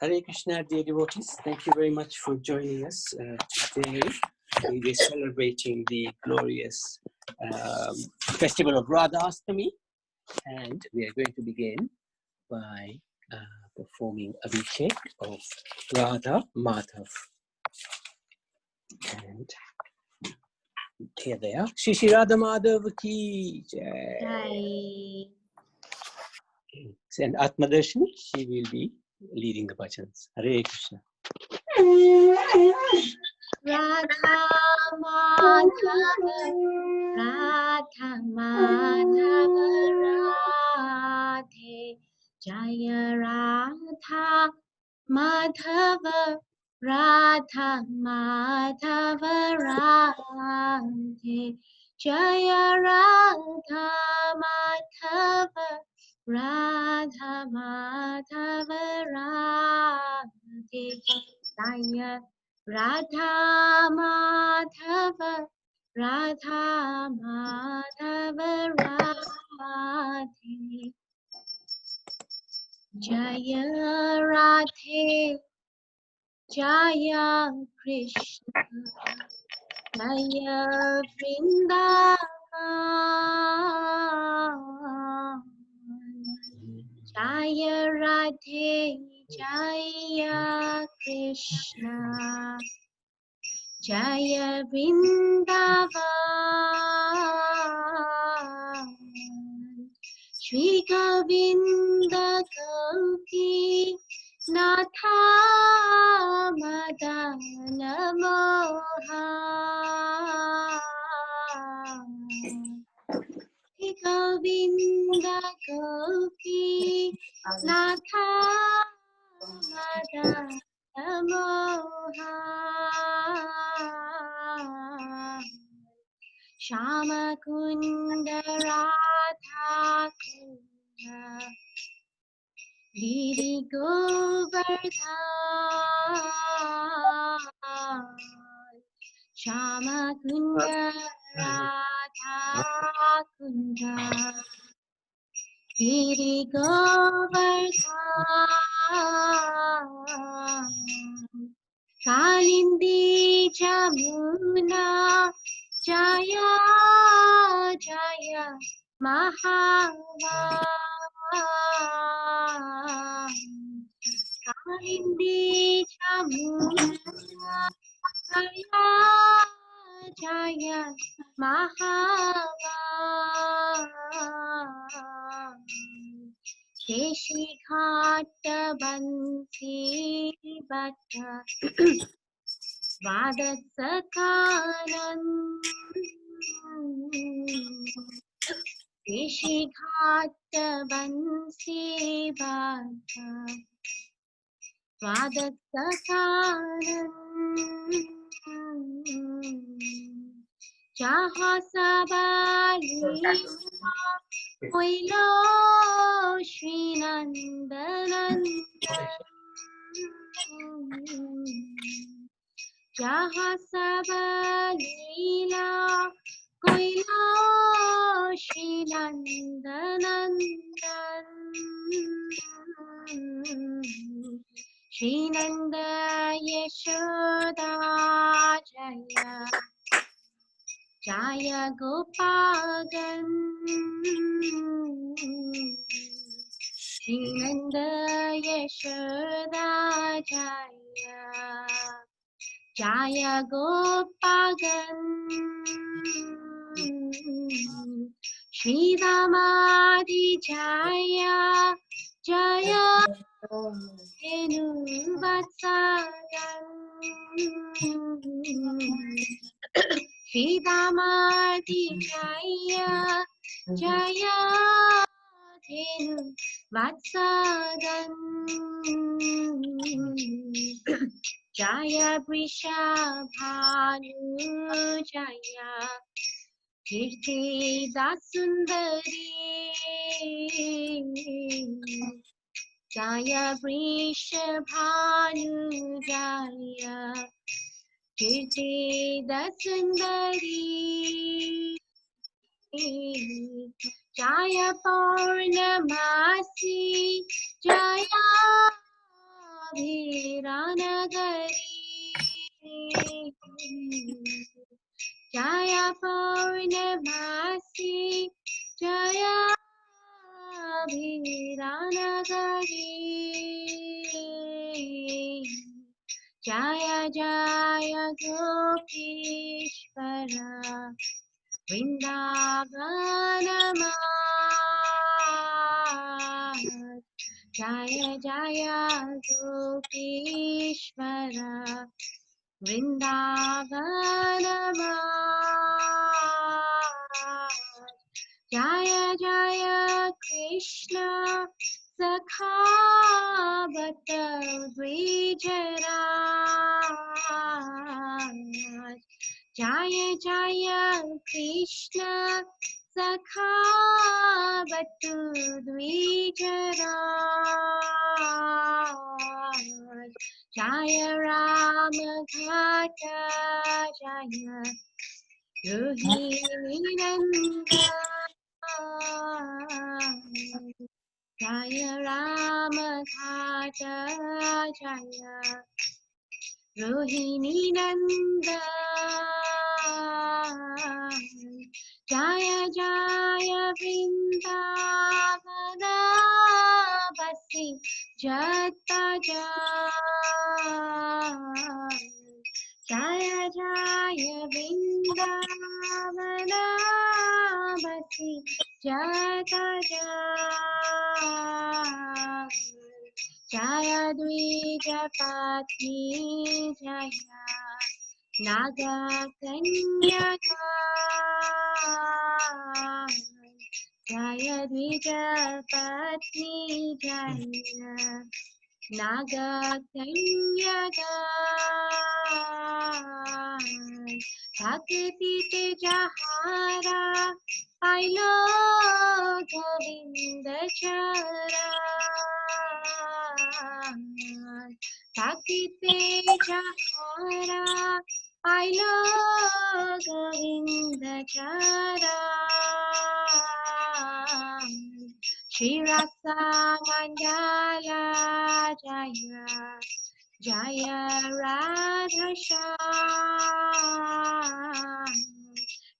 Hare Krishna, dear devotees. Thank you very much for joining us today. We're celebrating the glorious festival of Radhastami, and we are going to begin by performing Abhishek of Radha Madhav. And here they are. Shri Shri Radha Madhav ki jai. And Atmadarshini, she will be leading the bhajans. Hare Krishna. Radha Madhava, Radha Madhava, Radhe Jaya Radha Madhava, Radha Madhava, Radhe Jaya Radha Madhava, Radha Madhava, Radhe Jaya Radha Madhava, Radha Madhava, Radhe Jaya Radhe Jaya Krishna Jaya Vrindavan Jaya Radhe Jaya Krishna Jaya Vrindavan Shri Govinda Gopi Natha Madana Mohan Shri Govinda Gopi Natha Madana Mohan Shama Kunda Radha Kunda Giri Govardhan Shama Kunda Radha Kunda Giri Govardhan Kalindi Jamuna Jaya Jaya Mahava Kalindi Jamuna Jaya Jaya Mahava Keshi Khata Bansi Bhatta Vadat Sakaran Keshi Khata Bansi Bhatta Vadat Sakaran Jaha Sabali Koilo Shri Nandanandan Jaha Sabalila Koilo Shri Nandanandan Shri Nanda Yashoda Jaya Jaya Gopagan Shri Nanda Yashoda Jaya Jaya Gopagan Shri Damadi Jaya Jaya Henu Vatsagan Shri Damadi Jaya Jaya Henu Vatsagan Jaya Vrishabhanu Jaya Kirti Dasundari Jaya Vrishabhanu Jaya Kirti Dasundari Jaya Purnamasi Jaya Jaya Purnamasi, Jaya Bhiranagari, Jaya Jaya Gopishvara, Vrindavanama, Jaya Jaya Gopishvara, Vrindavanama, Jaya Jaya Krishna Sakha Bhakta Dvijara, Jaya Jaya Krishna Sakha Bhakta Dvijara, Jaya Rama Bhakta Jaya Rohini Nanda, Jaya Rama Bhakta Jaya Rohini Nanda, Jaya Jaya Vrindavana Basi Jata Jaya Jaya Vrindavana Basi Jata Jaya Dvijapati Jaya Naga Kanyaka, Jaya Dvijapati Jaya Naga Kanyaka, Bhakti Te Jahara Pailo Govinda Chara, Bhakti Te Jahara Pailo Govinda Chara, Shri Rasa Mandala Jaya Jaya Radhasham,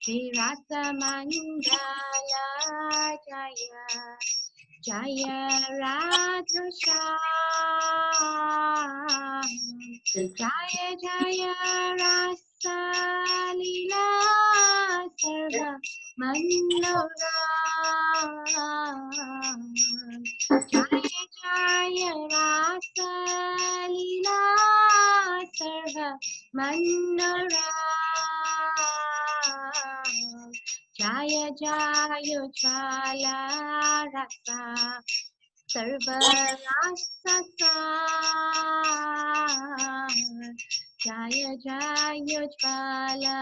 Shri Rasa Mandala Jaya Jaya Radhasham, Jaya Jaya Rasa Leela Sarva Manoram, Jaya Jaya Rasa Leela Sarva Manoram, Jaya Jaya Jala Rasa Sarva Rasa, Jaya Jaya Jvala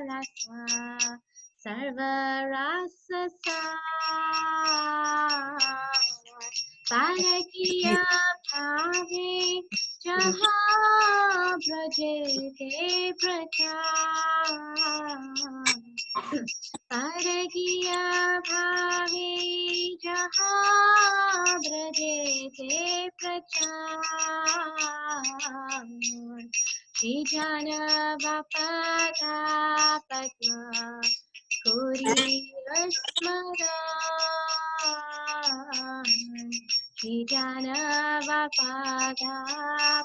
Rasa Sarva Rasa, Parakiya Bhave Jaha Braje Te Prachar, Parakiya Bhave Jaha Braje Te Prachar, Shri Jana Vapada Padma Kuri Asmaran, Shri Jana Vapada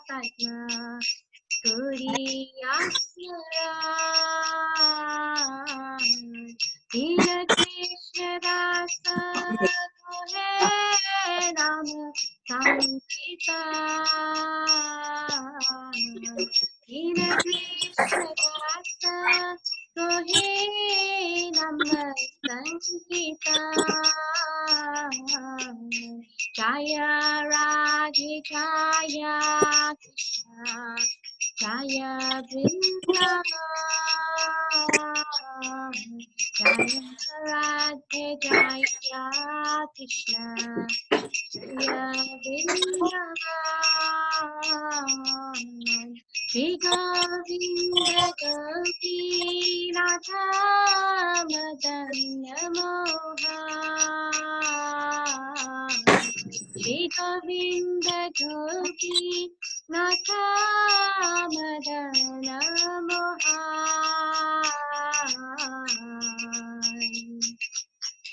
Padma Kuri Asmaran, Dina Krishna Dasa Kohe Nam Sankirtan, Dina Krishna Dasa Kohe Nam Sankirtan, Jaya Radhe Jaya Krishna Jaya Vrindavan, Jaya Radhe Jaya Krishna Jaya Vrindavan, Shri Govinda Gopi Radha Madan Mohan, Shri Govinda Gopi Natha Madana Mohan.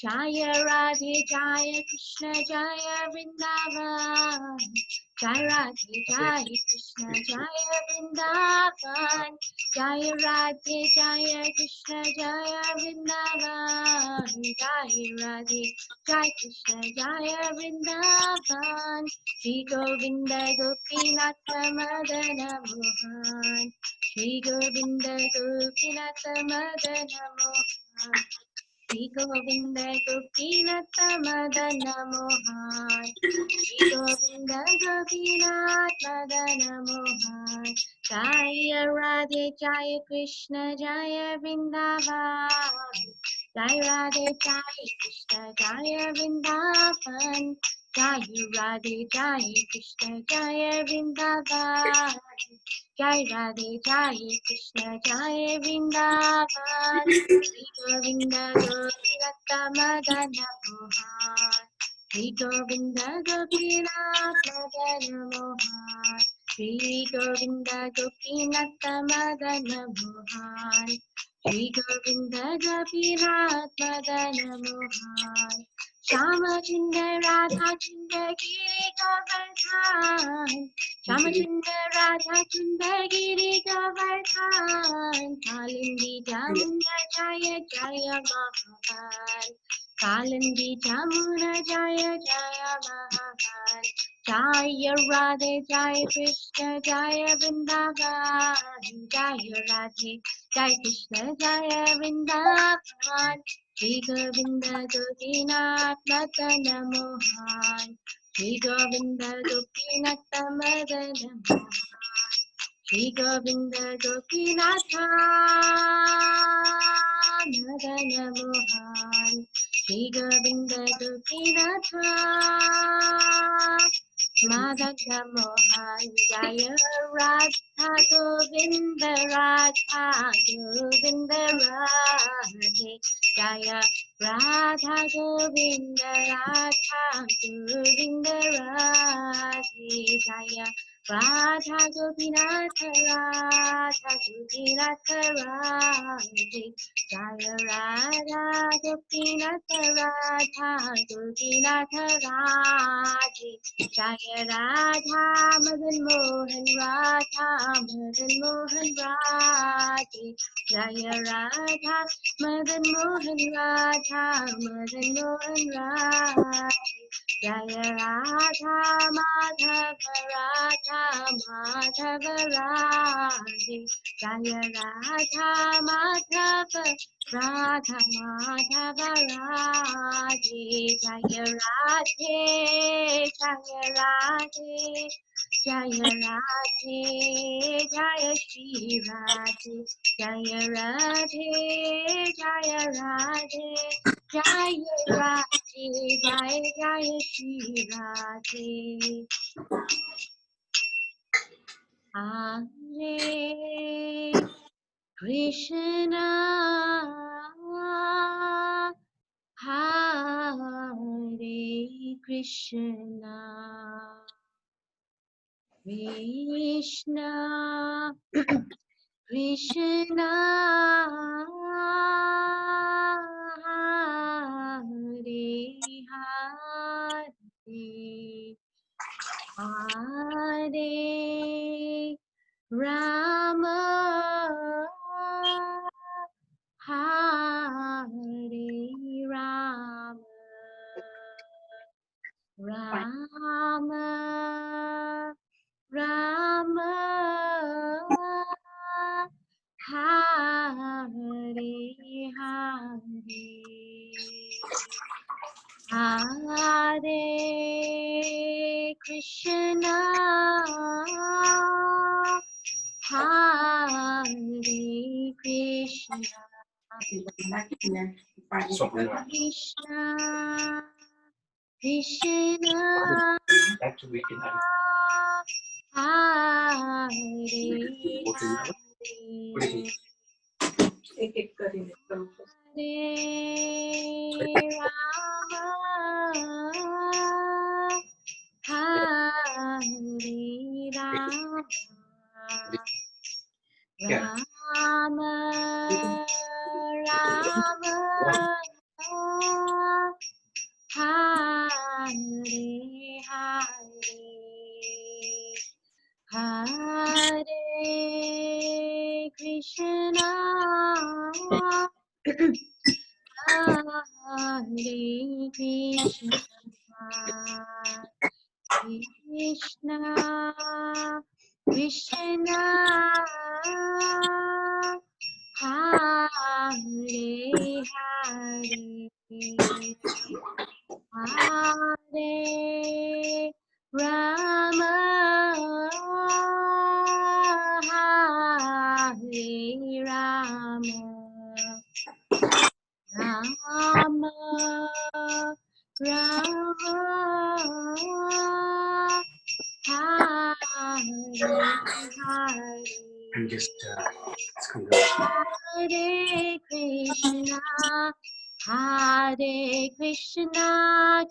Jaya Radhe Jaya Krishna Jaya Vrindavan. Jai Radhe Jai Krishna Jaya Vrindavan. Jai Radhe Jaya Krishna Jaya Vrindavan. Jai Radhe Jai Krishna Jaya Vrindavan. Shri Govinda Gopinatha Madana Mohan. Shri Govinda Gopinatha Madana Mohan. Shri Govinda Gopinatha Madana Mohan. Shri Govinda Gopinatha Madana Mohan. Jaya Radhe Jaya Krishna Jaya Vrindavan. Jaya Radhe Jaya Krishna Jaya Vrindavan. Jaya Radhe Jaya Krishna Jaya Vrindavan. Jai Radhe Jai Krishna Jai Vrindavan. Shri Govinda Gopinatha Madana Mohan. Shri Govinda Gopinatha Madana Mohan. Shri Govinda Gopinatha Madana Mohan. Shri Govinda Gopinatha Madana Mohan. Shama Chinda Radha Chinda Giri Govardhan. Shama Chinda Radha Chinda Giri Govardhan. Kalindi Jamuna Jaya Jaya Mahavan. Kalindi Jamuna Jaya Jaya Mahavan. Jaya Radhe Jaya Krishna Jaya Vrindavan. Jaya Radhe Jaya Krishna Jaya Vrindavan. Shri Govinda Gopinath Madana Mohan. Shri Govinda Gopinatha Madana Mohan. Shri Govinda Gopinatha Madana Mohan. Shri Govinda Gopinatha Madana Mohan. Jaya Radha Govinda Radha Govinda Radhe. Jaya Radha Govinda Radha Govinda Radhe. Jaya Radha Gopinatha Radha Gopinatha Radhe. Jaya Radha Gopinatha Radha Gopinatha Radhe. Jaya Radha Madan Mohan Radha Madan Mohan Radhe. Jaya Radha Madan Mohan Radha Madan Mohan Radhe. Jaya Radha Madhava Radha Madhava Radhe. Jaya Radha Madhava Radha Madhava Radhe. Jaya Radhe Jaya Radhe Jaya Radhe Jaya Shri Radhe. Jaya Radhe Jaya Radhe Jaya Radhe Jaya Jaya Shri Radhe. Hare Krishna Hare Krishna Krishna Krishna Hare Hare Hare Rama Hare Rama Rama Rama Hare Hare Hare Krishna Hare Krishna Krishna Krishna Hare Hare Rama Hare Rama, Rama Rama, Hare Hare, Hare Krishna, Hare Krishna, Krishna Krishna, Hare Hare, Hare Rama, Hare Rama, Rama Rama, Hare I'm just Hare Krishna, Hare Krishna,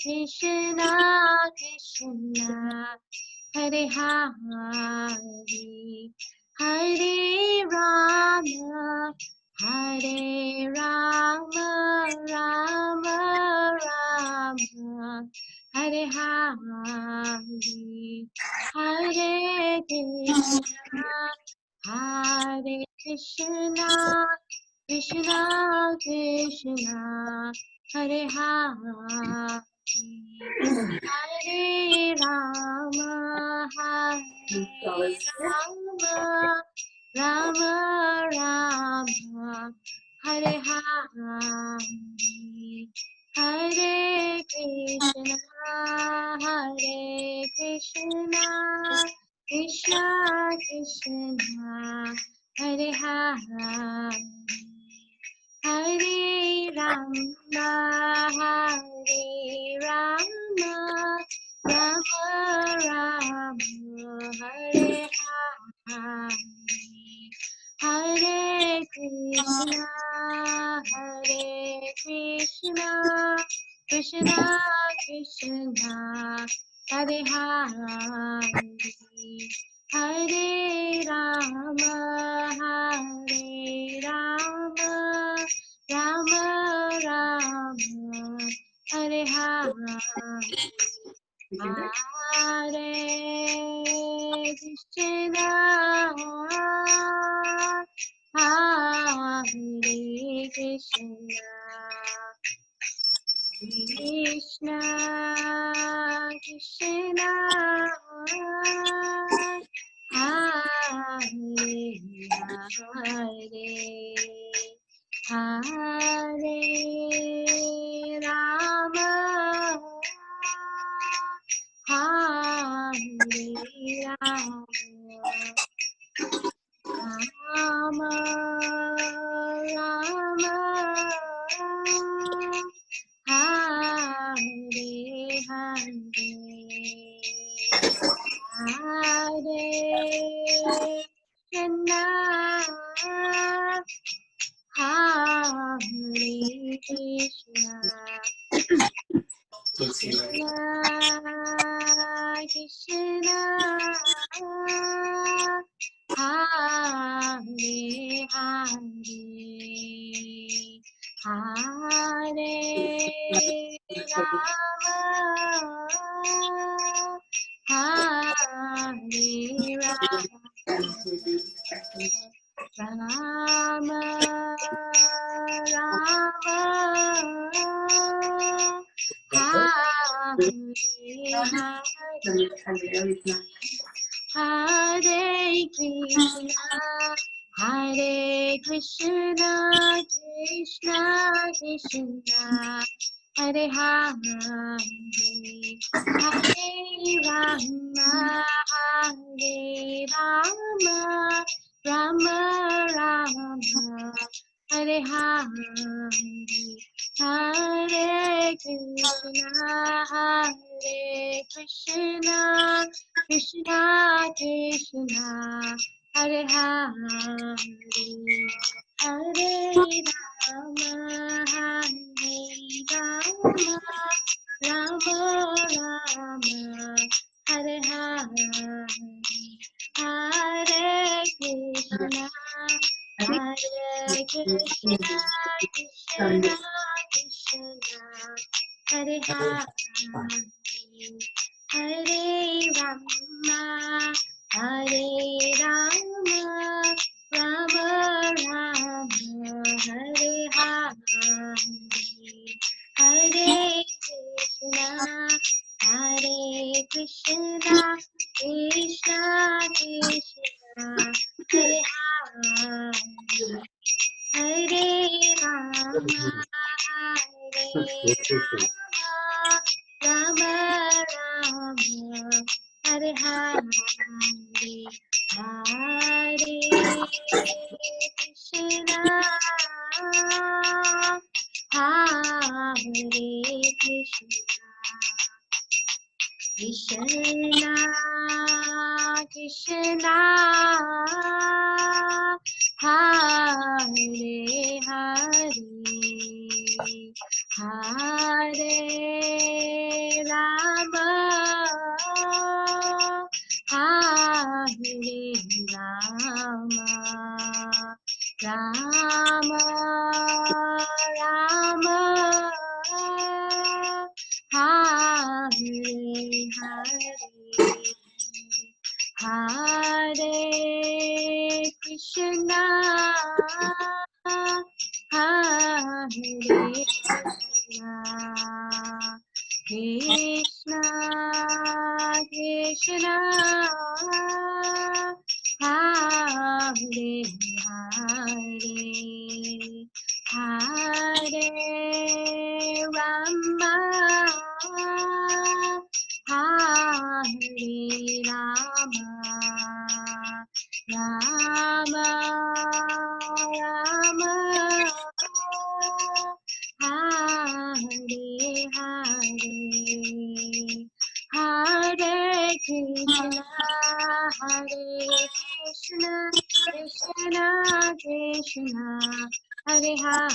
Krishna Krishna, Hare Hare, Hare Rama, Hare Rama, Rama Rama, Hare Hare, Hare Krishna, Hare Krishna, Krishna Krishna, Hare Hare, Hare Rama, Hare Rama, Rama Rama, Hare Hare, Hare Krishna, Hare Krishna, Krishna Krishna, Hare Hare, Hare Rama, Hare Rama, Rama Rama, Hare Hare, Hare Krishna, Hare Krishna, Krishna Krishna, Hare Hare, Hare Rama, Hare Rama, Rama Rama, Hare Hare, Hare Krishna, Hare Krishna, Krishna Krishna, Hare Hare, Hare Rama, Hare Rama, Rama Rama, Hare Hare, Hare Krishna, Hare Krishna, Krishna Krishna, Hare Hare, Hare Rama, Hare Rama, Rama Hare Hare, Hare Krishna, Hare Krishna, Krishna Krishna, Hare Hare, Hare Rama, Hare Rama, Rama Rama, Hare Hare, Hare Krishna, Hare Krishna, Krishna Krishna, Hare Hare, Hare Rama, Hare Rama, Rama Rama, Hare Hare, Hare Krishna, Hare Krishna, Krishna Krishna, Hare Hare, Hare Rama, Hare Rama, Rama Rama, Hare Hare, Hare Krishna, Hare Krishna, Krishna Krishna, Hare Hare, Hare Rama, Hare Rama, Rama Rama, Hare Hare, Hare Krishna, Hare Krishna, Krishna Krishna, Hare Hare, Hare Rama, Hare Rama, Rama Rama, Hare Hare, Hare Krishna, Hare Krishna, Krishna Krishna, Hare Hare,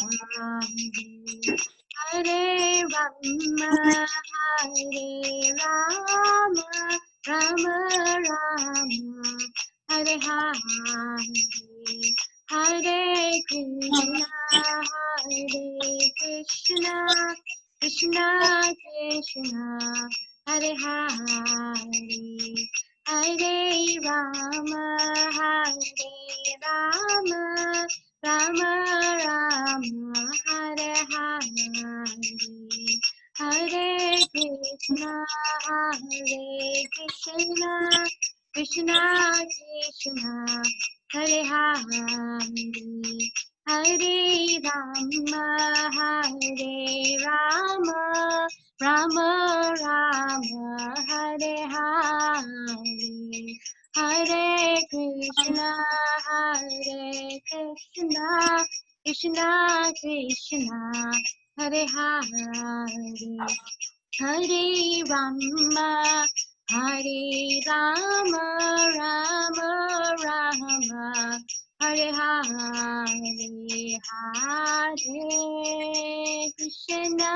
Hare Rama, Hare Rama, Rama Rama, Hare Hare, Hare Krishna, Hare Krishna, Krishna Krishna, Hare Hare, Hare Rama, Hare Rama, Rama Rama, Hare Hare, Hare Krishna, Hare Krishna, Krishna Krishna, Hare Hare, Hare Rama, Hare Rama, Rama Rama, Hare Hare, Hare Krishna, Hare Krishna, Krishna Krishna, Hare Hare, Hare Rama, Hare Rama, Rama Rama, Hare Hare, Hare Krishna, Hare Krishna, Krishna Krishna, Hare Hare, Hare Rama, Hare Rama, Rama Rama, Hare Hare, Hare Krishna,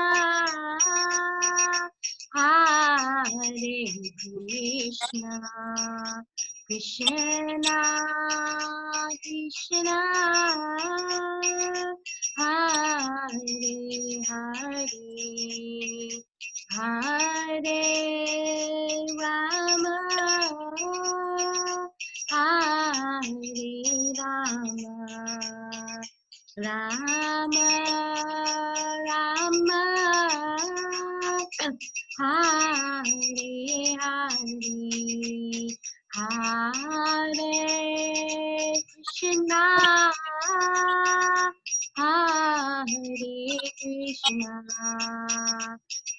Hare Krishna, Krishna Krishna, Hare Hare, Hare Rama, Hare Rama, Rama Rama, Hare Hare, Hare Krishna, Hare Krishna,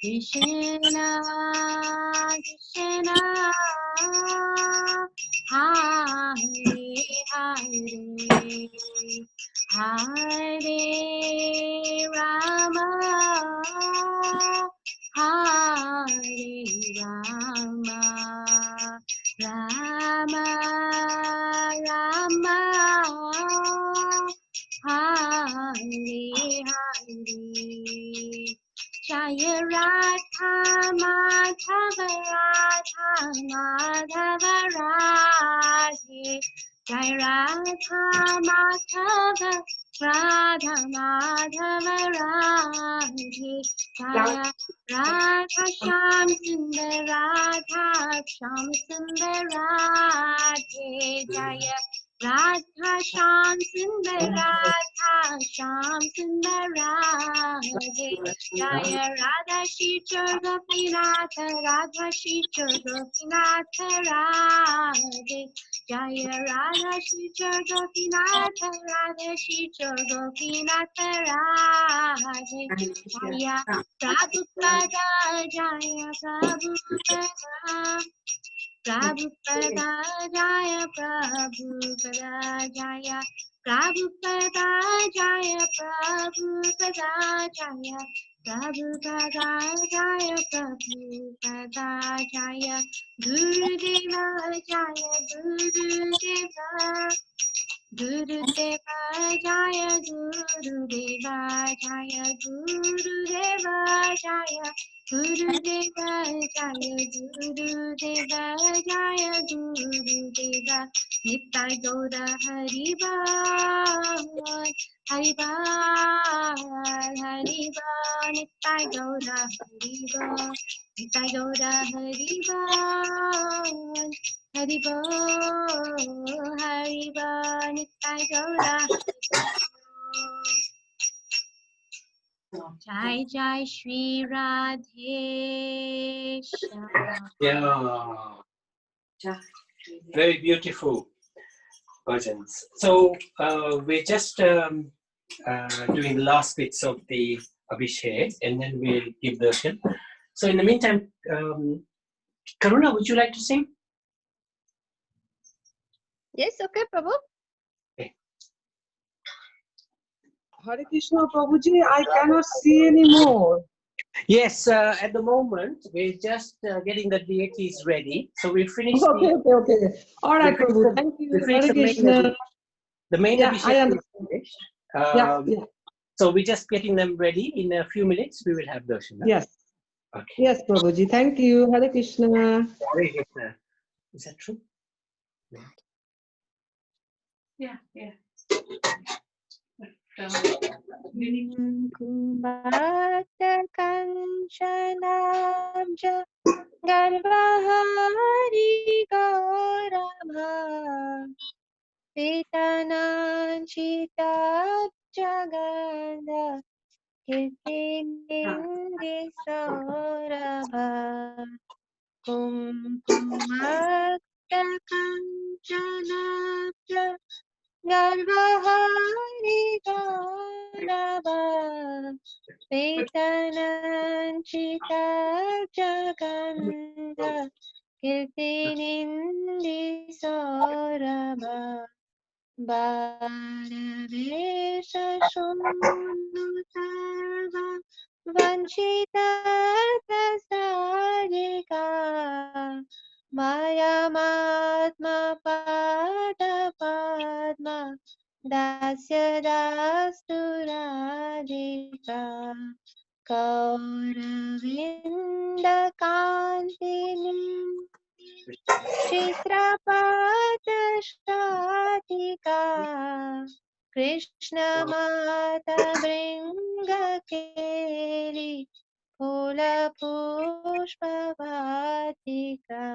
Krishna Krishna, Hare Hare, Hare Rama, Hare Rama, Rama Rama, Hare Hare, Jaya Radha Jai Radha Madhava Radha Madhava Radhe Jaya Radha Shyam Sundar Radha Shyam Sundar Radhe Jaya Radha Shyam Sundar Radha Shyam Sundar Radhe Jaya Radha Shri Gopinath Radha Shri Gopinath Radhe Jaya Radha Shri Gopinath Radha Shri Gopinath Radhe Jaya Prabhupada Jaya Prabhupada Prabhupada Jaya Prabhupada Jaya Prabhupada Jaya Prabhupada Jaya Prabhupada Jaya Prabhupada Jaya Gurudeva Jaya Gurudeva Gurudeva Jaya Gurudeva Jaya Gurudeva Jaya Gurudeva Jaya Gurudeva Jaya Gurudeva Nitai Gaura Hariba Hariba Hariba Nitai Gaura Hariba Nitai Gaura Hariba Haribo, Haribo, Nitai Gaura, Jai Jai Shri Radhe Shyam. Yeah, very beautiful versions. So we're just doing the last bits of the Abhishek, and then we'll give darshan. So in the meantime, Karuna, would you like to sing? Yes, okay, Prabhu. Okay. Hare Krishna, Prabhuji, I cannot see anymore. Yes, at the moment, we're just getting the deities ready. So we finished Okay. All right, Prabhu. Thank you. Hare Krishna. The main Yeah, Abhishek is finished. Yeah. So we're just getting them ready. In a few minutes, we will have darshan. Yes. Okay. Yes, Prabhuji. Thank you. Hare Krishna. Hare Krishna. Is that true? Yeah. Kumbhata Kanchanabja Garbhari Gaurabha Pitananchita Jaganda Kirtinindi Saurabha Kumbhata Kanchanabja Garbhari Gaurabha Vedananchita Jaganda Kirtinindi Saurabha Bharavesha Shunu Sarva Vanchita Prasarika Maya Matma Pada Padma Dasya Dasturadika Kauravinda Kantini Chitrapata Shatika Krishna Mata Bringa Keli Pula Pushpa Vatika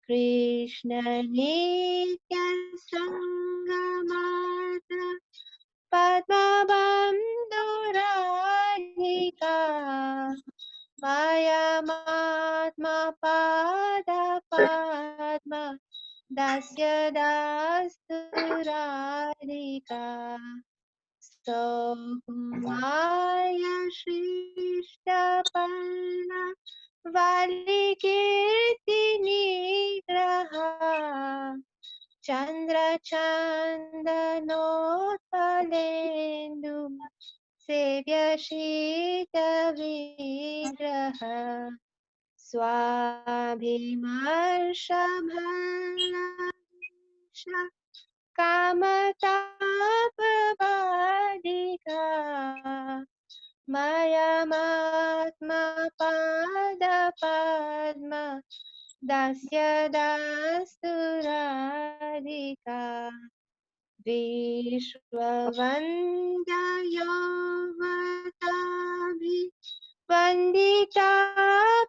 Krishna Nitya Sangamata Padma Bandhuragika Maya Matma Pada Padma Dasya Dasturadika So Maya Shrishta Parna Valikirti Nigraha Chandra Chandanotpalendu Sevya Shita Vigraha Swabhimarsha Bhalasha Kamatapavadika Maya Matma Pada Padma Dasya Dasturadika विश्ववन्द्ययोवताभि Vandita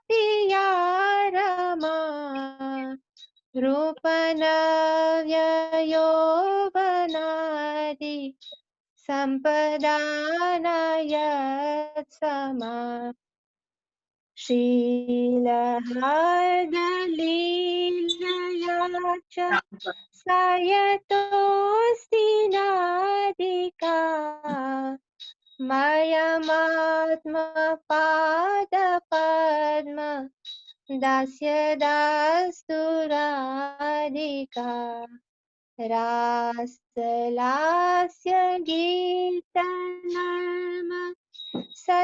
प्रिया रमा रूपनव्ययौवनादि सम्पदानयत्समा शीलहार्दलीलया च सायतोऽस्ति नादिका मयमात्मपादपद्म दास्य दास्तुरादिका रासलास्य गीतनर्म सत्कलालिपन्दिता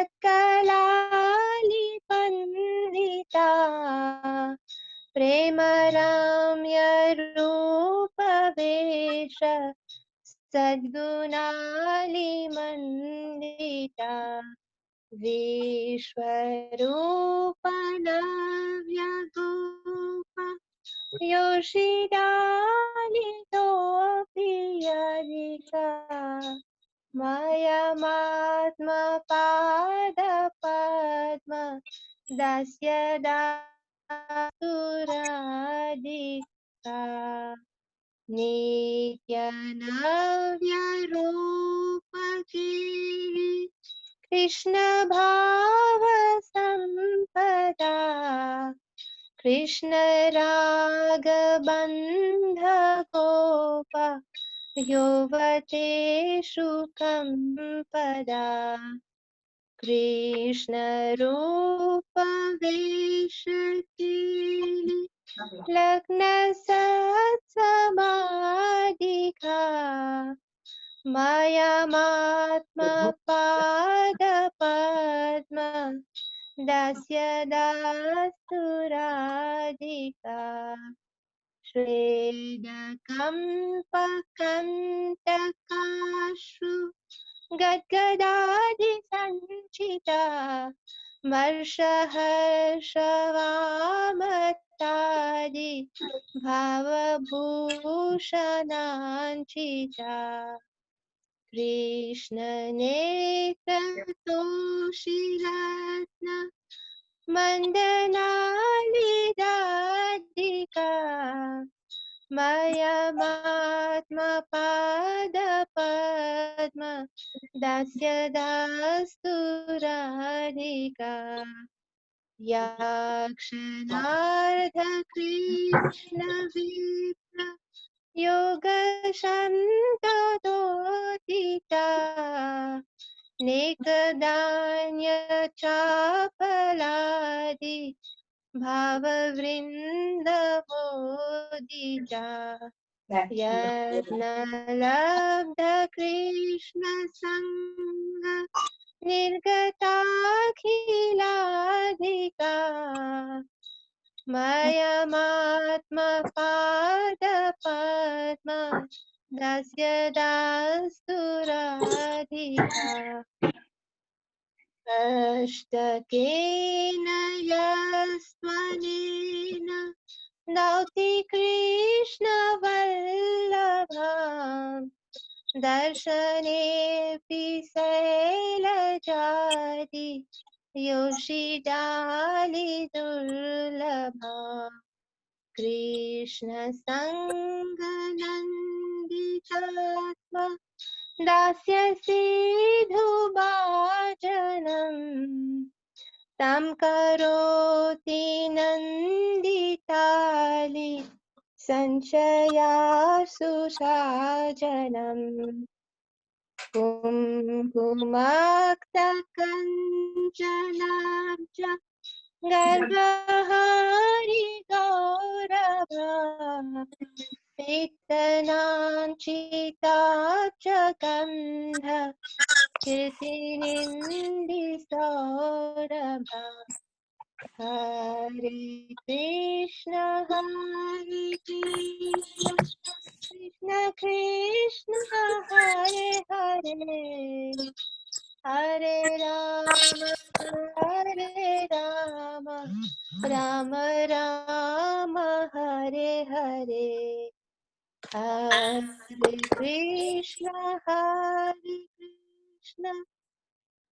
प्रेमरम्य रूपवेश सद्गुणालिमन्दिता विश्वरूपनव्यगोप योषिदालितोऽप्यधिका मयमात्मपादपद्म दास्य दातुरादिका नित्यनव्यरूपगिरि कृष्ण भाव संपदा कृष्ण रागबन्ध गोप युवतेषु कंपदा कृष्ण रूप वेशकेलि लग्न सत्समाधिका मयमात्मपादपद्म दास्य दास्तुरादिका श्वेदकम्पकन्तकाश्रु गद्गदादिसञ्चिता वर्षहर्षवामतादि भावभूषणाञ्चिता कृष्णनेत्रतोषिरत्न मन्दनालिदादिका मयमात्मपादपद्म दास्य दास्तुरादिका याक्षणार्धकृष्णविप्र योगशन्तदोदिता नेकदान्यचापलादि भाववृन्दमोदिता यत्नलब्धकृष्णसङ्ग निर्गताखिलाधिका मयमात्मपादपद्म दास्य दास्तुराधिका अष्टकेन यस्त्वनेन नौति कृष्णवल्लभाम् दर्शनेऽपि शैलजाति योषिडालिदुर्लभा कृष्णसङ्गनन्दितात्मा दास्यसि धुभाजनम् तं करोति नन्दितालि सञ्चयासुषाजनम् कुङ्कुमक्तकञ्चनाब्ज गर्वहारि गौरभा पीतनाञ्चिताब्ज गन्ध कीर्तिनिन्दिसौरभा हरे Krishna Krishna Krishna Hare Hare Hare Ram Ram Ram Hare Hare Hare Krishna,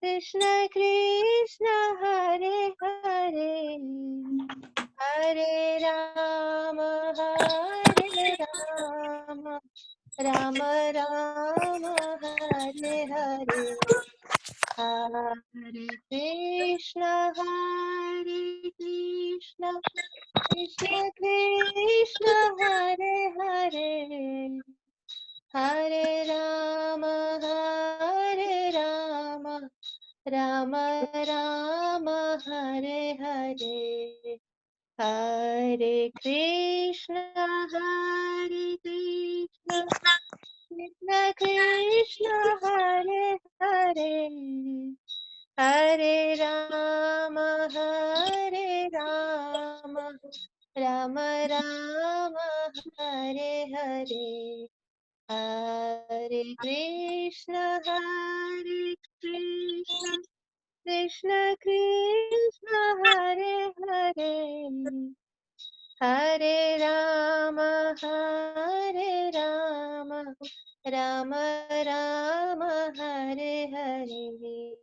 Krishna Krishna, Hare Hare, Hare Rama, Rama Rama, Hare Hare. Hare Krishna, Krishna Krishna, Hare Hare, Hare Rama, Rama Rama, Hare Hare. Hare Krishna, Krishna Krishna, Hare Hare, Hare Rama, Rama Rama, Hare Hare. Hare Krishna, Krishna Krishna, Hare Hare, Hare Rama, Rama Rama, Hare Hare.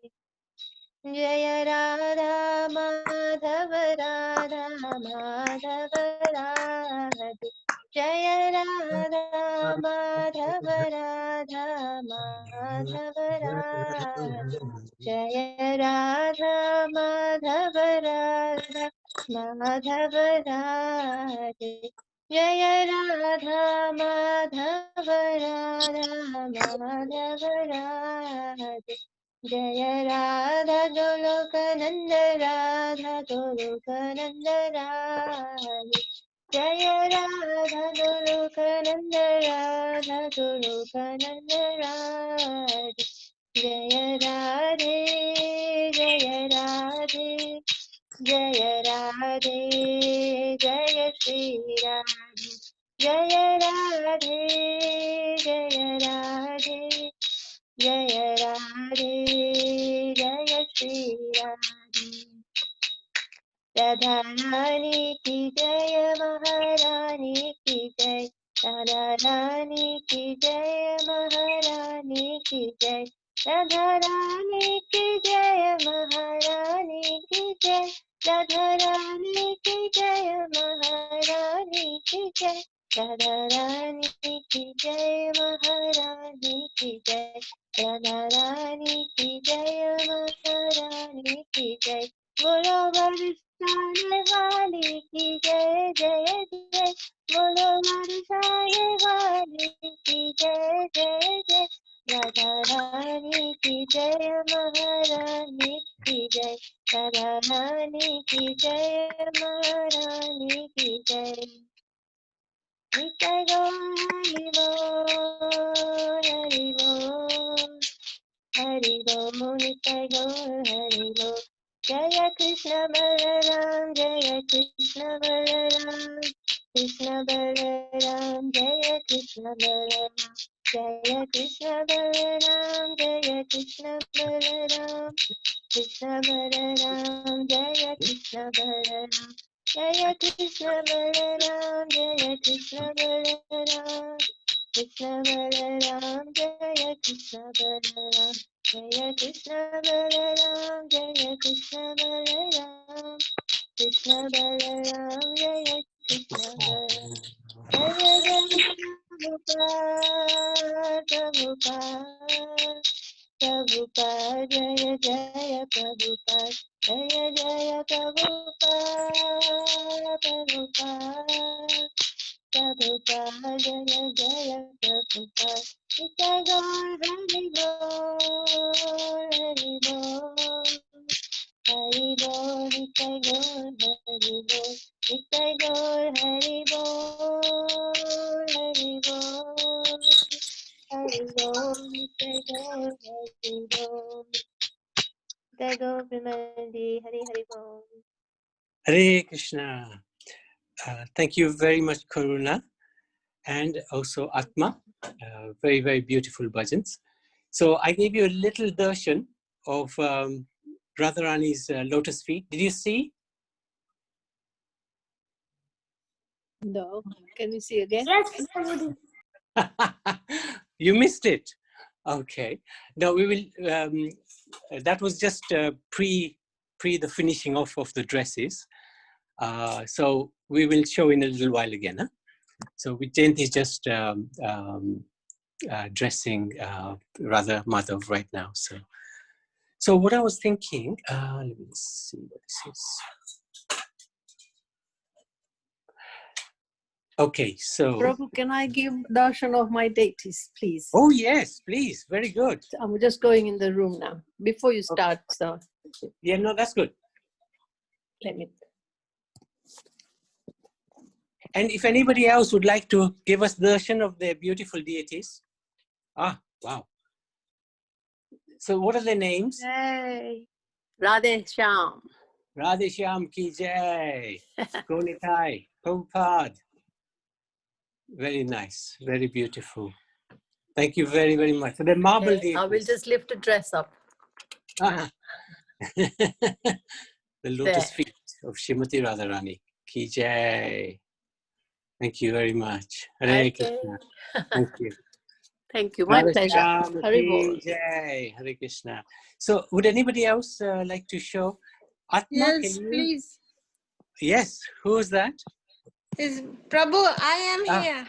Jaya Radha Madhava, Radha Madhava Radhe. Jaya Radha Madhava, Radha Madhava Radhe. Jaya Radha Madhava, Radha Madhava Radhe. Jaya Radha Madhava, Radha Madhava Radhe. Jaya Radha Golokananda, Radha Golokananda Radhe. Jaya Radha Golokananda, Radha Golokananda Radhe. Jaya Radhe, Jaya Radhe, Jaya Radhe, Jaya Shri Radhe. Jaya Radhe, Jaya Radhe, Jaya Radhe, Jaya Shri Radhe. Radha Rani ki jai, Maharani ki jai. Radha Rani ki jai, Maharani ki jai. Radha Rani ki jai, Maharani ki jai. Radha Rani ki jai, Maharani ki jai. Radha Rani ki jai, Maharani ki jai. Radha Rani ki jai, Maharani ki jai. बोलो बरसाने वाली की जय जय जय, बोलो बरसाने वाली की जय जय जय. राधा रानी की जय, महारानी की जय. राधा रानी की जय, महारानी की जय. नित्य गौर हरि बोल, हरि बोल, हरि बोल, नित्य गौर हरि बोल. Jaya Krishna Balaram, Jaya Krishna Balaram, Krishna Balaram, Jaya Krishna Balaram, Jaya Krishna Balaram, Jaya Krishna Balaram, Krishna Balaram, Jaya Krishna Balaram, Jaya Krishna Balaram, Jaya Krishna Balaram, Krishna Balaram, Jaya Krishna Balaram. Jaya Krishna Balaram, Jaya Krishna Balaram, Krishna Balaram, Jaya Krishna Balaram. Jaya Jaya Prabhupada, Prabhupada, Jaya Jaya Prabhupada, Jaya Jaya Prabhupada, Prabhupada. Prabhupada, Jaya Jaya Prabhupada. Nitai Gaur Hari Bol, Hari Bol, Hari Bol, Nitai Gaur Hari Bol, Nitai Gaur Hari Bol, Hari Bol, Hari Bol, Nitai Gaur Hari Bol. Nitai Gaur Premanandi, Hari Hari Bol. Hare Krishna. Thank you very much, Karuna, and also Atma. Very, very beautiful bhajans. So I gave you a little darshan of Radharani's lotus feet. Did you see? No. Can we see again? Yes, Prabhuji. You missed it. Okay. Now we will. That was just pre the finishing off of the dresses. So we will show in a little while again. Huh? So Jayanti is just dressing Radha Madhav right now. So what I was thinking. Let me see what this is. Okay, so. Prabhu, can I give darshan of my deities, please? Oh yes, please. Very good. I'm just going in the room now. Before you start, so Yeah, no, that's good. let me. And if anybody else would like to give us darshan of their beautiful deities. Ah, wow. So what are their names? Hey. Radhe Shyam. Radhe Shyam ki jai. Konitai, Prabhupada. Very nice, very beautiful. Thank you very, very much. So they're marble deities. I will just lift the dress up. Ah. The lotus There. feet of Srimati Radharani. Ki jai. Thank you very much. Hare Okay. Krishna. Thank you. Thank you. My Radha pleasure. Shyam Hari ki Bol. jai. Hare Krishna. So would anybody else like to show? Atma, Yes, can you? please. Yes, who is that? Is Prabhu, I am here.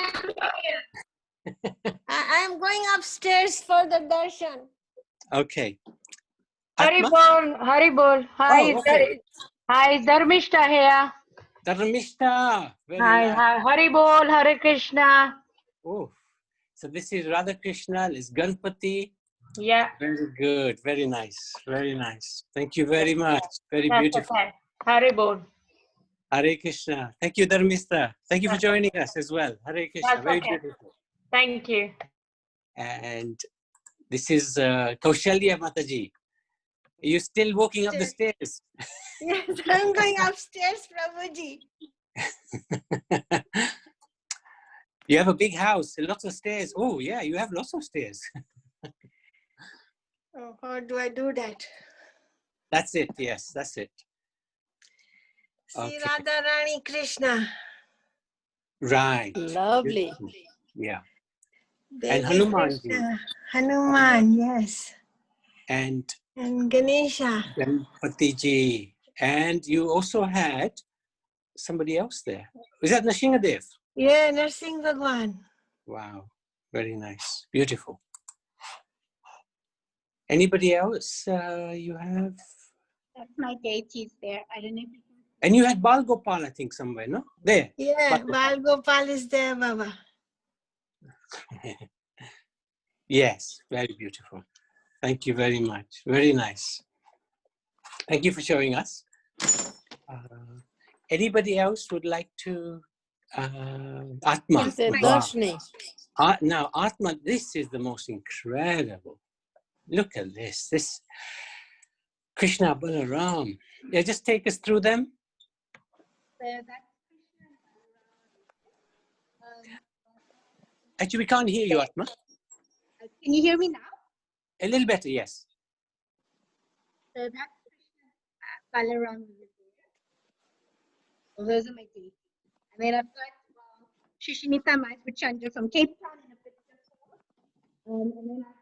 I am going upstairs for the darshan. Okay. Hari Atma? Bol, Hari Bol. Hi, Oh, okay. hi, Dharmishta here. Dharmishta. Very Hi, nice. hi, Hari Bol, Hare Krishna. Oh, so this is Radha Krishna, is Ganpati. Yeah. Very good. Very nice. Very nice. Thank you very much. Very That's beautiful. okay. Hari Bol. Hare Krishna. Thank you, Dharmishta. Thank you for joining us as well. Hare Krishna. That's Very okay. beautiful. Thank you. And this is Kaushalya Mataji. Are you still walking up the stairs? Yes, I'm going upstairs, Prabhuji. You have a big house, lots of stairs. Oh, yeah, you have lots of stairs. Oh, how do I do that? That's it. Yes, that's it. Sri Okay. Radharani Krishna. Right. Lovely. Beautiful. Yeah. Devi Hanumanji. Krishna. Hanuman, yes. And Ganesha. Ganpatiji. And you also had somebody else there. Was that Nrsingadev? Yeah, Narsingh Bhagwan. Wow. Very nice. Beautiful. Anybody else you have? That's my deities there. I don't know if you can. And you had Bal Gopal, I think, somewhere, no? There. Yeah, Bal Gopal. Bal Gopal is there, Baba. Yes, very beautiful. Thank you very much. Very nice. Thank you for showing us. Anybody else would like to? Atma. He said Wow. Darshini. Now, Atma, this is the most incredible. Look at this. This Krishna Balaram. Yeah, just take us through them. Actually, we can't hear you, Atma. Can you hear me now? A little better, yes. So that's Balaram over there. So those are my deities. And then I've got Shishinita Maitri from Cape Town in a picture. And then I've got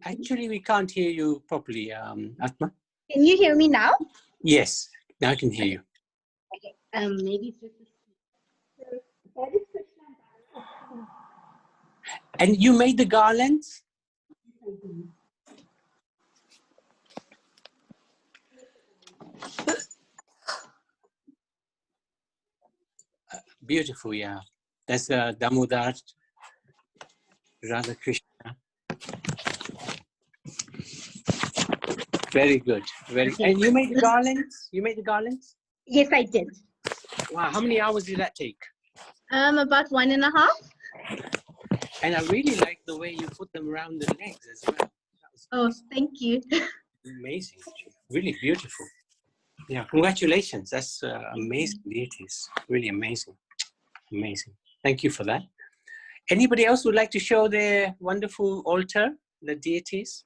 Actually, we can't hear you properly, Atma. Can you hear me now? Yes, now I can hear you. Okay. Maybe it's just a so that is Krishna Balaram. And you made the garlands? Beautiful, yeah. That's Damodar, Radha Krishna. Very good. Very. Okay. And you made the garlands? You made the garlands? Yes, I did. Wow, how many hours did that take? About 1.5. And I really like the way you put them around the legs as well. That was Oh, thank you. amazing. Really beautiful. Yeah, congratulations. That's amazing deities. Really amazing. Amazing. Thank you for that. Anybody else would like to show their wonderful altar, the deities?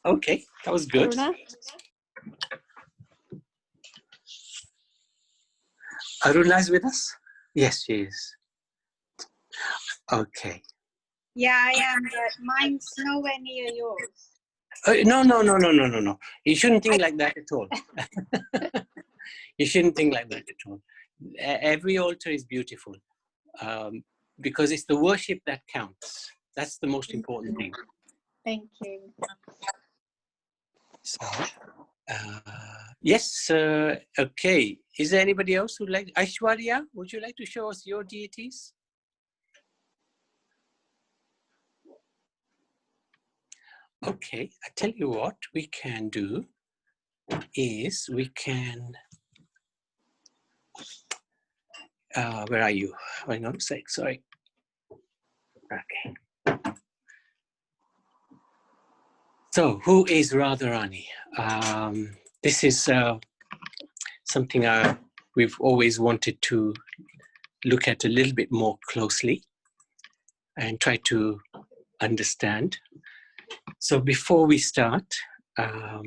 Okay, that was good. Karuna? Aruna is with us? Yes, she is. Okay. Yeah, I am, but mine's nowhere near yours. No. You shouldn't think like that at all. You shouldn't think like that at all. Every altar is beautiful because it's the worship that counts. That's the most important thing. Thank you. So, yes, okay. Is there anybody else who'd like? Aishwarya, would you like to show us your deities? Okay, I tell you what we can do is we can, where are you? Hang on a sec, sorry. Okay. So who is Radharani? This is something we've always wanted to look at a little bit more closely and try to understand. So before we start, I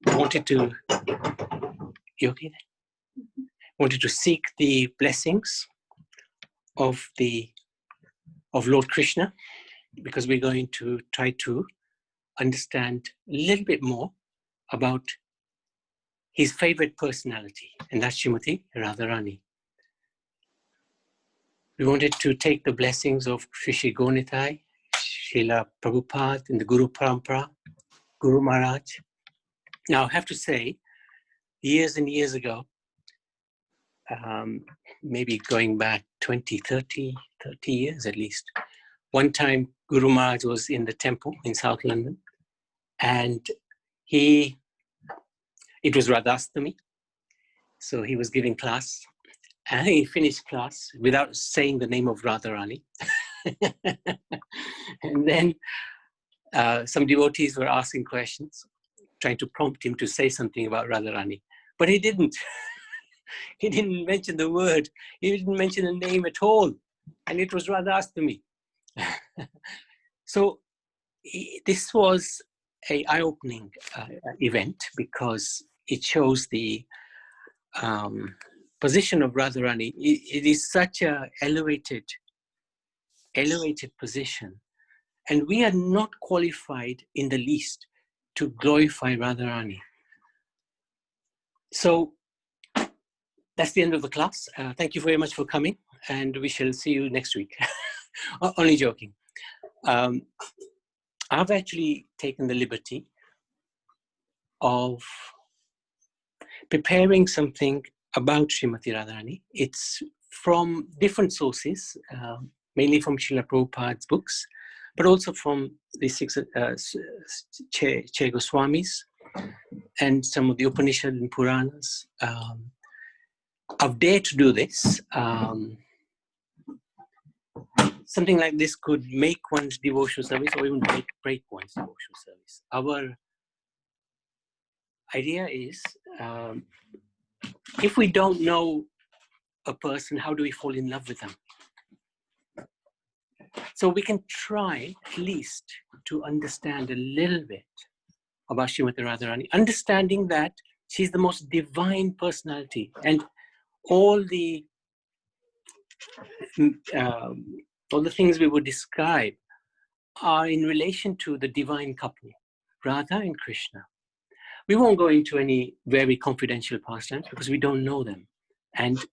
wanted to, you okay there? Wanted to seek the blessings of Lord Krishna, because we're going to try to understand a little bit more about his favorite personality, and that's Srimati Radharani. We wanted to take the blessings of Sri Gonithai, Srila Prabhupada, and the Guru Parampara, Guru Maharaj. Now, I have to say, years and years ago, maybe going back 20, 30 years at least, one time Guru Maharaj was in the temple in South London, and it was Radhastami, so he was giving class, and he finished class without saying the name of Radharani. And then some devotees were asking questions, trying to prompt him to say something about Radharani, but he didn't. He didn't mention the word. He didn't mention the name at all, and it was Radhastami. So this was an eye-opening event, because it shows the position of Radharani. It is such an elevated position, and we are not qualified in the least to glorify Radharani. So that's the end of the class. Thank you very much for coming, and we shall see you next week. Only joking. I've actually taken the liberty of preparing something about Srimati Radharani. It's from different sources, mainly from Srila Prabhupada's books, but also from the six Che Goswamis and some of the Upanishad and Puranas. I've dared to do this. Something like this could make one's devotional service, or even break one's devotional service. Our idea is, if we don't know a person, how do we fall in love with them? So we can try at least to understand a little bit about Srimati Radharani, understanding that she's the most divine personality, and all the things we would describe are in relation to the divine couple, Radha and Krishna. We won't go into any very confidential pastimes because we don't know them, and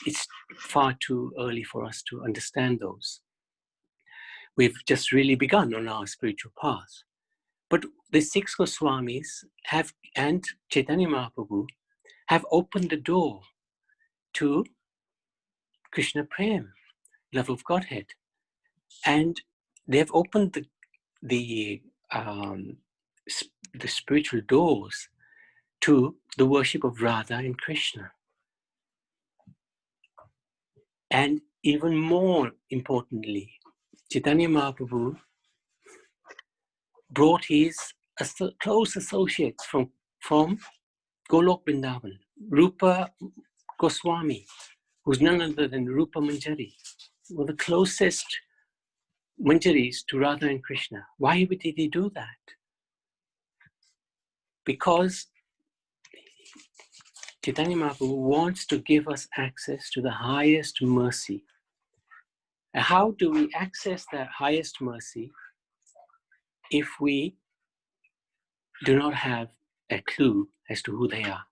it's far too early for us to understand those. We've just really begun on our spiritual path. But the six Goswamis and Chaitanya Mahaprabhu have opened the door to Krishna Prem, love of Godhead. And they've opened the spiritual doors to the worship of Radha and Krishna. And even more importantly, Chaitanya Mahaprabhu brought his close associates from Golok Vrindavan, Rupa Goswami, who's none other than Rupa Manjari, were the closest Manjaris to Radha and Krishna. Why did he do that? Because Chaitanya Mahaprabhu wants to give us access to the highest mercy. And how do we access that highest mercy if we do not have a clue as to who they are?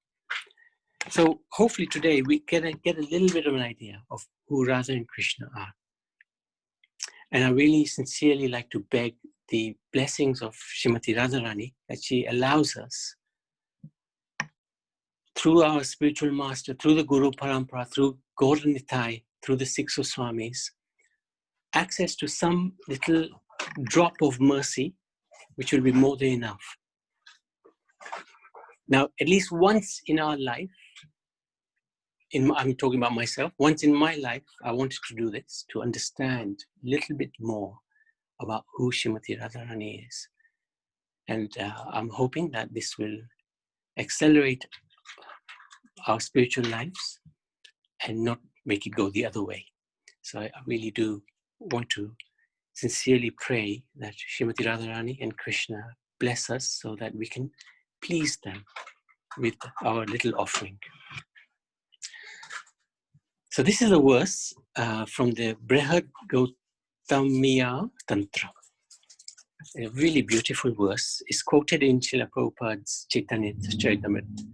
So hopefully today we can get a little bit of an idea of who Radha and Krishna are. And I really sincerely like to beg the blessings of Srimati Radharani that she allows us, through our spiritual master, through the Guru Parampara, through Gaur Nitai, through the six Goswamis, access to some little drop of mercy, which will be more than enough. Now, at least once in our life, I'm talking about myself, once in my life, I wanted to do this, to understand a little bit more about who Srimati Radharani is. And I'm hoping that this will accelerate our spiritual lives and not make it go the other way. So I really do want to sincerely pray that Srimati Radharani and Krishna bless us so that we can please them with our little offering. So this is a verse from the Brihad Gautamiya Tantra. A really beautiful verse. Is quoted in Srila Prabhupada's Chaitanya Charitamrita,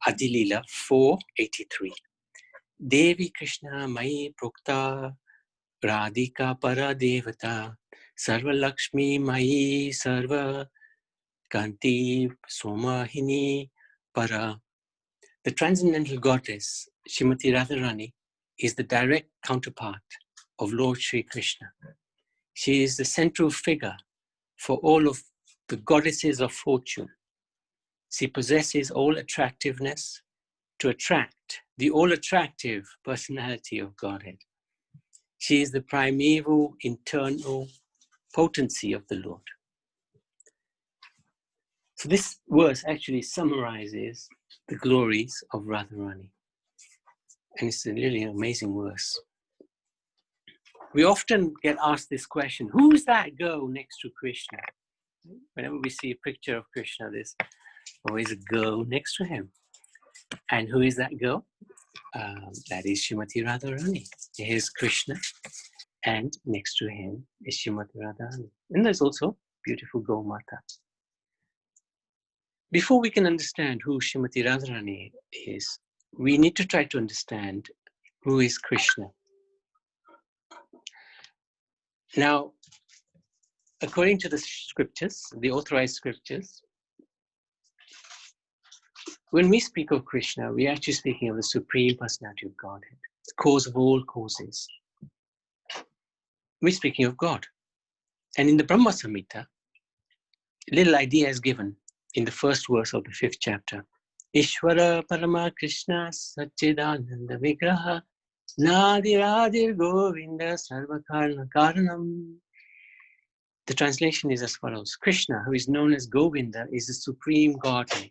Adilila 483. Devi Krishna Mai Prokta Radhika Para Devata Sarva Lakshmi Mai Sarva Kanti Somahini Para. The transcendental goddess Srimati Radharani is the direct counterpart of Lord Sri Krishna. She is the central figure for all of the goddesses of fortune. She possesses all attractiveness to attract the all-attractive personality of Godhead. She is the primeval internal potency of the Lord. So this verse actually summarizes the glories of Radharani. And it's a really amazing verse. We often get asked this question, who's that girl next to Krishna? Whenever we see a picture of Krishna, there's always a girl next to him. And who is that girl? That is Srimati Radharani. Here's Krishna, and next to him is Srimati Radharani. And there's also beautiful Gomata. Before we can understand who Srimati Radharani is, we need to try to understand who is Krishna. Now, according to the scriptures, the authorized scriptures, when we speak of Krishna, we're actually speaking of the Supreme Personality of Godhead, the cause of all causes. We're speaking of God. And in the Brahma Samhita, a little idea is given in the first verse of the 5th chapter. Ishvara Parama Krishna Satchidananda Vigraha Nadiradir Govinda Sarvakarna Karanam. The translation is as follows. Krishna, who is known as Govinda, is the Supreme Godhead.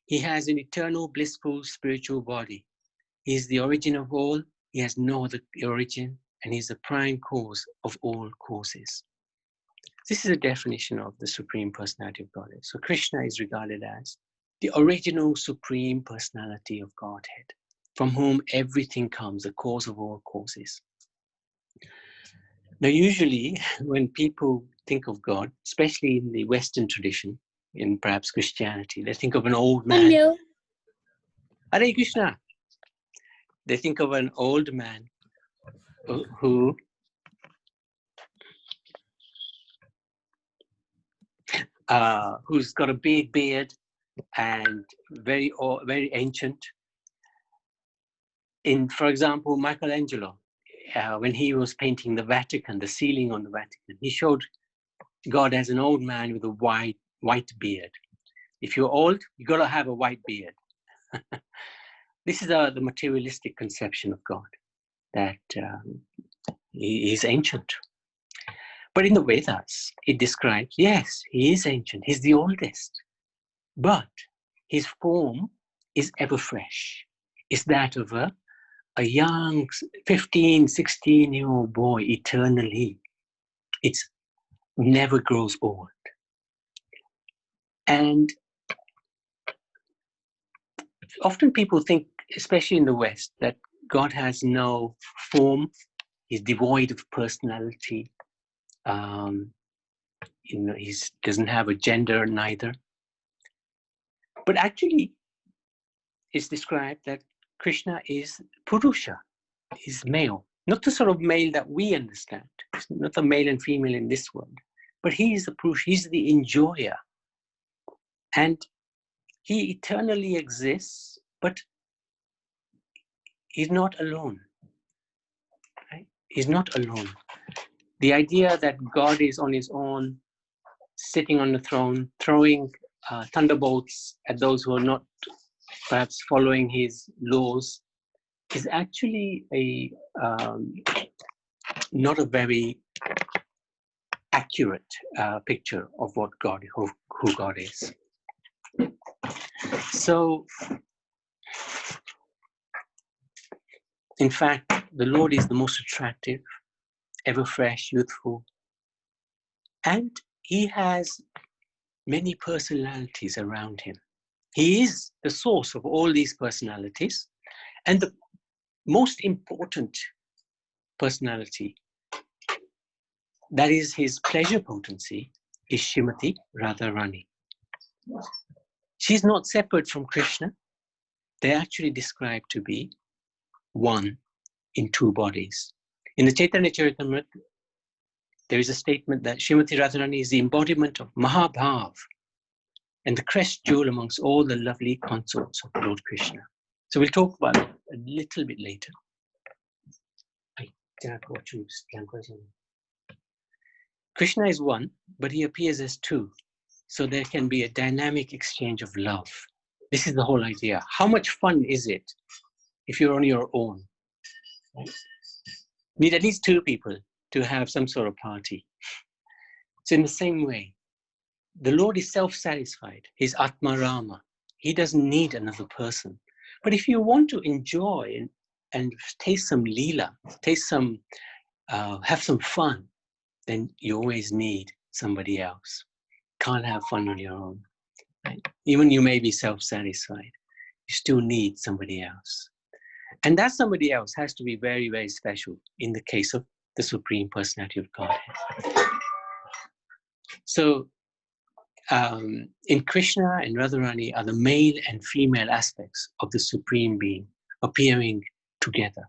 He has an eternal, blissful, spiritual body. He is the origin of all. He has no other origin, and he is the prime cause of all causes. This is a definition of the Supreme Personality of Godhead. So Krishna is regarded as the original Supreme Personality of Godhead, from whom everything comes, the cause of all causes. Now, usually when people think of God, especially in the Western tradition, in perhaps Christianity, they think of an old man. Hello. Hare Krishna. They think of an old man who's got a big beard and very ancient. For example, Michelangelo, when he was painting the Vatican, the ceiling on the Vatican, he showed God as an old man with a white beard. If you're old, you got to have a white beard. This is the materialistic conception of God, that he is ancient. But in the Vedas, it describes, yes, he is ancient, he's the oldest, but his form is ever fresh. It's that of a young 15, 16-year-old boy eternally. It never grows old. And often people think, especially in the West, that God has no form, he's devoid of personality, he doesn't have a gender neither. But actually, it's described that Krishna is Purusha, is male, not the sort of male that we understand. It's not the male and female in this world, but he is the Purusha, he's the enjoyer. And he eternally exists, but he's not alone. Right? He's not alone. The idea that God is on his own, sitting on the throne, throwing thunderbolts at those who are not perhaps following his laws, is actually not a very accurate picture of what God, who God is. So, in fact, the Lord is the most attractive, ever fresh, youthful, and he has many personalities around him. He is the source of all these personalities, and the most important personality, that is his pleasure potency, is Srimati Radharani. She's not separate from Krishna. They're actually described to be one in two bodies. In the Chaitanya Charitamrita, there is a statement that Srimati Radharani is the embodiment of Mahabhav and the crest jewel amongst all the lovely consorts of Lord Krishna. So we'll talk about it a little bit later. Krishna is one, but he appears as two. So there can be a dynamic exchange of love. This is the whole idea. How much fun is it if you're on your own? Right? Need at least two people to have some sort of party. So in the same way, the Lord is self-satisfied. He's Atma Rama. He doesn't need another person. But if you want to enjoy and taste some leela, have some fun, then you always need somebody else. Can't have fun on your own. Right? Even you may be self-satisfied, you still need somebody else. And that somebody else has to be very, very special in the case of the Supreme Personality of Godhead. So in Krishna and Radharani are the male and female aspects of the Supreme Being appearing together.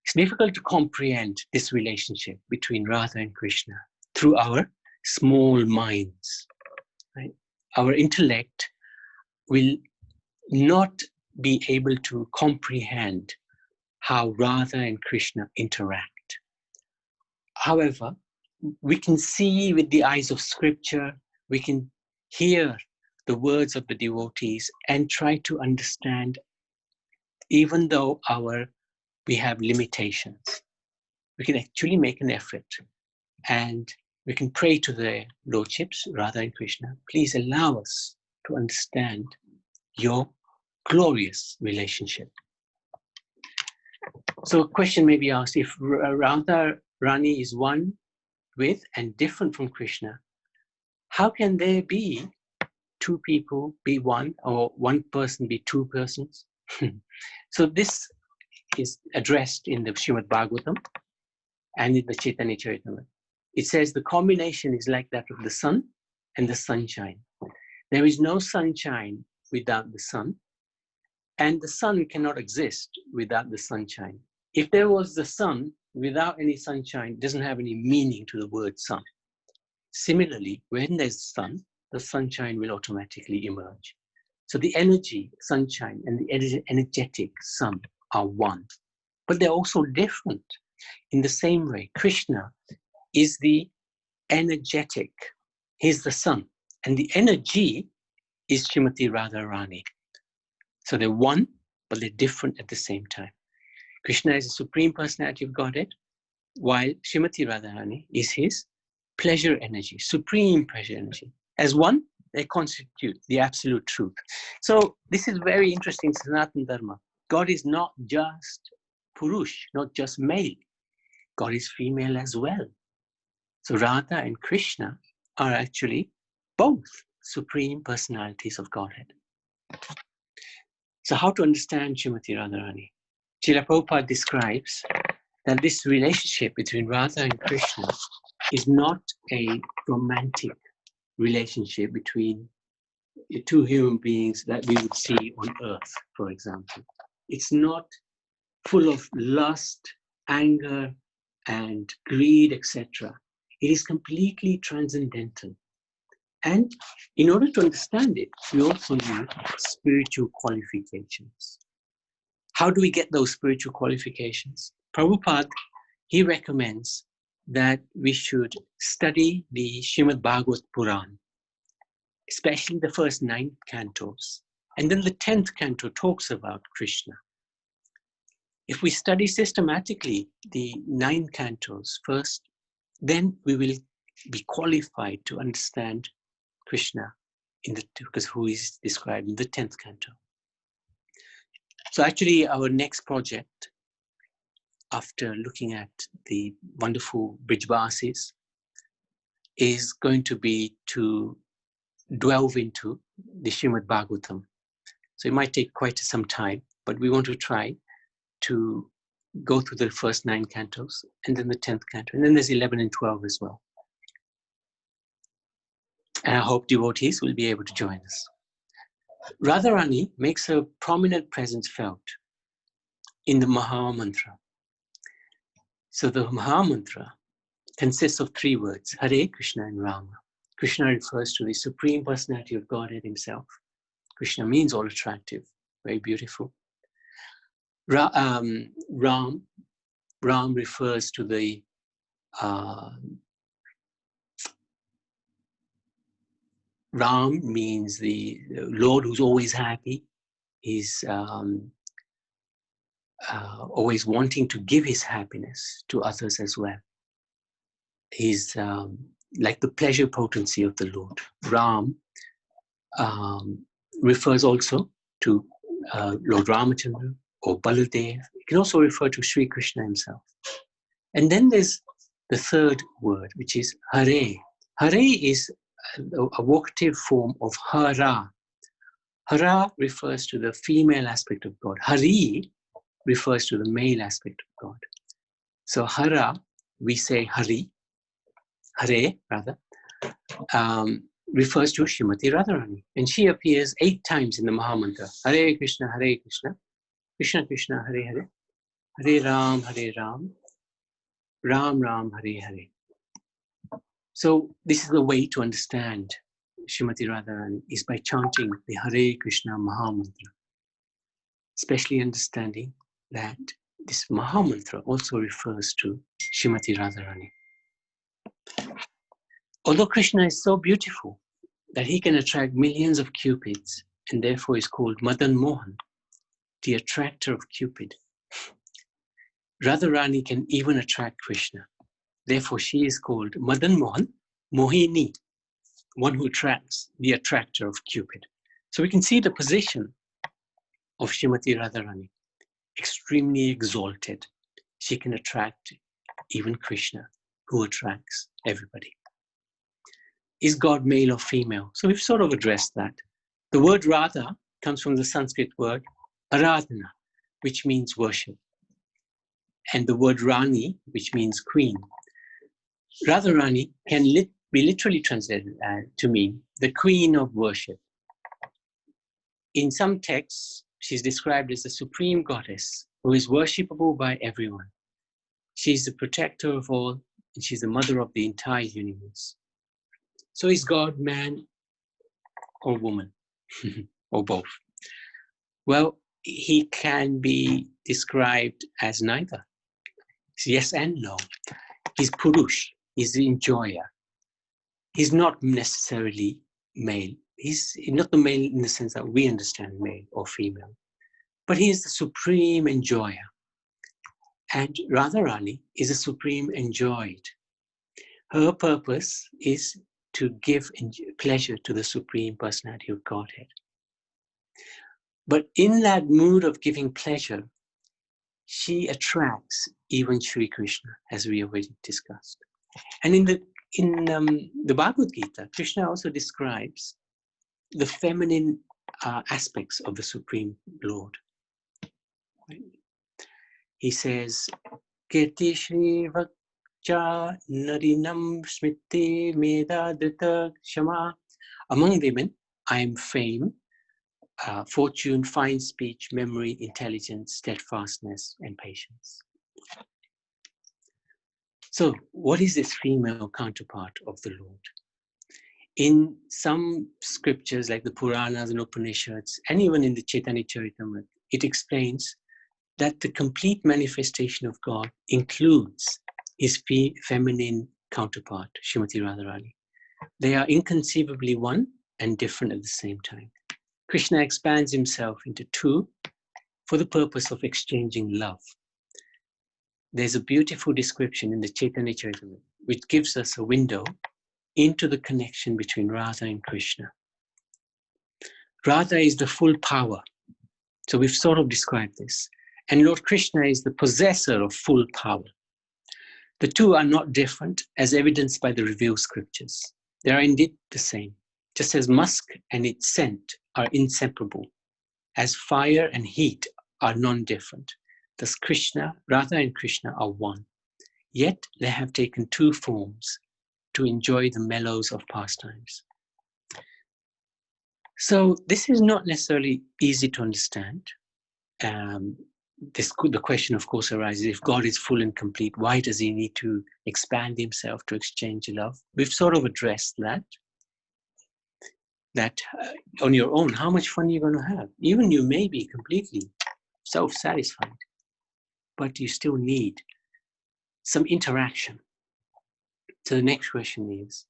It's difficult to comprehend this relationship between Radha and Krishna through our small minds. Right? Our intellect will not be able to comprehend how Radha and Krishna interact. However, we can see with the eyes of scripture, we can hear the words of the devotees and try to understand, even though we have limitations. We can actually make an effort and we can pray to their lordships, Radha and Krishna, please allow us to understand your glorious relationship. So a question may be asked, if Radha Rani is one with and different from Krishna, how can there be two people be one, or one person be two persons? So this is addressed in the Srimad Bhagavatam and in the Chaitanya Charitamrita. It says the combination is like that of the sun and the sunshine. There is no sunshine without the sun, and the sun cannot exist without the sunshine. If there was the sun without any sunshine, it doesn't have any meaning to the word sun. Similarly, when there's sun, the sunshine will automatically emerge. So the energy, sunshine, and the energetic sun are one, but they're also different. In the same way, Krishna is the energetic, he's the sun, and the energy is Srimati Radharani. So they're one, but they're different at the same time. Krishna is the Supreme Personality of Godhead, while Srimati Radharani is his pleasure energy, supreme pleasure energy. As one, they constitute the absolute truth. So this is very interesting, Sanatana Dharma. God is not just Purush, not just male. God is female as well. So Radha and Krishna are actually both Supreme Personalities of Godhead. So how to understand Srimati Radharani? Srila Prabhupada describes that this relationship between Radha and Krishna is not a romantic relationship between two human beings that we would see on earth, for example. It's not full of lust, anger, and greed, etc. It is completely transcendental. And in order to understand it, we also need spiritual qualifications. How do we get those spiritual qualifications? Prabhupada, he recommends that we should study the Srimad Bhagavad Puran, especially the first 9 cantos. And then the 10th canto talks about Krishna. If we study systematically the 9 cantos first, then we will be qualified to understand Krishna because who is described in the 10th canto. So actually our next project, after looking at the wonderful Brijvasis, is going to be to delve into the Srimad Bhagavatam. So it might take quite some time, but we want to try to go through the first 9 cantos and then the 10th canto, and then there's 11 and 12 as well. And I hope devotees will be able to join us. Radharani makes her prominent presence felt in the Maha Mantra. So the Maha Mantra consists of 3 words, Hare, Krishna and Rama. Krishna refers to the Supreme Personality of Godhead himself. Krishna means all attractive, very beautiful. Ram refers to the Ram means the Lord who's always happy. He's always wanting to give his happiness to others as well. He's like the pleasure potency of the Lord. Ram refers also to Lord Ramachandra or Baladev. It can also refer to Sri Krishna himself. And then there's the 3rd word, which is Hare. Hare is a vocative form of Hara. Hara refers to the female aspect of God. Hari refers to the male aspect of God. So Hara, we say Hari, Hare rather, refers to Srimati Radharani. And she appears 8 times in the Mahamantra. Hare Krishna, Krishna Krishna, Hare Hare, Hare Ram, Ram Ram, Hare Hare. So this is the way to understand Srimati Radharani, is by chanting the Hare Krishna Mahamantra. Especially understanding that this Mahamantra also refers to Srimati Radharani. Although Krishna is so beautiful that he can attract millions of cupids, and therefore is called Madan Mohan, the attractor of Cupid, Radharani can even attract Krishna. Therefore, she is called Madan Mohan, Mohini, one who attracts, the attractor of Cupid. So we can see the position of Srimati Radharani, extremely exalted. She can attract even Krishna, who attracts everybody. Is God male or female? So we've sort of addressed that. The word Radha comes from the Sanskrit word Aradhana, which means worship. And the word Rani, which means queen. Radharani can be literally translated to mean the queen of worship. In some texts, she's described as the supreme goddess who is worshipable by everyone. She's the protector of all, and she's the mother of the entire universe. So is God man or woman, or both? Well, he can be described as neither. It's yes and no. He's Purush, he's the enjoyer. He's not necessarily male. He's not the male in the sense that we understand male or female, but he is the supreme enjoyer. And Radharani is a supreme enjoyed. Her purpose is to give pleasure to the Supreme Personality of Godhead. But in that mood of giving pleasure, she attracts even Sri Krishna, as we already discussed. And in the Bhagavad Gita, Krishna also describes the feminine aspects of the Supreme Lord. He says, Kirti Shri Vakcha Narinam Smriti Meda Drita Shama. Among women, I am fame, fortune, fine speech, memory, intelligence, steadfastness, and patience. So, what is this female counterpart of the Lord? In some scriptures like the Puranas and Upanishads, and even in the Chaitanya Charitamrita, it explains that the complete manifestation of God includes his feminine counterpart, Srimati Radharani. They are inconceivably one and different at the same time. Krishna expands himself into two for the purpose of exchanging love. There's a beautiful description in the Chaitanya Charitamrita which gives us a window into the connection between Radha and Krishna. Radha is the full power. So we've sort of described this. And Lord Krishna is the possessor of full power. The two are not different as evidenced by the revealed scriptures. They are indeed the same. Just as musk and its scent are inseparable, as fire and heat are non-different. Thus Radha and Krishna are one. Yet they have taken two forms to enjoy the mellows of pastimes. So this is not necessarily easy to understand. The question, of course, arises, if God is full and complete, why does he need to expand himself to exchange love? We've sort of addressed that on your own, how much fun are you going to have? Even you may be completely self-satisfied, but you still need some interaction. So the next question is,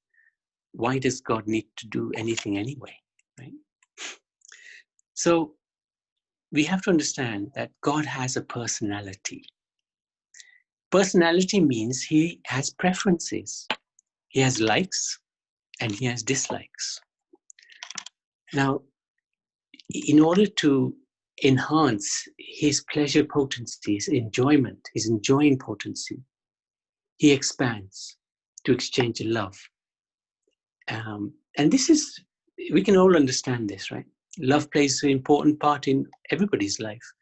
why does God need to do anything anyway? Right? So we have to understand that God has a personality. Personality means he has preferences. He has likes and he has dislikes. Now, in order to enhance his pleasure potency, his enjoyment, his enjoying potency, he expands to exchange love. And this is, we can all understand this, right? Love plays an important part in everybody's life.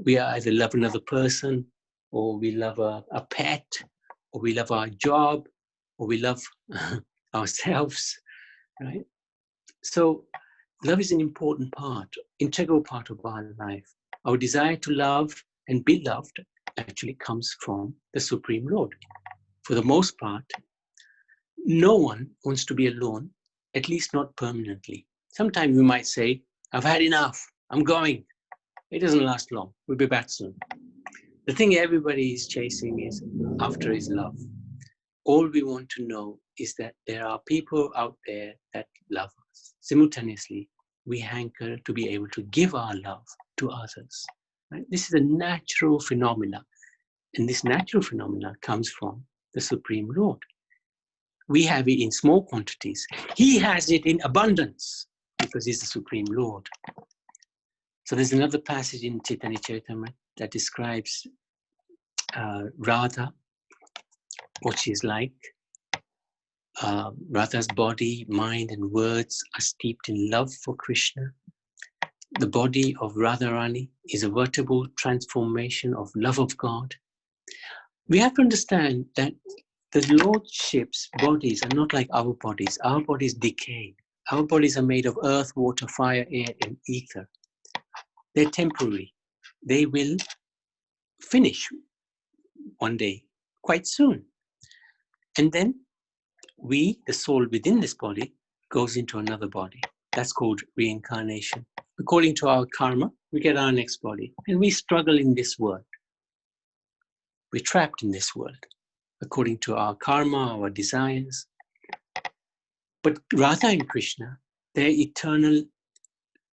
We either love another person, or we love a pet, or we love our job, or we love ourselves, right? So love is an important part, integral part of our life. Our desire to love and be loved actually comes from the Supreme Lord. For the most part, no one wants to be alone, at least not permanently. Sometimes we might say, I've had enough, I'm going. It doesn't last long, we'll be back soon. The thing everybody is chasing after is love. All we want to know is that there are people out there that love us. Simultaneously, we hanker to be able to give our love to others. Right? This is a natural phenomena. And this natural phenomena comes from the Supreme Lord. We have it in small quantities. He has it in abundance because he's the Supreme Lord. So there's another passage in Chaitanya Charitamrita that describes Radha, what she's like. Radha's body, mind, and words are steeped in love for Krishna. The body of Radharani is a vertical transformation of love of God. We have to understand that the Lordship's bodies are not like our bodies. Our bodies decay. Our bodies are made of earth, water, fire, air, and ether. They're temporary. They will finish one day, quite soon. And then we, the soul within this body, goes into another body. That's called reincarnation. According to our karma, we get our next body. And we struggle in this world. We're trapped in this world, according to our karma, our desires. But Radha and Krishna, they're eternal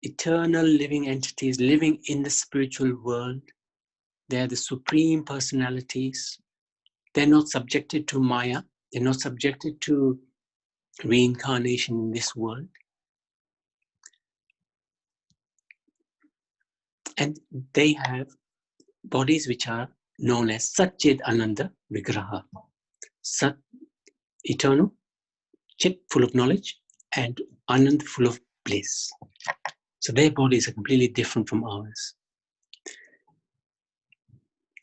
living entities living in the spiritual world. They're the supreme personalities. They're not subjected to Maya. They're not subjected to reincarnation in this world. And they have bodies which are known as Satchit Ananda Vigraha. Sat, eternal, Chit, full of knowledge, and Anand, full of bliss. So their bodies are completely different from ours.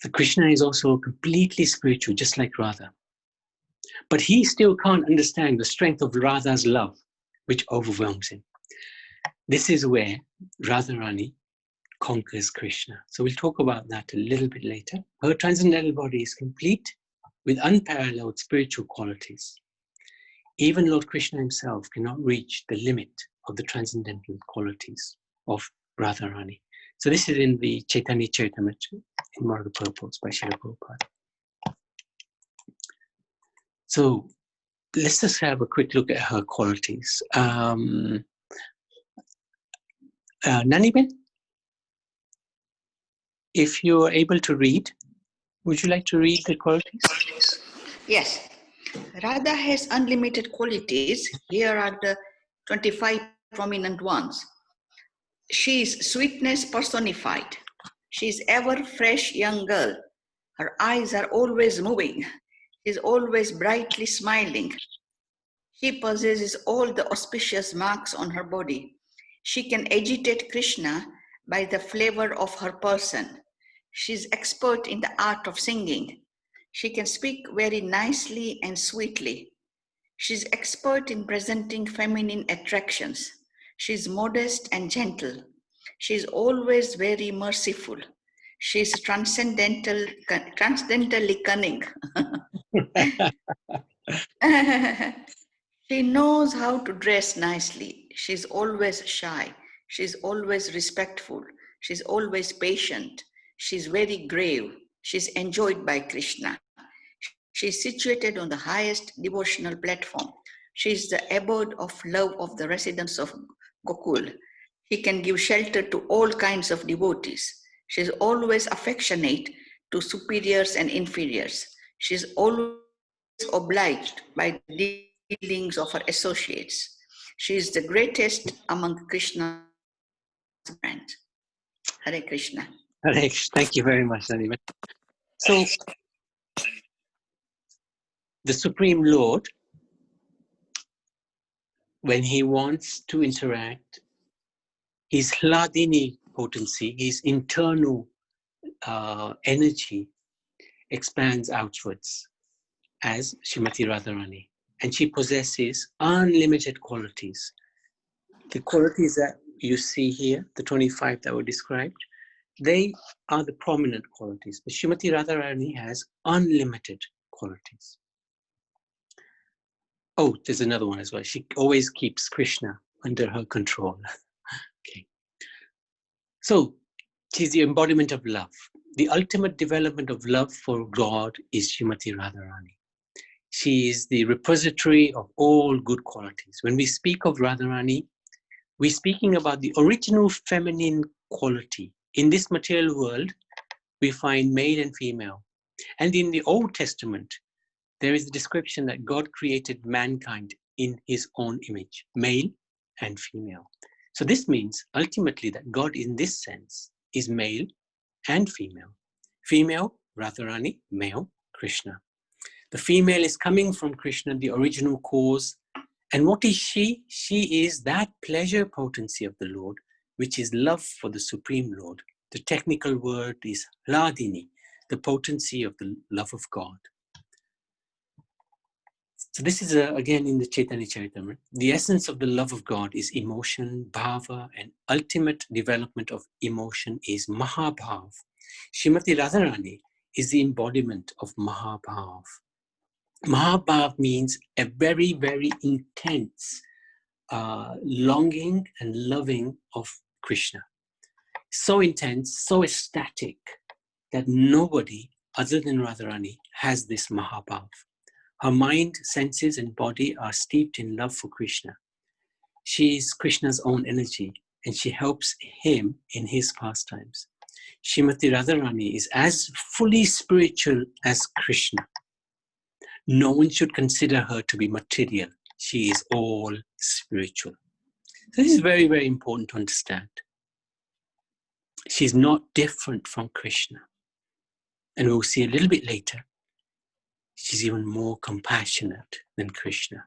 So Krishna is also completely spiritual, just like Radha. But he still can't understand the strength of Radha's love, which overwhelms him. This is where Radharani conquers Krishna. So we'll talk about that a little bit later. Her transcendental body is complete with unparalleled spiritual qualities. Even Lord Krishna himself cannot reach the limit of the transcendental qualities of Radharani. So this is in the Chaitanya Charitamrita in Moral Purports by Srila Prabhupada. So let's just have a quick look at her qualities. Naniben, if you are able to read, would you like to read the qualities? Yes. Radha has unlimited qualities. Here are the 25 prominent ones. She is sweetness personified. She is ever fresh young girl. Her eyes are always moving. She is always brightly smiling. She possesses all the auspicious marks on her body. She can agitate Krishna by the flavor of her person. She is expert in the art of singing. She can speak very nicely and sweetly. She is expert in presenting feminine attractions. She is modest and gentle. She is always very merciful. She is transcendentally cunning. She knows how to dress nicely. She's always shy. She's always respectful. She's always patient. She's very grave. She's enjoyed by Krishna. She's situated on the highest devotional platform. She's the abode of love of the residents of Gokul. She can give shelter to all kinds of devotees. She's always affectionate to superiors and inferiors. She's always obliged by the dealings of her associates. She is the greatest among Krishna's friends. Hare Krishna. Hare Krishna. Thank you very much, Naniben. So, the Supreme Lord, when he wants to interact, his Hladini potency, his internal energy expands outwards as Srimati Radharani, and she possesses unlimited qualities. The qualities that you see here, the 25 that were described, they are the prominent qualities, but Srimati Radharani has unlimited qualities. Oh, there's another one as well. She always keeps Krishna under her control. Okay. So she's the embodiment of love. The ultimate development of love for God is Srimati Radharani. She is the repository of all good qualities. When we speak of Radharani, we're speaking about the original feminine quality. In this material world, we find male and female. And in the Old Testament, there is a description that God created mankind in his own image, male and female. So this means ultimately that God in this sense is male and female. Female, Radharani, male, Krishna. The female is coming from Krishna, the original cause. And what is she? She is that pleasure potency of the Lord, which is love for the Supreme Lord. The technical word is Hladini, the potency of the love of God. So this is again in the Chaitanya Charitamrita. The essence of the love of God is emotion, bhava, and ultimate development of emotion is Mahabhav. Srimati Radharani is the embodiment of Mahabhav. Mahabhav means a very, very intense longing and loving of Krishna. So intense, so ecstatic that nobody other than Radharani has this Mahabhav. Her mind, senses, and body are steeped in love for Krishna. She is Krishna's own energy, and she helps him in his pastimes. Srimati Radharani is as fully spiritual as Krishna. No one should consider her to be material. She is all spiritual. So this is very, very important to understand. She's not different from Krishna. And we'll see a little bit later, she's even more compassionate than Krishna.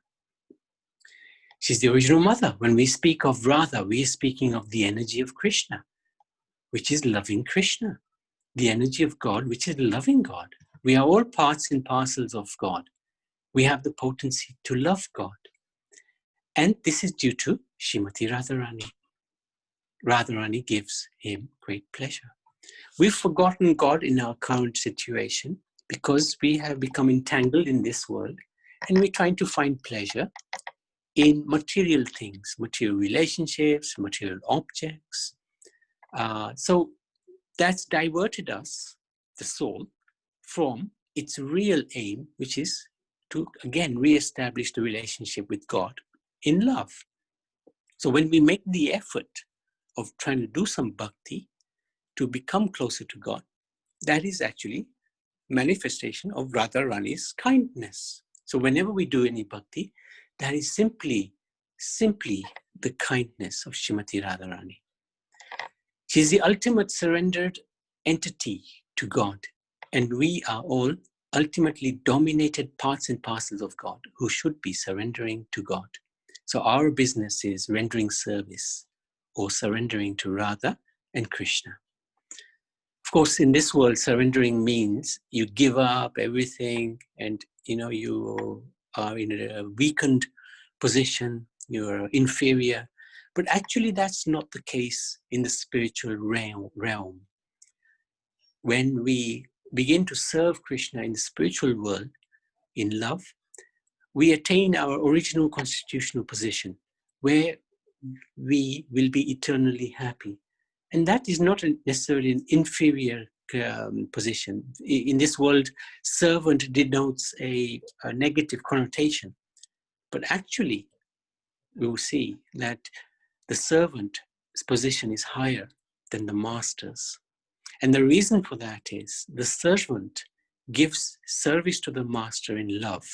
She's the original mother. When we speak of Radha, we are speaking of the energy of Krishna, which is loving Krishna. The energy of God, which is loving God. We are all parts and parcels of God. We have the potency to love God. And this is due to Srimati Radharani. Radharani gives him great pleasure. We've forgotten God in our current situation because we have become entangled in this world and we're trying to find pleasure in material things, material relationships, material objects. So that's diverted us, the soul, from its real aim, which is to, again, re-establish the relationship with God in love. So when we make the effort of trying to do some bhakti to become closer to God, that is actually manifestation of Radharani's kindness. So whenever we do any bhakti, that is simply the kindness of Srimati Radharani. She's the ultimate surrendered entity to God, and we are all ultimately dominated parts and parcels of God who should be surrendering to God. So our business is rendering service or surrendering to Radha and Krishna. Of course, in this world, surrendering means you give up everything and you are in a weakened position, you're inferior. But actually, that's not the case in the spiritual realm. When we begin to serve Krishna in the spiritual world, in love, we attain our original constitutional position where we will be eternally happy. And that is not necessarily an inferior position. In this world, servant denotes a negative connotation. But actually, we will see that the servant's position is higher than the master's. And the reason for that is the servant gives service to the master in love.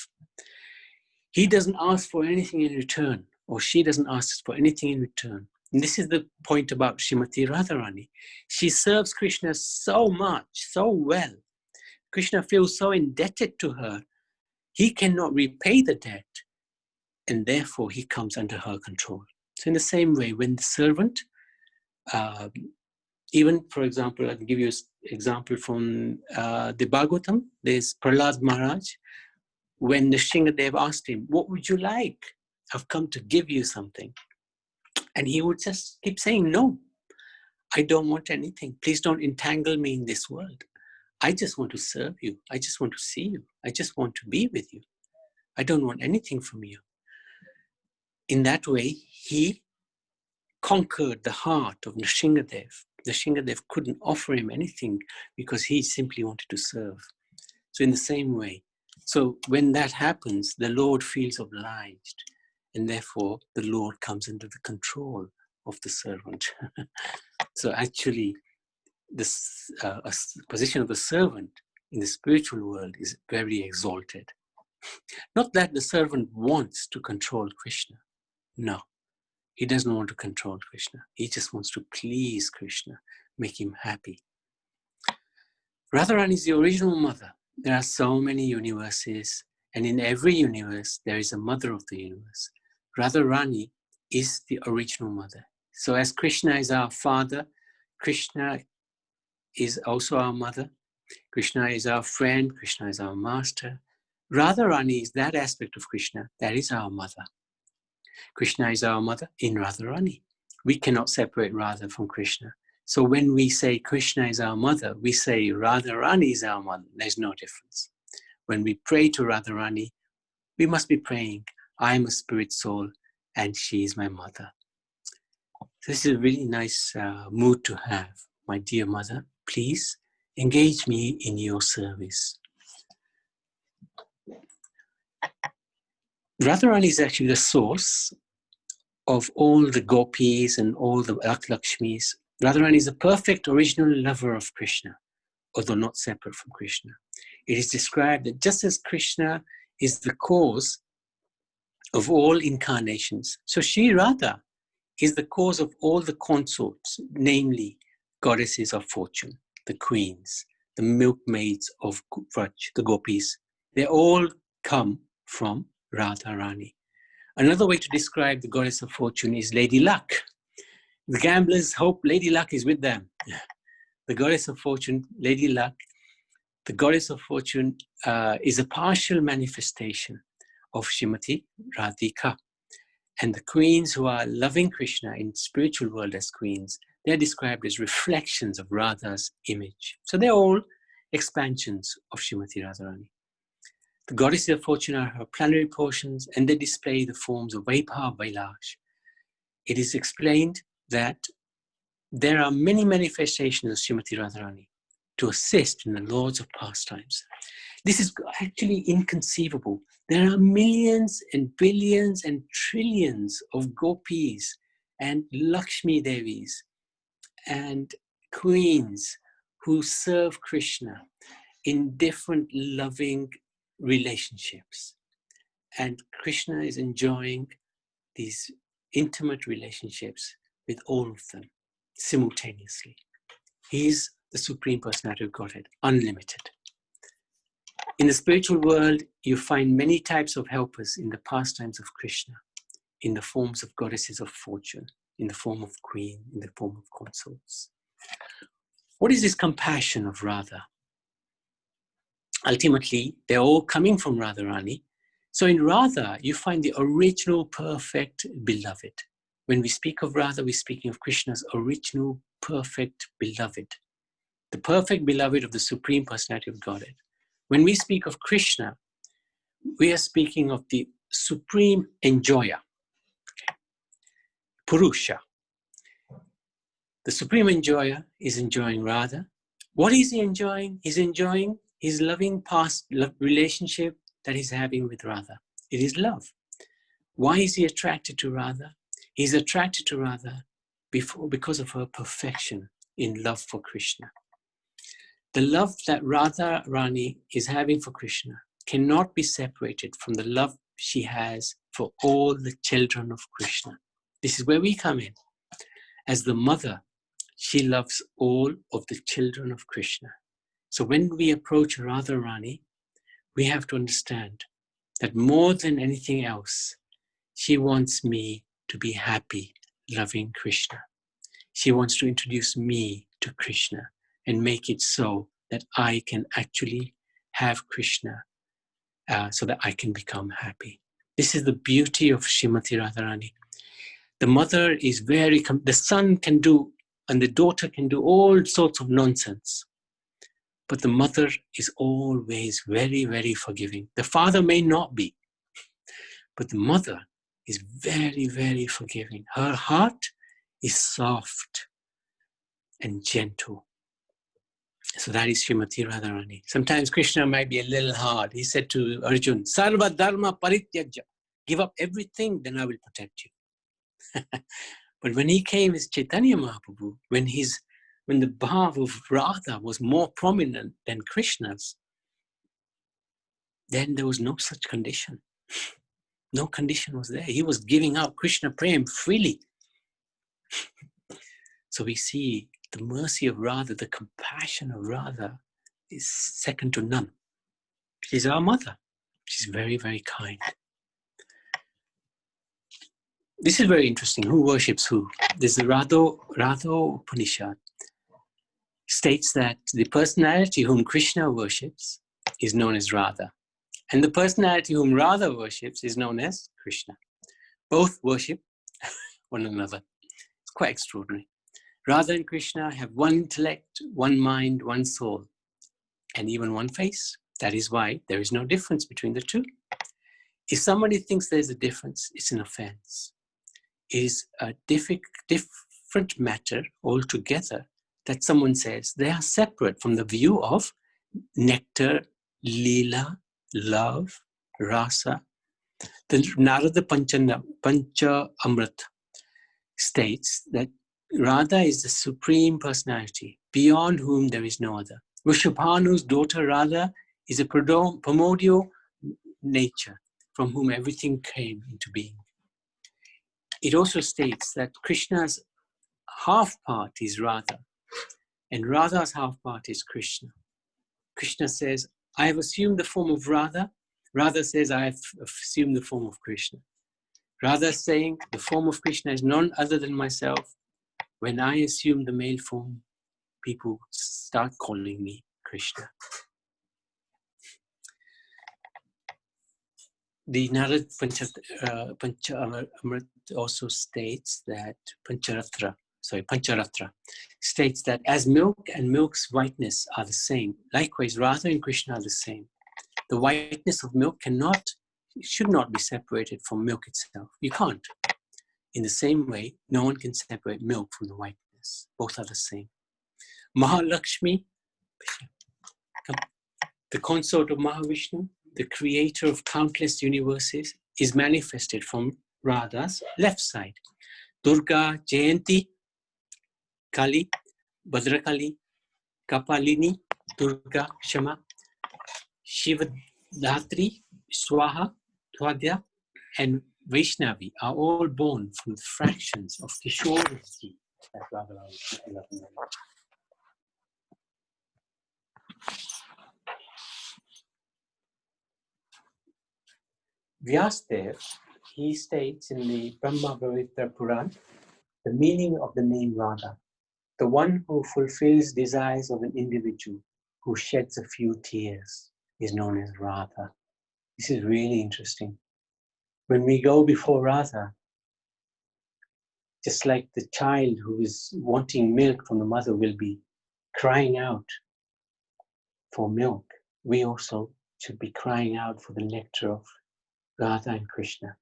He doesn't ask for anything in return, or she doesn't ask for anything in return. And this is the point about Srimati Radharani. She serves Krishna so much, so well. Krishna feels so indebted to her. He cannot repay the debt, and therefore he comes under her control. So in the same way, when the servant, even for example, I can give you an example from the Bhagavatam. There's Prahlad Maharaj. When the Nrsimhadev asked him, what would you like? I've come to give you something. And he would just keep saying, no, I don't want anything. Please don't entangle me in this world. I just want to serve you. I just want to see you. I just want to be with you. I don't want anything from you. In that way, he conquered the heart of Nrsimhadev. Nrsimhadev couldn't offer him anything because he simply wanted to serve. So in the same way, so when that happens, the Lord feels obliged, and therefore the Lord comes under the control of the servant. So actually, this position of the servant in the spiritual world is very exalted. Not that the servant wants to control Krishna. No, he doesn't want to control Krishna. He just wants to please Krishna, make him happy. Radharani is the original mother. There are so many universes, and in every universe, there is a mother of the universe. Radharani is the original mother. So as Krishna is our father, Krishna is also our mother. Krishna is our friend. Krishna is our master. Radharani is that aspect of Krishna that is our mother. Krishna is our mother in Radharani. We cannot separate Radha from Krishna. So when we say Krishna is our mother, we say Radharani is our mother. There's no difference. When we pray to Radharani, we must be praying, I am a spirit soul and she is my mother. This is a really nice mood to have. My dear mother, please engage me in your service. Radharani is actually the source of all the gopis and all the Lakshmis. Radharani is a perfect original lover of Krishna, although not separate from Krishna. It is described that just as Krishna is the cause of all incarnations, so she, Radha, is the cause of all the consorts, namely goddesses of fortune, the queens, the milkmaids of Vraj, the gopis. They all come from Radharani. Another way to describe the goddess of fortune is Lady Luck. The gamblers hope Lady Luck is with them. The goddess of fortune, Lady Luck, the goddess of fortune is a partial manifestation of Srimati Radhika. And the queens who are loving Krishna in spiritual world as queens, they're described as reflections of Radha's image. So they're all expansions of Srimati Radharani. The goddesses of fortune are her planetary portions, and they display the forms of Vaibhav Vailash. It is explained that there are many manifestations of Srimati Radharani to assist in the lords of pastimes. This is actually inconceivable. There are millions and billions and trillions of gopis and Lakshmi Devis and queens who serve Krishna in different loving relationships. And Krishna is enjoying these intimate relationships with all of them simultaneously. He is the Supreme Personality of Godhead, unlimited. In the spiritual world, you find many types of helpers in the pastimes of Krishna, in the forms of goddesses of fortune, in the form of queen, in the form of consorts. What is this compassion of Radha? Ultimately, they're all coming from Radharani. So in Radha, you find the original perfect beloved. When we speak of Radha, we're speaking of Krishna's original perfect beloved, the perfect beloved of the Supreme Personality of Godhead. When we speak of Krishna, we are speaking of the supreme enjoyer, Purusha. The supreme enjoyer is enjoying Radha. What is he enjoying? He's enjoying his loving past relationship that he's having with Radha. It is love. Why is he attracted to Radha? He's attracted to Radha because of her perfection in love for Krishna. The love that Radha Rani is having for Krishna cannot be separated from the love she has for all the children of Krishna. This is where we come in. As the mother, she loves all of the children of Krishna. So when we approach Radha Rani, we have to understand that more than anything else, she wants me to be happy, loving Krishna. She wants to introduce me to Krishna and make it so that I can actually have Krishna so that I can become happy. This is the beauty of Srimati Radharani. The mother is the son can do and the daughter can do all sorts of nonsense. But the mother is always very, very forgiving. The father may not be, but the mother is very, very forgiving. Her heart is soft and gentle. So that is Srimati Radharani. Sometimes Krishna might be a little hard. He said to Arjun, Sarva Dharma Parityajya, give up everything, then I will protect you. But when he came as Chaitanya Mahaprabhu, when the bhav of Radha was more prominent than Krishna's, then there was no such condition. No condition was there. He was giving out Krishna Prem freely. So we see the mercy of Radha, the compassion of Radha is second to none. She's our mother. She's very, very kind. This is very interesting. Who worships who? There's the Radha Upanishad. States that the personality whom Krishna worships is known as Radha. And the personality whom Radha worships is known as Krishna. Both worship one another. It's quite extraordinary. Radha and Krishna have one intellect, one mind, one soul, and even one face. That is why there is no difference between the two. If somebody thinks there's a difference, it's an offense. It is a different matter altogether that someone says they are separate from the view of nectar, lila, love, rasa. The Narada Pancha Amrit states that Radha is the supreme personality, beyond whom there is no other. Vrishabhanu's daughter Radha is a primordial nature from whom everything came into being. It also states that Krishna's half part is Radha, and Radha's half part is Krishna. Krishna says, I have assumed the form of Radha. Radha says, I have assumed the form of Krishna. Radha is saying, the form of Krishna is none other than myself. When I assume the male form, people start calling me Krishna. The Narad Panchamrit also states that Pancharatra states that as milk and milk's whiteness are the same, likewise Radha and Krishna are the same. The whiteness of milk should not be separated from milk itself. You can't. In the same way, no one can separate milk from the whiteness. Both are the same. Mahalakshmi, the consort of Mahavishnu, the creator of countless universes, is manifested from Radha's left side. Durga, Jayanti, Kali, Bhadrakali, Kapalini, Durga, Shama, Shivadhatri, Swaha, Twadya, and Vaishnavi are all born from the fractions of Kishorati. Vyasadeva, he states in the Brahma Bhavitra Puran, the meaning of the name Radha, the one who fulfills desires of an individual, who sheds a few tears, is known as Radha. This is really interesting. When we go before Radha, just like the child who is wanting milk from the mother will be crying out for milk, we also should be crying out for the nectar of Radha and Krishna.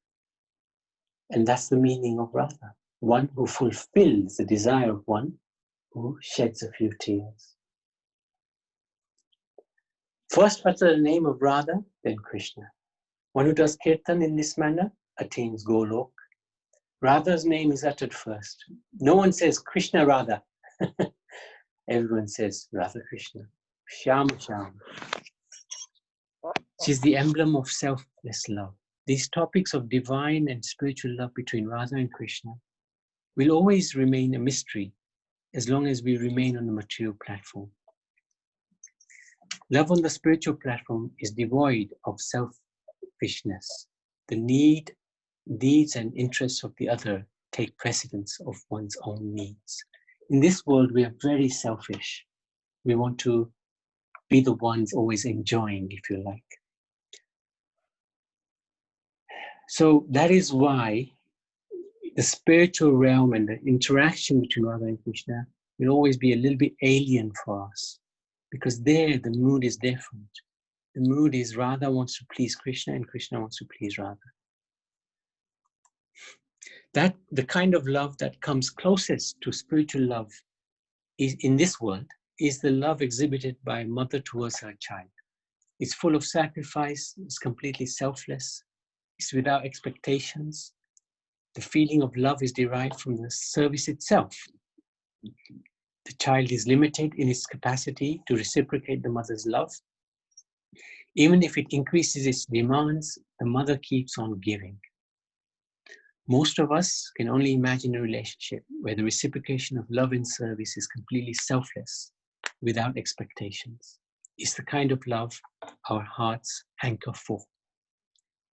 And that's the meaning of Radha, one who fulfills the desire of one who sheds a few tears. First utter the name of Radha, then Krishna. One who does kirtan in this manner attains Golok. Radha's name is uttered first. No one says Krishna Radha. Everyone says Radha Krishna. Shyama Shyama. She's the emblem of selfless love. These topics of divine and spiritual love between Radha and Krishna will always remain a mystery as long as we remain on the material platform. Love on the spiritual platform is devoid of selfishness. The needs and interests of the other take precedence of one's own needs. In this world, we are very selfish. We want to be the ones always enjoying, if you like. So that is why the spiritual realm and the interaction between Radha and Krishna will always be a little bit alien for us, because there the mood is different. The mood is Radha wants to please Krishna and Krishna wants to please Radha. That the kind of love that comes closest to spiritual love is in this world is the love exhibited by a mother towards her child. It's full of sacrifice, it's completely selfless, it's without expectations. The feeling of love is derived from the service itself. The child is limited in its capacity to reciprocate the mother's love. Even if it increases its demands, the mother keeps on giving. Most of us can only imagine a relationship where the reciprocation of love and service is completely selfless, without expectations. It's the kind of love our hearts hanker for.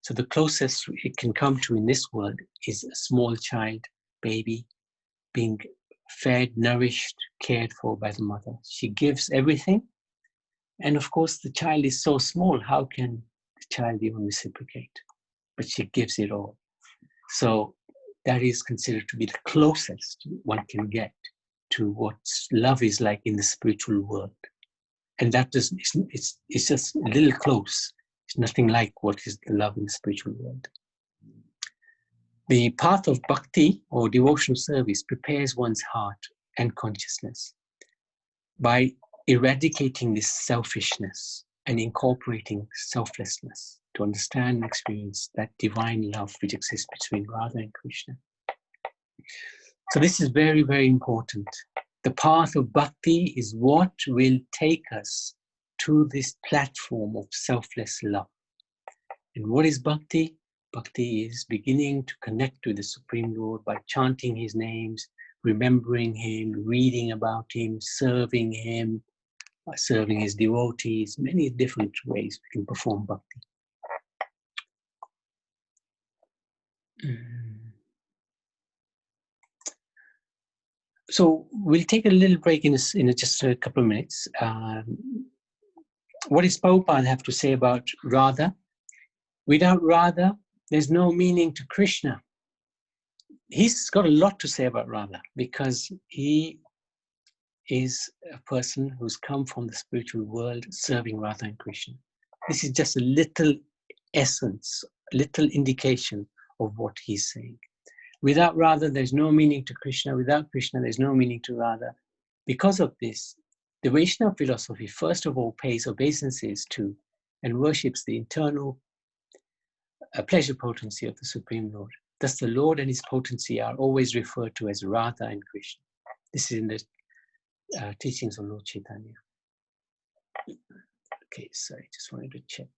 So the closest it can come to in this world is a small child, baby, being fed, nourished, cared for by the mother. She gives everything. And of course, the child is so small, how can the child even reciprocate? But she gives it all. So that is considered to be the closest one can get to what love is like in the spiritual world. And that is, it's just a little close. It's nothing like what is the love in the spiritual world. The path of bhakti or devotional service prepares one's heart and consciousness by eradicating this selfishness and incorporating selflessness to understand and experience that divine love which exists between Radha and Krishna. So this is very, very important. The path of bhakti is what will take us to this platform of selfless love. And what is bhakti? Bhakti is beginning to connect with the Supreme Lord by chanting his names, remembering him, reading about him, serving his devotees, many different ways we can perform bhakti. So we'll take a little break in just a couple of minutes. What does Prabhupada have to say about Radha? Without Radha, there's no meaning to Krishna. He's got a lot to say about Radha because he is a person who's come from the spiritual world serving Radha and Krishna. This is just a little essence, a little indication of what he's saying. Without Radha, there's no meaning to Krishna. Without Krishna, there's no meaning to Radha. Because of this, the Vaishnava philosophy, first of all, pays obeisances to and worships the internal pleasure potency of the Supreme Lord. Thus, the Lord and his potency are always referred to as Radha and Krishna. This is in the teachings of Lord Chaitanya. Okay, so I just wanted to check.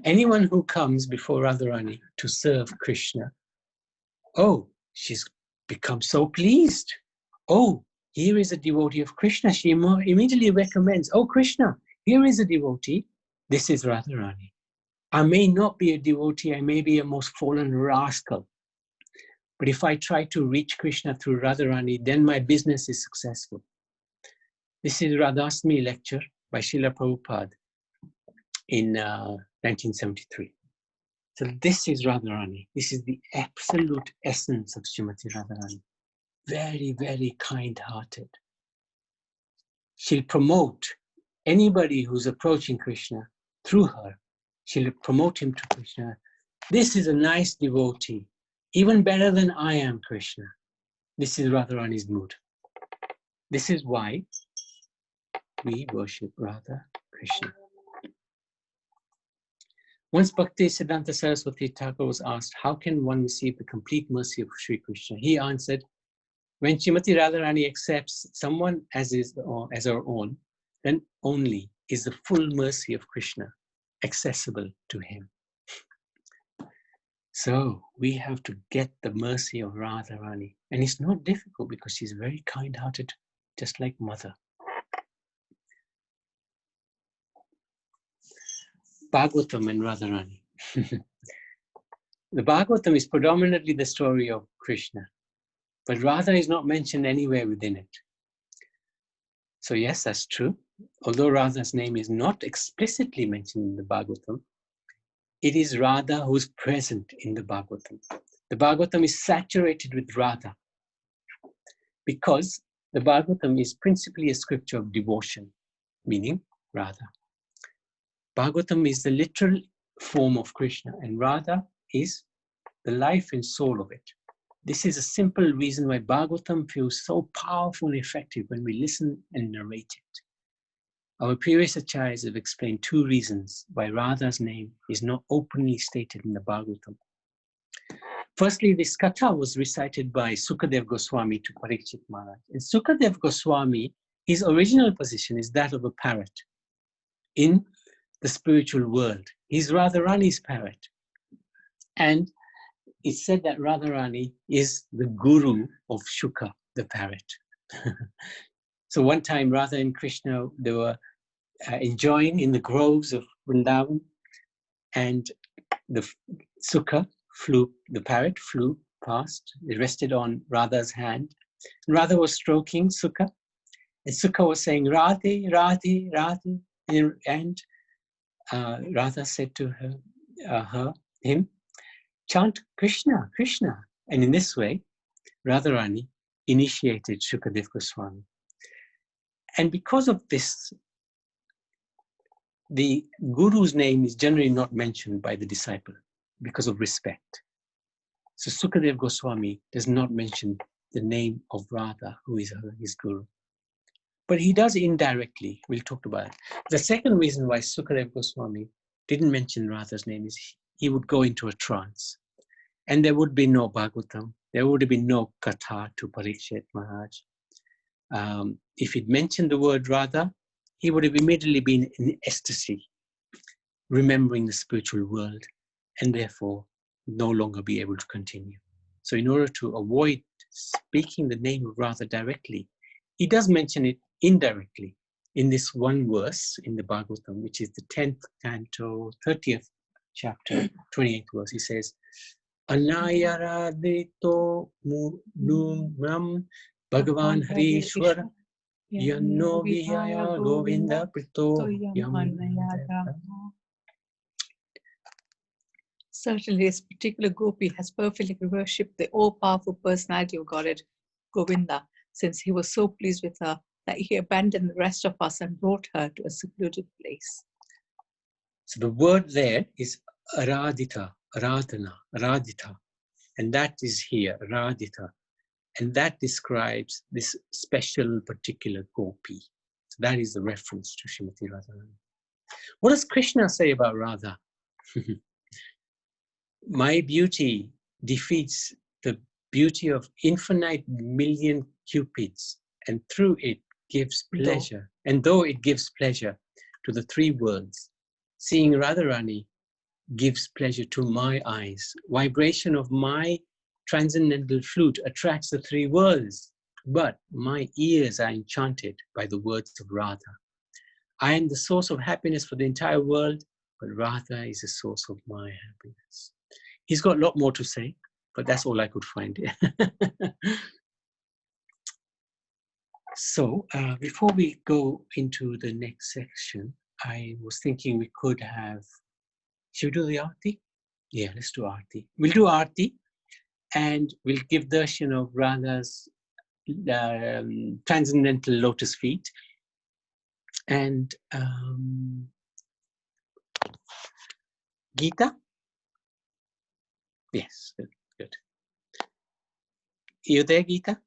Anyone who comes before Radharani to serve Krishna, oh, she's become so pleased. Oh, here is a devotee of Krishna. She immediately recommends, oh, Krishna, here is a devotee. This is Radharani. I may not be a devotee. I may be a most fallen rascal. But if I try to reach Krishna through Radharani, then my business is successful. This is Radhastami lecture by Srila Prabhupada in 1973. So this is Radharani. This is the absolute essence of Srimati Radharani. Very, very kind-hearted. She'll promote anybody who's approaching Krishna through her. She'll promote him to Krishna. This is a nice devotee, even better than I am, Krishna. This is Radharani's mood. This is why we worship Radha Krishna. Once Bhakti Siddhanta Saraswati Thakur was asked, how can one receive the complete mercy of Sri Krishna? He answered, when Srimati Radharani accepts someone as her own, then only is the full mercy of Krishna accessible to him. So we have to get the mercy of Radharani. And it's not difficult because she's very kind-hearted, just like mother. Bhagavatam and Radharani. The Bhagavatam is predominantly the story of Krishna, but Radha is not mentioned anywhere within it. So yes, that's true. Although Radha's name is not explicitly mentioned in the Bhagavatam, it is Radha who is present in the Bhagavatam. The Bhagavatam is saturated with Radha because the Bhagavatam is principally a scripture of devotion, meaning Radha. Bhagavatam is the literal form of Krishna, and Radha is the life and soul of it. This is a simple reason why Bhagavatam feels so powerful and effective when we listen and narrate it. Our previous acharyas have explained two reasons why Radha's name is not openly stated in the Bhagavatam. Firstly, this katha was recited by Sukadev Goswami to Parikshit Maharaj. And Sukadev Goswami, his original position is that of a parrot in the spiritual world. He's Radharani's parrot. And it's said that Radharani is the guru of Shuka, the parrot. So one time Radha and Krishna, they were enjoying in the groves of Vrindavan, and the Sukha the parrot flew past. It rested on Radha's hand. And Radha was stroking Sukha, and Sukha was saying, Radhe, Radhe, Radhe. And Radha said to him, chant Krishna, Krishna. And in this way, Radharani initiated Shukadev Goswami. And because of this, the guru's name is generally not mentioned by the disciple because of respect. So Sukadev Goswami does not mention the name of Radha, who is his guru. But he does indirectly. We'll talk about it. The second reason why Sukadev Goswami didn't mention Radha's name is he would go into a trance. And there would be no Bhagavatam. There would have been no katha to Parikshit Maharaj. If he'd mentioned the word Radha, he would have immediately been in ecstasy, remembering the spiritual world, and therefore no longer be able to continue. So in order to avoid speaking the name of Radha directly, he does mention it indirectly in this one verse in the Bhagavatam, which is the 10th canto, 30th chapter, 28th verse. He says, Anayaradito mudumram Bhagavan Harishwar Yanno Vihaya Govinda Prito Yam. Certainly, this particular gopi has perfectly worshipped the all-powerful personality of Godhead, Govinda, since he was so pleased with her that he abandoned the rest of us and brought her to a secluded place. So the word there is aradita, aradhana, aradita, and that is here, aradita, and that describes this special particular gopi. So that is the reference to Srimati Radharani. What does Krishna say about Radha? My beauty defeats the beauty of infinite million cupids, and through it gives pleasure. And though it gives pleasure to the three worlds, seeing Radharani gives pleasure to my eyes. Vibration of my transcendental flute attracts the three worlds, but my ears are enchanted by the words of Radha. I am the source of happiness for the entire world, but Radha is the source of my happiness. He's got a lot more to say, but that's all I could find. So before we go into the next section, I was thinking we could have, should we do the Aarti? Yeah, let's do Aarti. We'll do Aarti and we'll give darshan of Radha's transcendental lotus feet. And Geeta? Yes, good, good. You there, Geeta?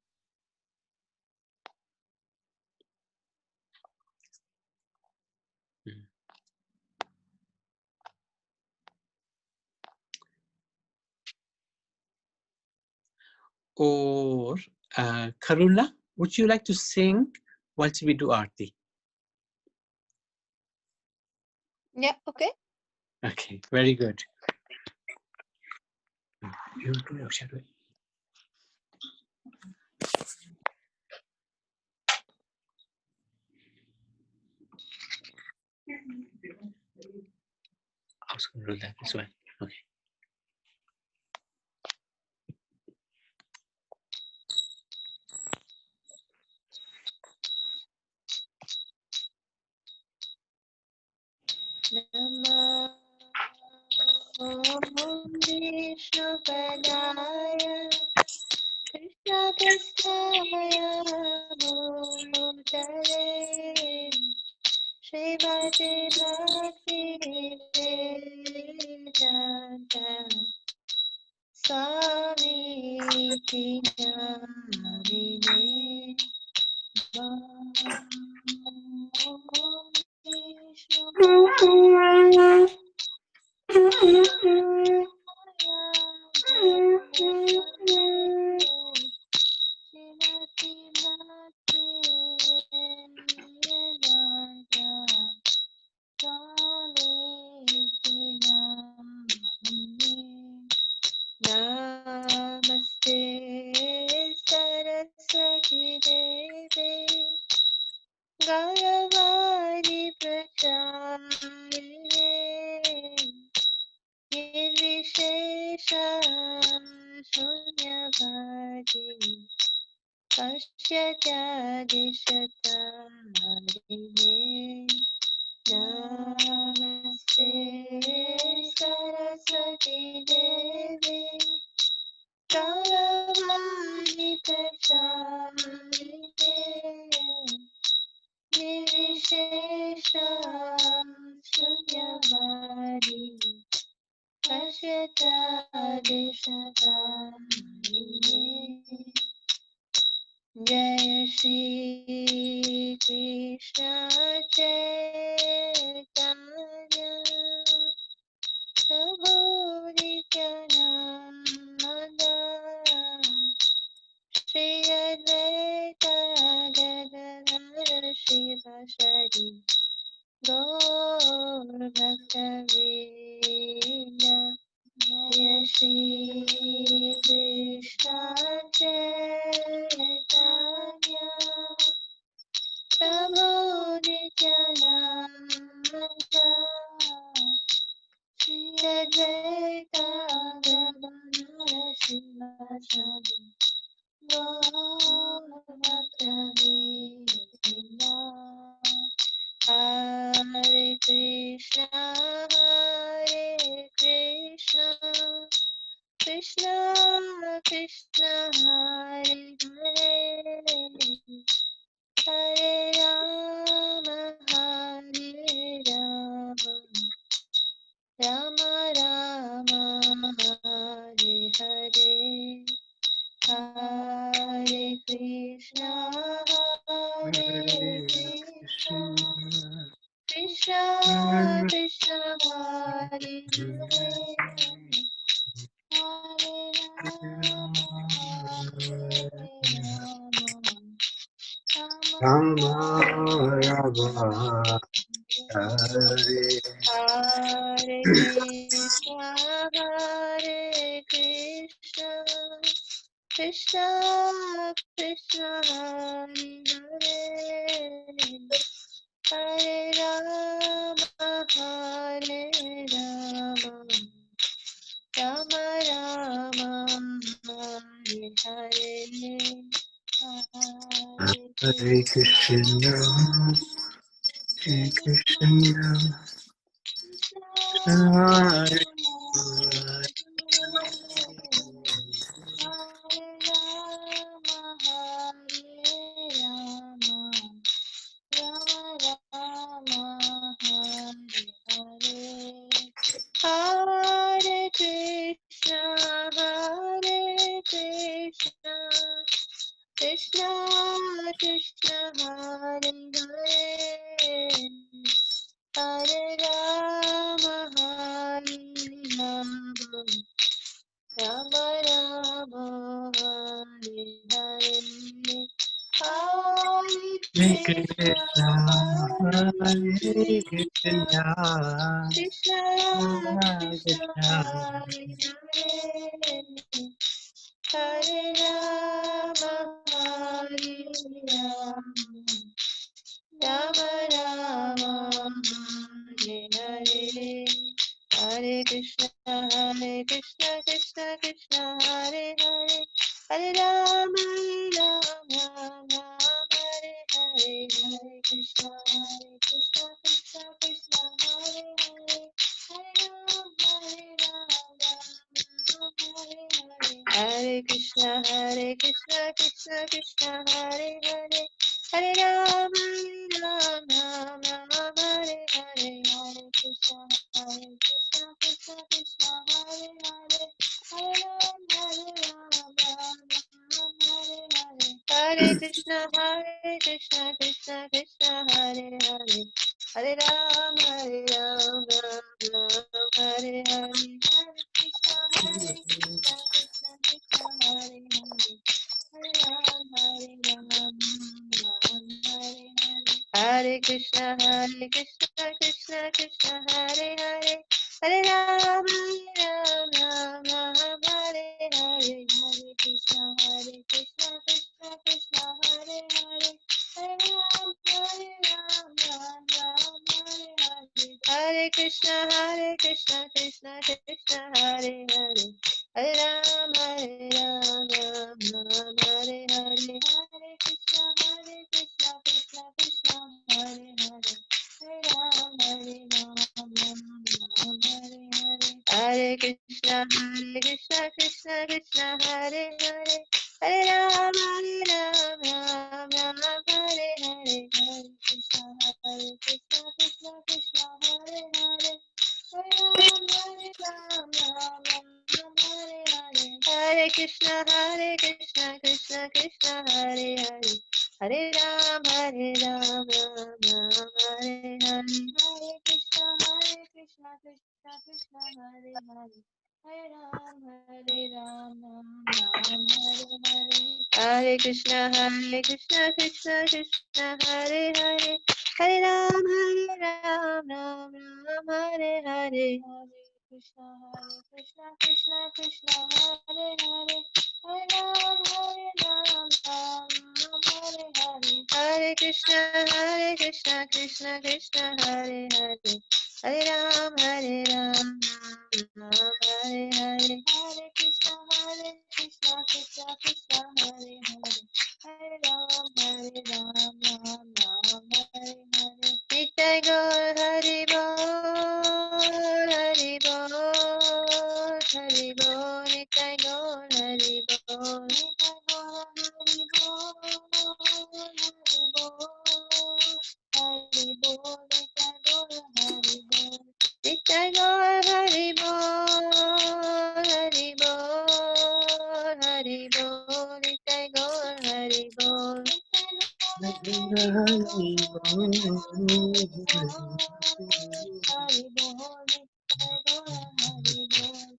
Or Karula, would you like to sing whilst we do Aarti? Yeah, okay. Okay, very good. You do it, shall we? I was going to do that as well. Okay. Vishnupadaya Krishna Krishnaaya Bhutale Srimati Bhakti Vedanta Swami Namine Namaste Saraswati Devi Garavani Pracharine Nirvishesha Shunyavadi Pasyatyadishatarine Namaste Saraswati Devi Garavani Pracharine Nirvishesha Shunyavadi Pasyatyadishatarine Jaya Shri Krishna Chaitanya Prabhu Nityananda Shri Advaita Gadadhara Shivasari Gaur Bhaktavinda Jaya Shri Krishna Chaitanya Advaita Gadadhara Shiva Shadi Gaur-Bhakta-Vrinda. Hare Krishna, Hare Krishna, Krishna Krishna, Hare Hare, Hare Rama, Hare Rama, Rama Rama, Hare Hare. Hare Krishna, Hare Krishna, Krishna Krishna, Hare Hare, Hare Rama, Hare Rama, Rama Rama, Hare Krishna, Hare Krishna, Krishna Krishna, Hare Hare, Hare Rama, Hare Rama, Rama Rama, Hare Hare, Hare Hare Krishna, Hare Krishna, Hare Hare Krishna, Hare Krishna, Krishna Krishna, Hare Hare, Hare Rama, Hare Rama, Rama Rama, Hare Hare, Hare Krishna, Krishna, Hare Hare Krishna, Krishna, Krishna Krishna, Hare Hare, Hare Rama, Hare Rama, Rama Rama, Hare Hare, Hare Krishna, Krishna Krishna, Hare Hare, Hare Rama, Rama Hare Hare, Hare Krishna, Krishna Krishna, Hare Hare, Hare Rama, Rama Hare Hare, Hare Krishna, Krishna Krishna, Hare Hare, Hare Rama, Rama Hare Hare, Hare Krishna, Krishna Krishna, Hare Hare, Hare Rama, Rama Hare Hare, Hare Krishna, Krishna Krishna, Hare Hare, Hare Rama, Rama Hare Hare, Hare Krishna, Krishna Krishna, Hare Hare, Hare Rama, Hare Krishna, Krishna Krishna, Hare Hare, Hare Rama, Rama Hare Hare, Hare Krishna, Krishna Krishna, Hare Hare, Hare Rama, Rama Hare Hare, Hare Krishna, Krishna Krishna, Hare Hare, Hare Rama, Rama Hare Hare, Hare Krishna, Krishna Krishna, Hare Hare, Hare Rama, Rama Hare Hare, Hare Krishna, Krishna Krishna, Hare Hare, Hare Rama, Rama Hare Hare, Hare Krishna, Krishna Krishna, Hare Hare, Hare Rama, Rama Hare Hare, Hare Krishna, Krishna Krishna, Hare Hare, Hare Rama, Rama Hare Hare, Hare Krishna, Krishna Krishna, Hare Hare, Hare Rama, Rama Hare Hare, Hare Krishna, Krishna Krishna, Hare Hare, Hare Rama, Rama Hare Hare, Hare Krishna, Krishna Krishna, Hare Hare, Hare Rama, Rama Hare Hare, Hare Krishna, Krishna Krishna, Hare Hare, Hare Ram,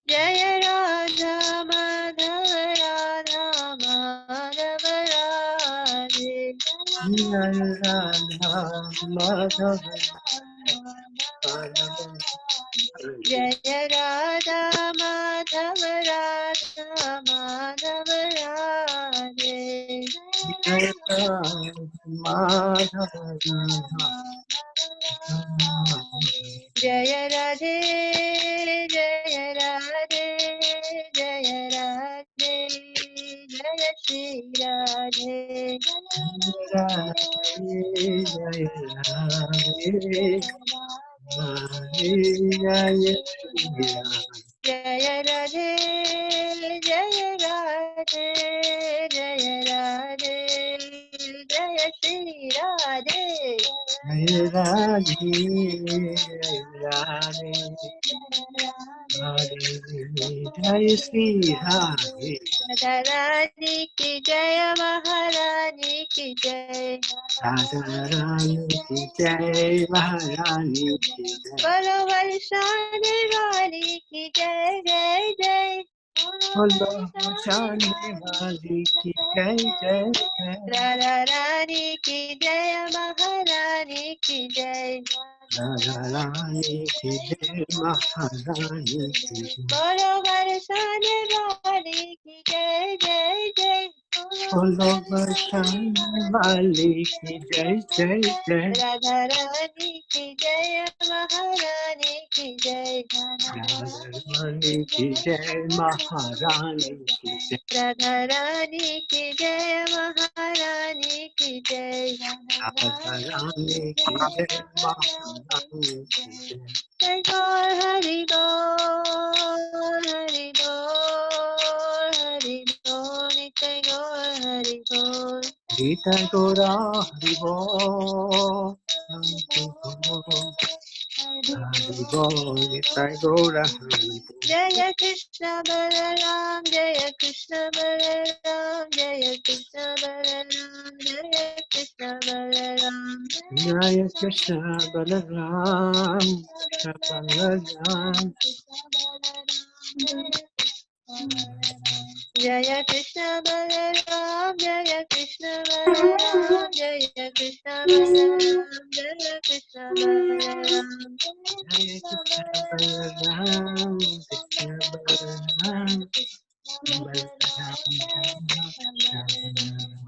Jai Radha Madhava Radha Madhava Radhe Jai Radha Madhava Radha Madhava Radhe Jaya Radhe Jaya Radhe Jaya Radhe Jaya Shri Radhe Jaya Radhe Jaya Radhe Jaya Radhe Jaya Shri Radhe Radha Rani ki Jai Maharani ki Jai Bolo Varshani Rani ki Jai Jai Jai Radha Rani ki Jai Maharani ki Jai Bolo Varshani Rani ki Jai Jai Jai Radha Rani ki Jai Maharani ki Jai Radha Rani ki Jai Maharani ki Jai Jai Gaur Hari Bol Hari Bol Hari Bol Jai Gaur Hari Bol Jaya Krishna Balaram Jaya Krishna Balaram Jaya Krishna Balaram Jaya Krishna Balaram Jaya Krishna Balaram Jaya Krishna Balaram Jaya Krishna Balaram Jaya Krishna Balaram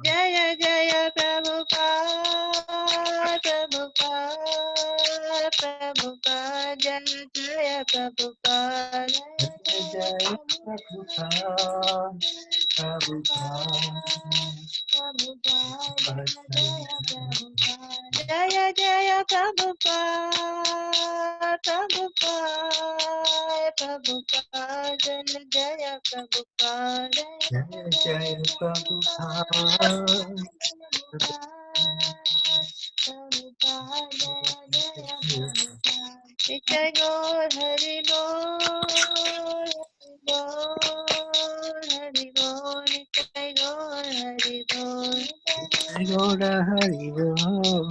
Jaya Jaya Prabhupada Prabhupada Prabhupada Jaya Jaya Prabhupada Jaya Jaya Prabhupada Prabhupada Prabhupada Jaya Jaya Prabhupada Jai Gaur Hari Bol Hari Bol Jai Gaur Hari Bol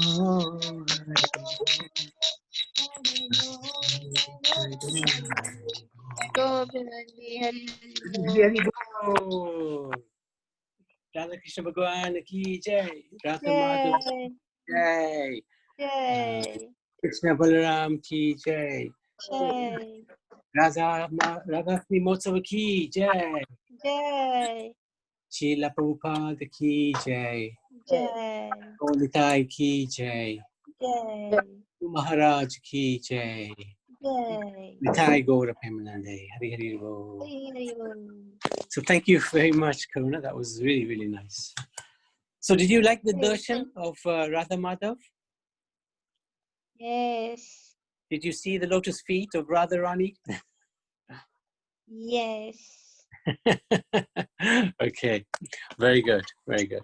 Govinda Hari Hari Bol. Radha Krishna Bhagwan ki Jai. Radha Madhav Jai. Jai Krishna Balaram ki Jai. Jai Radha Motsav ki Jai. Jai Srila Prabhupada ki Jai. Jai Nitai ki Jai. Jai Maharaj ki Jai. Jai Nitai Gaura Premanande. Hari Hari Bol. Hari Bol. So thank you very much, Karuna. That was really, really nice. So did you like the darshan of Radha Madhav? Yes. Did you see the lotus feet of Radharani? Yes. Okay, very good, very good.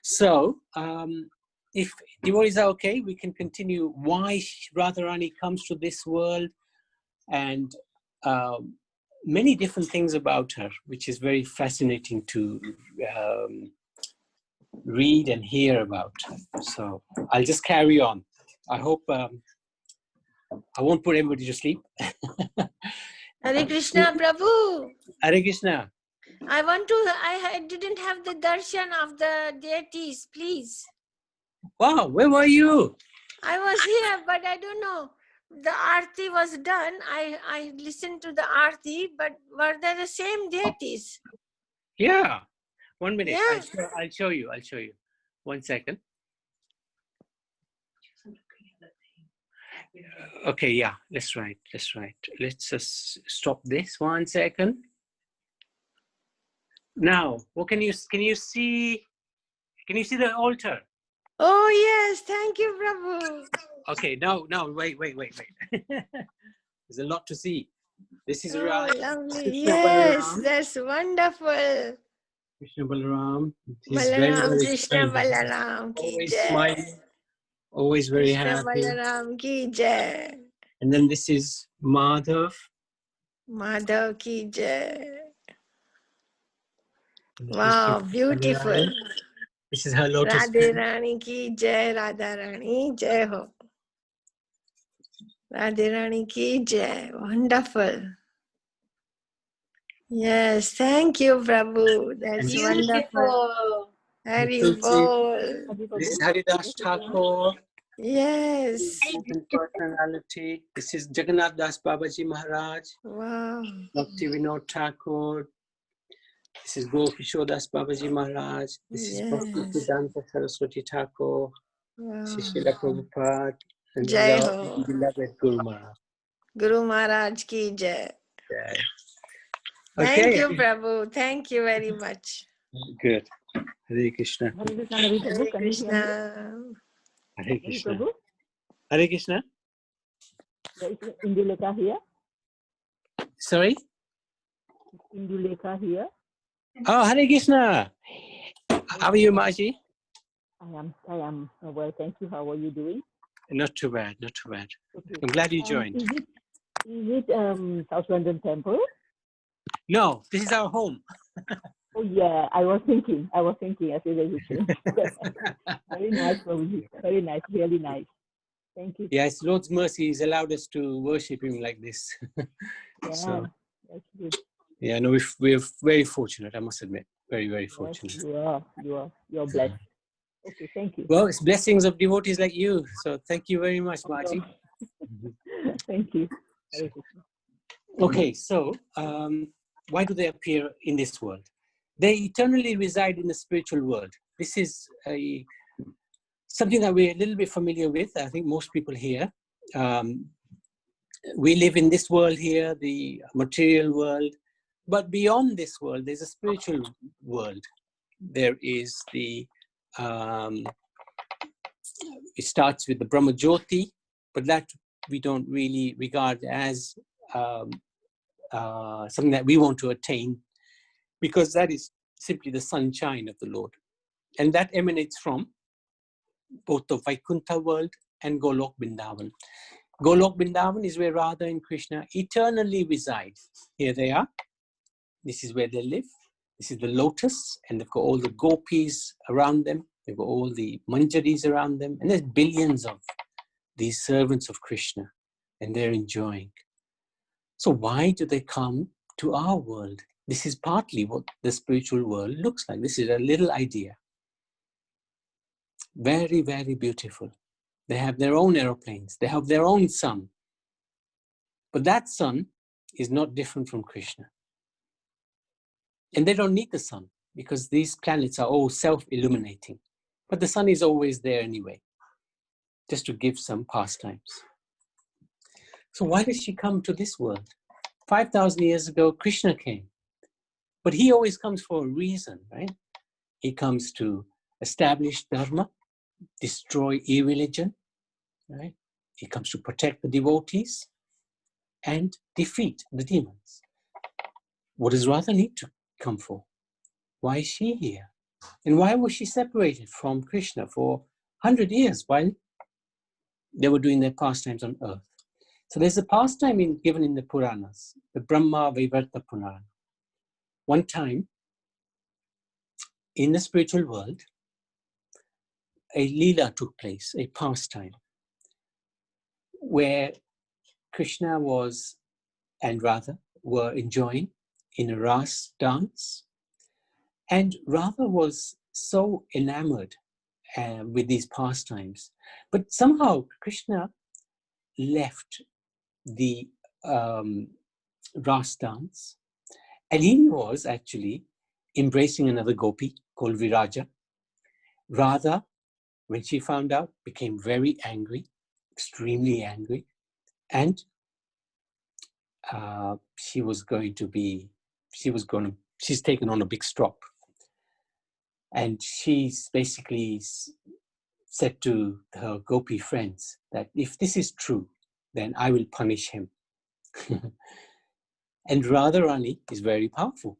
So, if devotees are okay, we can continue why Radharani comes to this world and many different things about her, which is very fascinating to read and hear about. So I'll just carry on. I hope I won't put everybody to sleep. Hare Krishna, Prabhu. Hare Krishna. I didn't have the darshan of the deities, please. Wow, where were you? I was here, but I don't know. The arti was done. I listened to the arti, but were they the same deities? Yeah. 1 minute. Yeah. I'll show you. 1 second. Okay, yeah, that's right. Let's just stop this 1 second. Now, what can you see? Can you see the altar? Oh yes, thank you, Prabhu. Okay, now, wait. There's a lot to see. This is Oh, around lovely. Krishna Yes, Balaram. that's wonderful. Krishna Balaram. He's Balaram, very Krishna smiling. Balaram ki Always jai. smiling. Always very Krishna happy. Balaram ki jai. And then this is Madhav. Madhav ki jai. And this is Wow, Krishna beautiful. Balaram. This is her lotus. Radhe Rani ki jai, Radha Rani jai ho. Radhe Rani ki jai. Wonderful. Yes, thank you, Prabhu. That's And wonderful. Hari bol. this is Haridas Thakur. Yes. Important personality. This is Jagannath Das Babaji Maharaj. Wow. Bhakti Vinod Thakur. This is Gokishore Das Babaji Maharaj. This is Bhakti Yes. Siddhanta Saraswati Thakur. Wow. This is Srila Prabhupada. And Jai our Ho. beloved Guru Maharaj. Guru Maharaj ki jai. Yeah. Thank Okay. you, Prabhu. Thank you very much. Good. Hare Krishna. Hare Krishna. Hare Krishna. Hare Krishna. Indulekha here. Sorry? Indulekha here. Oh, Hare Krishna. How are you, Maji? I am well, thank you. How are you doing? Not too bad. Okay. I'm glad you joined. Is it South London Temple? No, this is our home. Oh yeah, I was thinking. I said that you changed. Very nice, Prabhuji. Very nice, really nice. Thank you. Yes, Lord's mercy has allowed us to worship Him like this. Yeah, So, that's good. yeah, no, we're very fortunate, I must admit. Very, very fortunate. Yes, you're blessed. Okay, thank you. Well, it's blessings of devotees like you. So thank you very much, Maji. Thank you. Okay, so why do they appear in this world? They eternally reside in the spiritual world. This is something that we're a little bit familiar with. I think most people here. We live in this world here, the material world. But beyond this world, there's a spiritual world. There is the, it starts with the Brahma Jyoti, but that we don't really regard as something that we want to attain, because that is simply the sunshine of the Lord. And that emanates from both the Vaikuntha world and Golok Vrindavan. Golok Vrindavan is where Radha and Krishna eternally reside. Here they are. This is where they live. This is the lotus, and they've got all the gopis around them. They've got all the manjaris around them, and there's billions of these servants of Krishna, and they're enjoying. So why do they come to our world? This is partly what the spiritual world looks like. This is a little idea. Very, very beautiful. They have their own aeroplanes. They have their own sun. But that sun is not different from Krishna. And they don't need the sun, because these planets are all self-illuminating. But the sun is always there anyway, just to give some pastimes. So why does she come to this world? 5,000 years ago, Krishna came. But he always comes for a reason, right? He comes to establish dharma, destroy irreligion, right? He comes to protect the devotees and defeat the demons. What does Radha need to come for? Why is she here? And why was she separated from Krishna for 100 years while they were doing their pastimes on earth? So there's a pastime given in the Puranas, the Brahma Vaivarta Purana. One time, in the spiritual world, a Leela took place, a pastime, where Krishna was and Radha were enjoying in a Ras dance. And Radha was so enamored with these pastimes. But somehow Krishna left the Ras dance, and he was actually embracing another gopi called Viraja. Radha, when she found out, became very angry, extremely angry, and she's taken on a big strop. And she's basically said to her gopi friends that if this is true, then I will punish him. And Radharani is very powerful.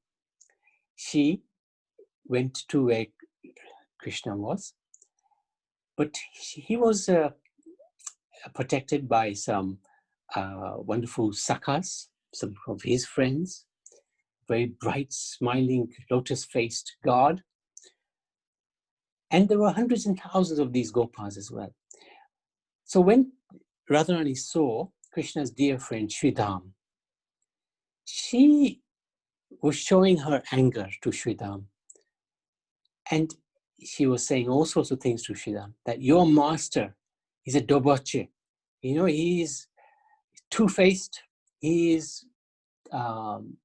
She went to where Krishna was, but he was protected by some wonderful sakhas, some of his friends, very bright, smiling, lotus-faced god. And there were hundreds and thousands of these gopas as well. So when Radharani saw Krishna's dear friend Sridham, she was showing her anger to Sridham. And she was saying all sorts of things to Sridham, that your master is a doboche. You know, he is two-faced, he is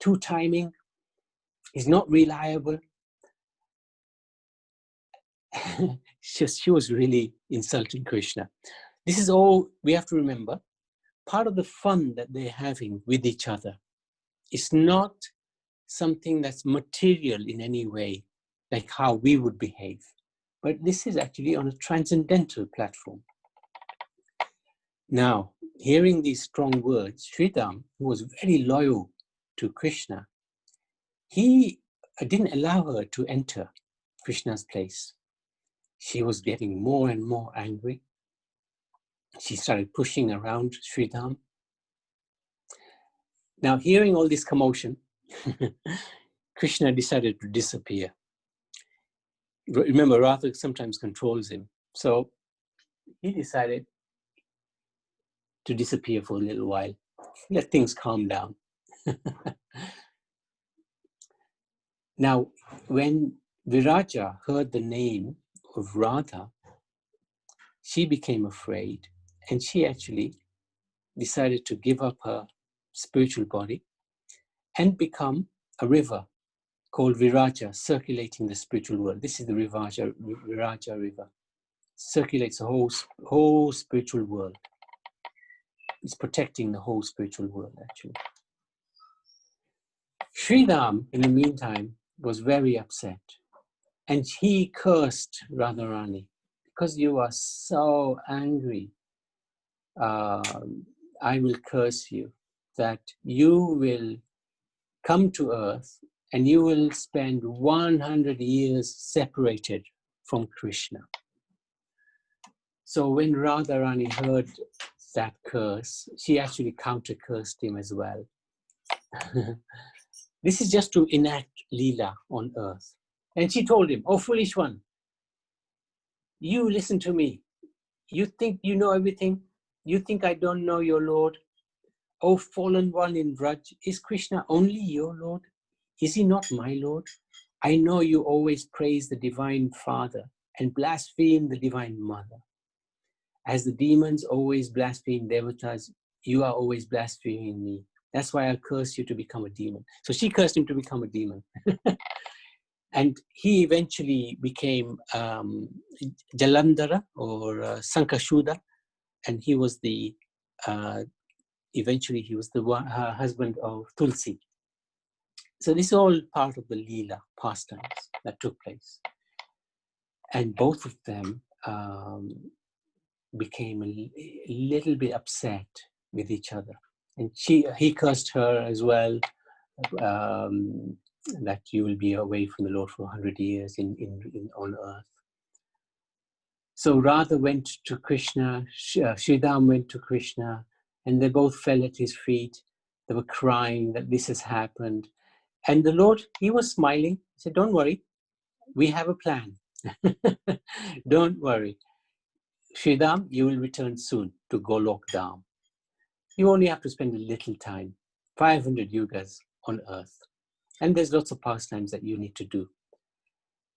two-timing, he's not reliable. She was really insulting Krishna. This is all we have to remember. Part of the fun that they're having with each other is not something that's material in any way, like how we would behave. But this is actually on a transcendental platform. Now, hearing these strong words, Sridham, who was very loyal to Krishna, he didn't allow her to enter Krishna's place. She was getting more and more angry. She started pushing around Sridham. Now, hearing all this commotion, Krishna decided to disappear. Remember, Radha sometimes controls him. So he decided to disappear for a little while, let things calm down. Now, when Viraja heard the name of Radha, she became afraid, and she actually decided to give up her spiritual body and become a river called Viraja, circulating the spiritual world. This is the Viraja river. Circulates the whole spiritual world. It's protecting the whole spiritual world, actually. Sridham, in the meantime, was very upset. And he cursed Radharani, because you are so angry, I will curse you, that you will come to earth and you will spend 100 years separated from Krishna. So when Radharani heard that curse, she actually counter-cursed him as well. This is just to enact Leela on earth. And she told him, oh, foolish one, you listen to me. You think you know everything? You think I don't know your Lord? Oh, fallen one in Vraj, is Krishna only your Lord? Is he not my Lord? I know you always praise the Divine Father and blaspheme the Divine Mother. As the demons always blaspheme devatas, you are always blaspheming me. That's why I'll curse you to become a demon. So she cursed him to become a demon. And he eventually became Jalandhara or Sankashuddha, and he was eventually he was the husband of Tulsi. So this is all part of the Leela pastimes that took place. And both of them became a little bit upset with each other. And he cursed her as well, that you will be away from the Lord for 100 years on earth. So Radha went to Krishna, Sridham went to Krishna, and they both fell at his feet. They were crying that this has happened. And the Lord, he was smiling. He said, don't worry, we have a plan. Don't worry. Sridham, you will return soon to Golok Dham. You only have to spend a little time, 500 yugas on earth. And there's lots of pastimes that you need to do.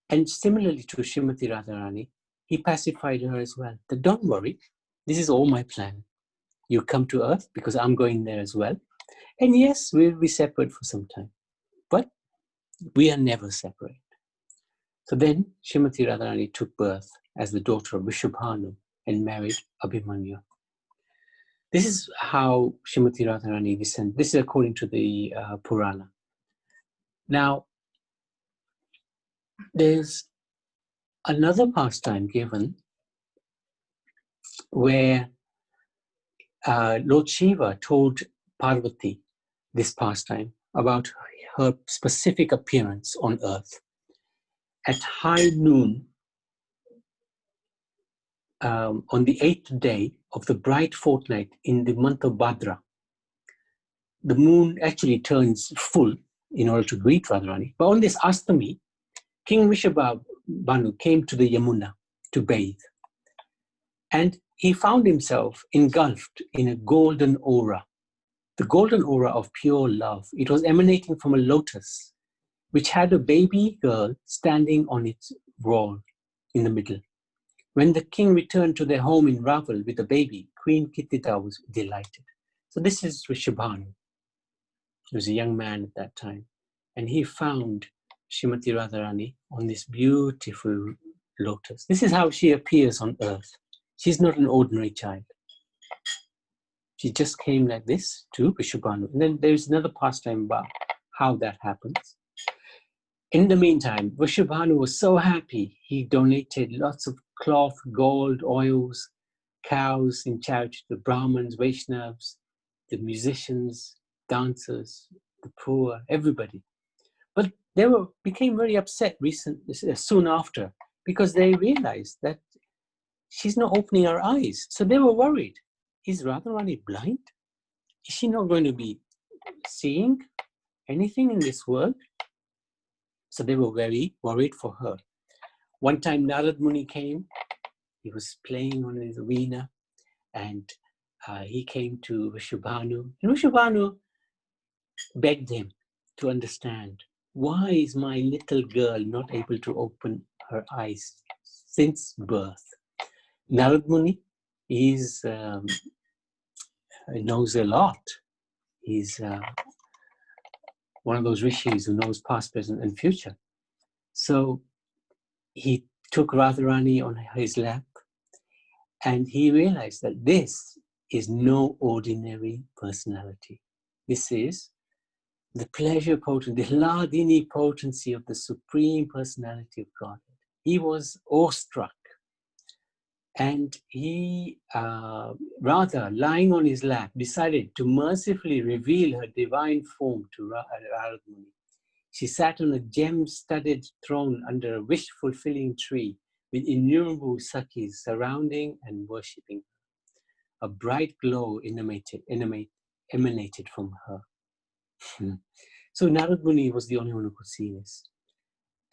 And similarly to Srimati Radharani, he pacified her as well. That don't worry, this is all my plan. You come to earth because I'm going there as well. And yes, we'll be separate for some time. But we are never separate. So then Srimati Radharani took birth as the daughter of Vishabhanu and married Abhimanyu. This is how Srimati Radharani descended. This is according to the Purana. Now, there's another pastime given where Lord Shiva told Parvati this pastime about her specific appearance on earth. At high noon, on the 8th day of the bright fortnight in the month of Bhadra, the moon actually turns full in order to greet Radharani. But on this Astami, King Vishabhanu came to the Yamuna to bathe. And he found himself engulfed in a golden aura, the golden aura of pure love. It was emanating from a lotus, which had a baby girl standing on its wall in the middle. When the king returned to their home in Raval with the baby, Queen Kitita was delighted. So this is Vishabhanu. He was a young man at that time. And he found Srimati Radharani on this beautiful lotus. This is how she appears on earth. She's not an ordinary child. She just came like this to Vishabhanu. And then there's another pastime about how that happens. In the meantime, Vishabhanu was so happy. He donated lots of cloth, gold, oils, cows in charity to the Brahmins, Vaishnavas, the musicians, dancers, the poor, everybody. But they became very upset soon after because they realized that she's not opening her eyes. So they were worried. Is Radharani blind? Is she not going to be seeing anything in this world? So they were very worried for her. One time Narad Muni came. He was playing on his veena and he came to Vishabhanu. And Vishabhanu begged him to understand, why is my little girl not able to open her eyes since birth? Narad Muni knows a lot. He's one of those rishis who knows past, present, and future. So he took Radharani on his lap and he realized that this is no ordinary personality. This is the pleasure potency, the Hladini potency of the Supreme Personality of Godhead. He was awestruck. And he, Radha, lying on his lap, decided to mercifully reveal her divine form to Narad Muni. She sat on a gem-studded throne under a wish-fulfilling tree with innumerable Sakhis surrounding and worshipping her. A bright glow emanated from her. So Narad Muni was the only one who could see this.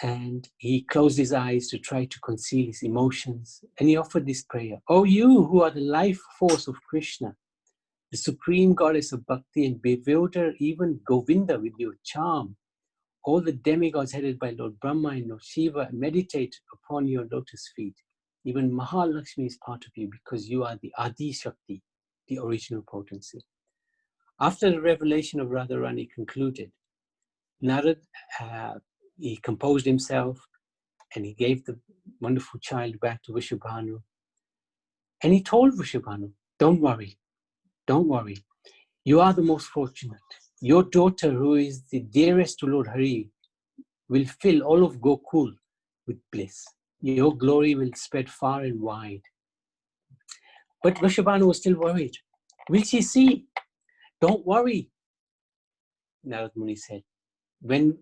And he closed his eyes to try to conceal his emotions. And he offered this prayer. Oh, you who are the life force of Krishna, the supreme goddess of bhakti, and bewilder even Govinda with your charm. All the demigods headed by Lord Brahma and Lord Shiva meditate upon your lotus feet. Even Mahalakshmi is part of you because you are the Adi Shakti, the original potency. After the revelation of Radharani concluded, Narad, he composed himself and he gave the wonderful child back to Vishabhanu. And he told Vishabhanu, don't worry. You are the most fortunate. Your daughter, who is the dearest to Lord Hari, will fill all of Gokul with bliss. Your glory will spread far and wide. But Vishabhanu was still worried. Will she see? Don't worry, Narad Muni said. When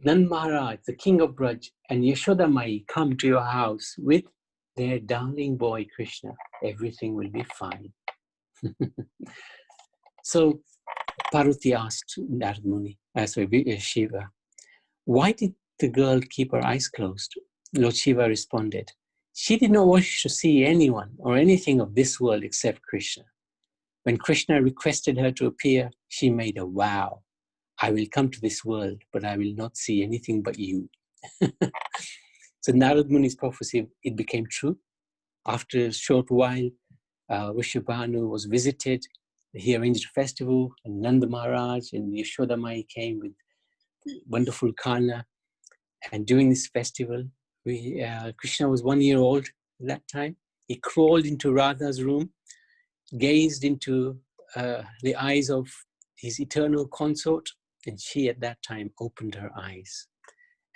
Nand Maharaj, the king of Braj, and Yashoda Mai come to your house with their darling boy Krishna, everything will be fine. So Parvati asked Narad Muni, Shiva, why did the girl keep her eyes closed? Lord Shiva responded, she did not wish to see anyone or anything of this world except Krishna. When Krishna requested her to appear, she made a vow. I will come to this world, but I will not see anything but you. So Narad Muni's prophecy, it became true. After a short while, Vrishabhanu was visited. He arranged a festival, and Nanda Maharaj and Yashoda Mai came with wonderful Kana. And during this festival, Krishna was 1 year old at that time. He crawled into Radha's room, gazed into the eyes of his eternal consort, and she at that time opened her eyes.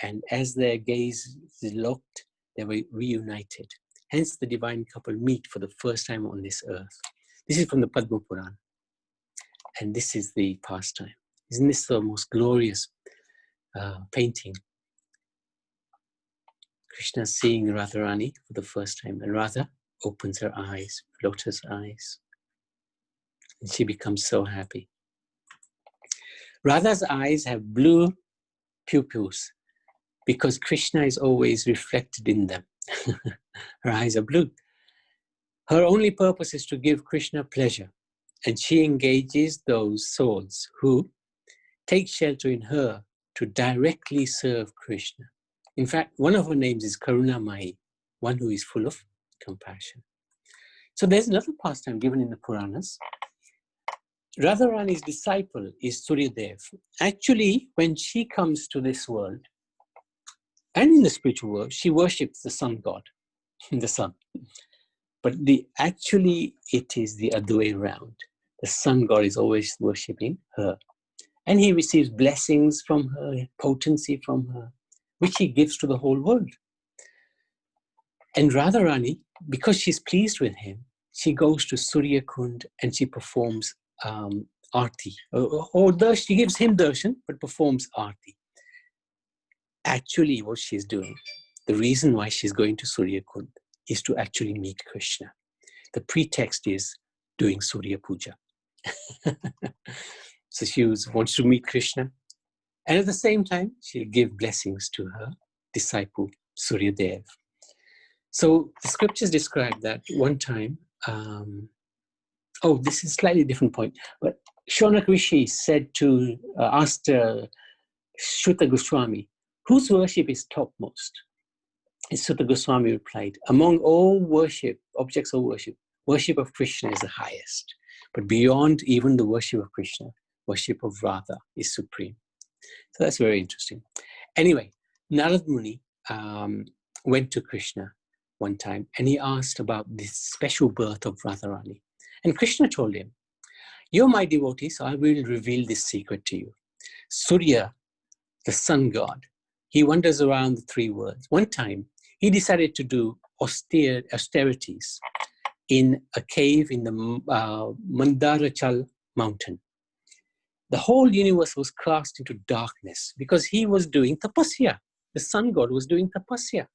And as their gaze locked, they were reunited. Hence the divine couple meet for the first time on this earth. This is from the Padma Purana. And this is the pastime. Isn't this the most glorious painting? Krishna seeing Radharani for the first time, and Radha opens her eyes, lotus eyes, and she becomes so happy. Radha's eyes have blue pupils because Krishna is always reflected in them. Her eyes are blue. Her only purpose is to give Krishna pleasure, and she engages those souls who take shelter in her to directly serve Krishna. In fact, one of her names is Karunamai, one who is full of compassion. So there's another pastime given in the Puranas. Radharani's disciple is Suryadev. Actually, when she comes to this world, and in the spiritual world, she worships the sun god, the sun. But actually, it is the other way around. The sun god is always worshipping her. And he receives blessings from her, potency from her, which he gives to the whole world. And Radharani, because she's pleased with him, she goes to Surya Kund and she performs arti. Or she gives him darshan, but performs arti. Actually, what she's doing, the reason why she's going to Surya Kund is to actually meet Krishna. The pretext is doing Surya Puja. So she wants to meet Krishna. And at the same time, she'll give blessings to her disciple, Suryadev. So the scriptures describe that one time, this is a slightly different point, but Shonak Rishi asked Shuta Goswami, whose worship is topmost? And Shuta Goswami replied, among all worship, objects of worship, worship of Krishna is the highest. But beyond even the worship of Krishna, worship of Radha is supreme. So that's very interesting. Anyway, Narad Muni went to Krishna one time and he asked about this special birth of Radharani. And Krishna told him, you're my devotee, so I will reveal this secret to you. Surya, the sun god, he wanders around the three worlds. One time, he decided to do austerities in a cave in the Mandarachal mountain. The whole universe was cast into darkness because he was doing tapasya. The sun god was doing tapasya.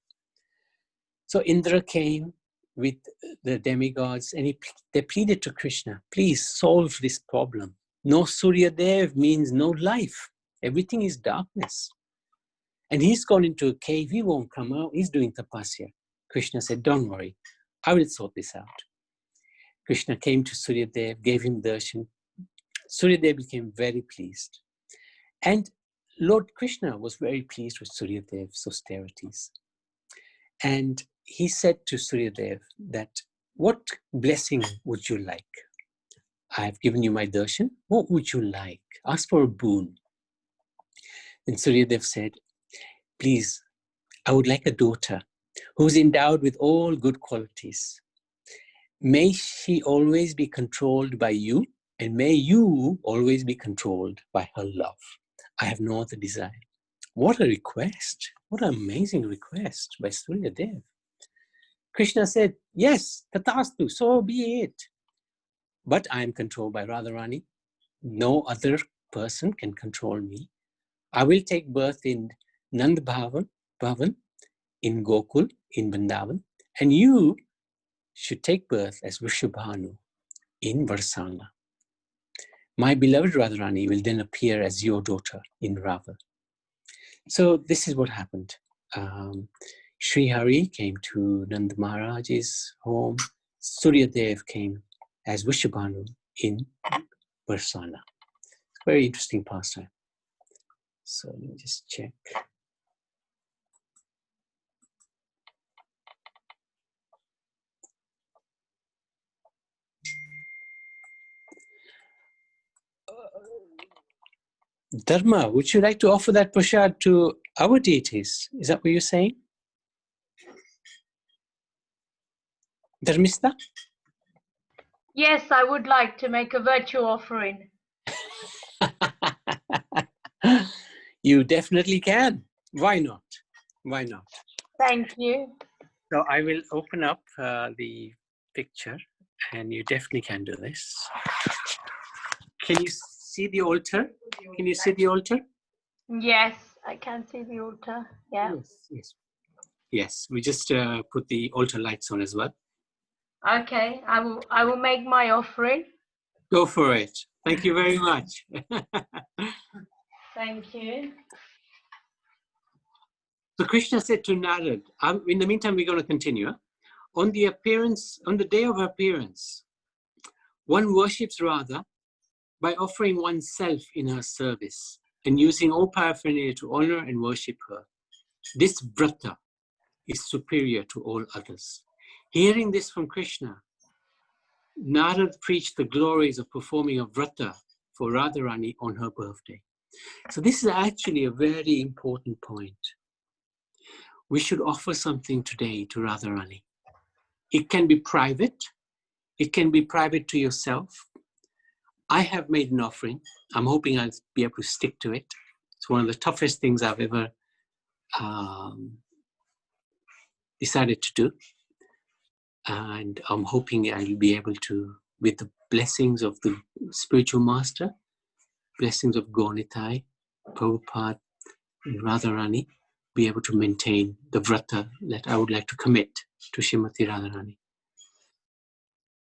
So Indra came with the demigods and they pleaded to Krishna, please solve this problem. No Surya Dev means no life. Everything is darkness. And he's gone into a cave, he won't come out, he's doing tapasya. Krishna said, don't worry, I will sort this out. Krishna came to Surya Dev, gave him darshan. Surya Dev became very pleased. And Lord Krishna was very pleased with Surya Dev's austerities. And he said to Surya Dev that, what blessing would you like? I have given you my darshan. What would you like? Ask for a boon. And Surya Dev said, please, I would like a daughter who's endowed with all good qualities. May she always be controlled by you, and may you always be controlled by her love. I have no other desire. What a request. What an amazing request by Surya Dev. Krishna said, yes, tatastu, so be it. But I am controlled by Radharani. No other person can control me. I will take birth in Nand Bhavan, in Gokul, in Vrindavan, and you should take birth as Vrishabhanu in Varsana. My beloved Radharani will then appear as your daughter in Rava. So this is what happened. Sri Hari came to Nand Maharaj's home. Suryadev came as Vrishabhanu in Barsana. Very interesting pastime. So let me just check. Dharma, would you like to offer that prasad to our deities? Is that what you're saying? Dharmista? Yes, I would like to make a virtue offering. You definitely can. Why not? Why not? Thank you. So I will open up the picture and you definitely can do this. Can you see the altar? Can you see the altar? Yes, I can see the altar. Yeah. Yes. Yes, we just put the altar lights on as well. Okay, I will make my offering. Go for it. Thank you very much. Thank you. So Krishna said to Narad, in the meantime, we're going to continue. On the day of appearance, one worships Radha by offering oneself in her service and using all paraphernalia to honor and worship her. This vrata is superior to all others. Hearing this from Krishna, Narad preached the glories of performing a vrata for Radharani on her birthday. So this is actually a very important point. We should offer something today to Radharani. It can be private. It can be private to yourself. I have made an offering. I'm hoping I'll be able to stick to it. It's one of the toughest things I've ever decided to do. And I'm hoping I'll be able to, with the blessings of the spiritual master, blessings of Gaunitai, Prabhupada, and Radharani, be able to maintain the vrata that I would like to commit to Srimati Radharani.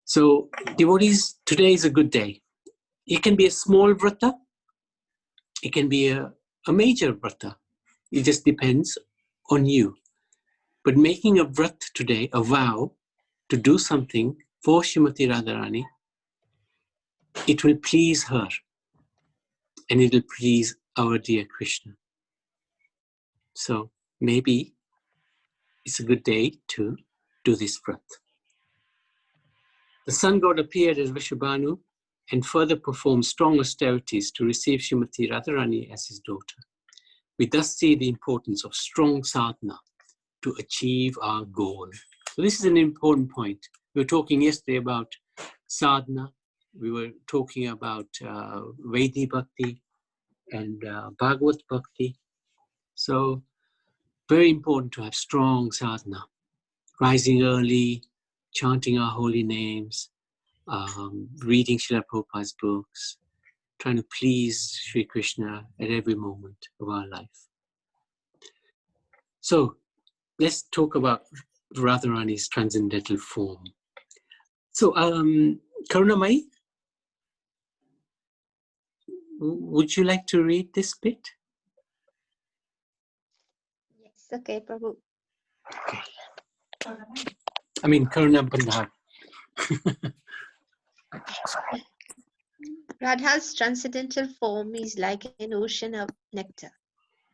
So, devotees, today is a good day. It can be a small vrata. It can be a major vrata. It just depends on you. But making a vrat today, a vow, to do something for Srimati Radharani, it will please her. And it will please our dear Krishna. So maybe it's a good day to do this vrat. The sun god appeared as Vrishabhanu and further performed strong austerities to receive Srimati Radharani as his daughter. We thus see the importance of strong sadhana to achieve our goal. So this is an important point. We were talking yesterday about sadhana. We were talking about Vaidhi Bhakti and Bhagavad Bhakti. So very important to have strong sadhana. Rising early, chanting our holy names, reading Srila Prabhupada's books, trying to please Sri Krishna at every moment of our life. So let's talk about Radharani's transcendental form. So, Karunamai, would you like to read this bit? Yes, okay, Prabhu. Okay. I mean, Karuna Bandhar. Radha's transcendental form is like an ocean of nectar.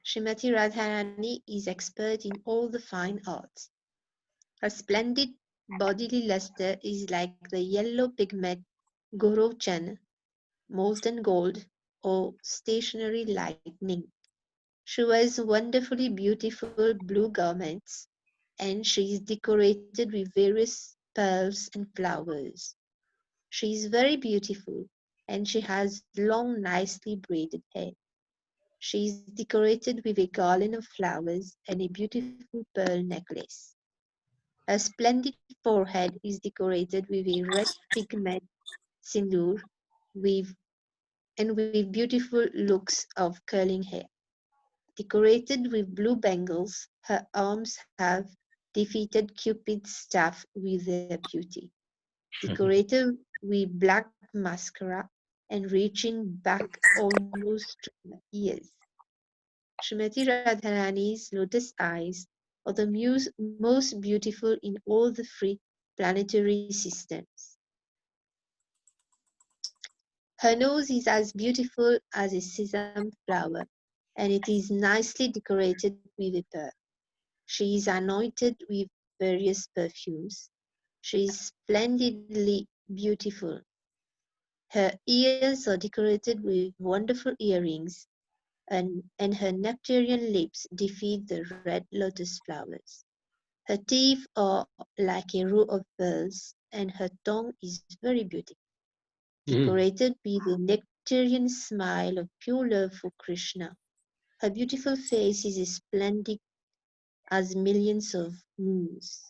Srimati Radharani is expert in all the fine arts. Her splendid bodily luster is like the yellow pigment Gorochan, molten gold, or stationary lightning. She wears wonderfully beautiful blue garments, and she is decorated with various pearls and flowers. She is very beautiful, and she has long, nicely braided hair. She is decorated with a garland of flowers and a beautiful pearl necklace. Her splendid forehead is decorated with a red pigment sindoor with beautiful looks of curling hair. Decorated with blue bangles, her arms have defeated Cupid's staff with their beauty. Decorated with black mascara and reaching back almost to the ears. Srimati Radharani's lotus eyes or the most beautiful in all the three planetary systems. Her nose is as beautiful as a sesame flower, and it is nicely decorated with a pearl. She is anointed with various perfumes. She is splendidly beautiful. Her ears are decorated with wonderful earrings, and her nectarian lips defeat the red lotus flowers. Her teeth are like a row of pearls, and her tongue is very beautiful, decorated with a nectarian smile of pure love for Krishna. Her beautiful face is as splendid as millions of moons.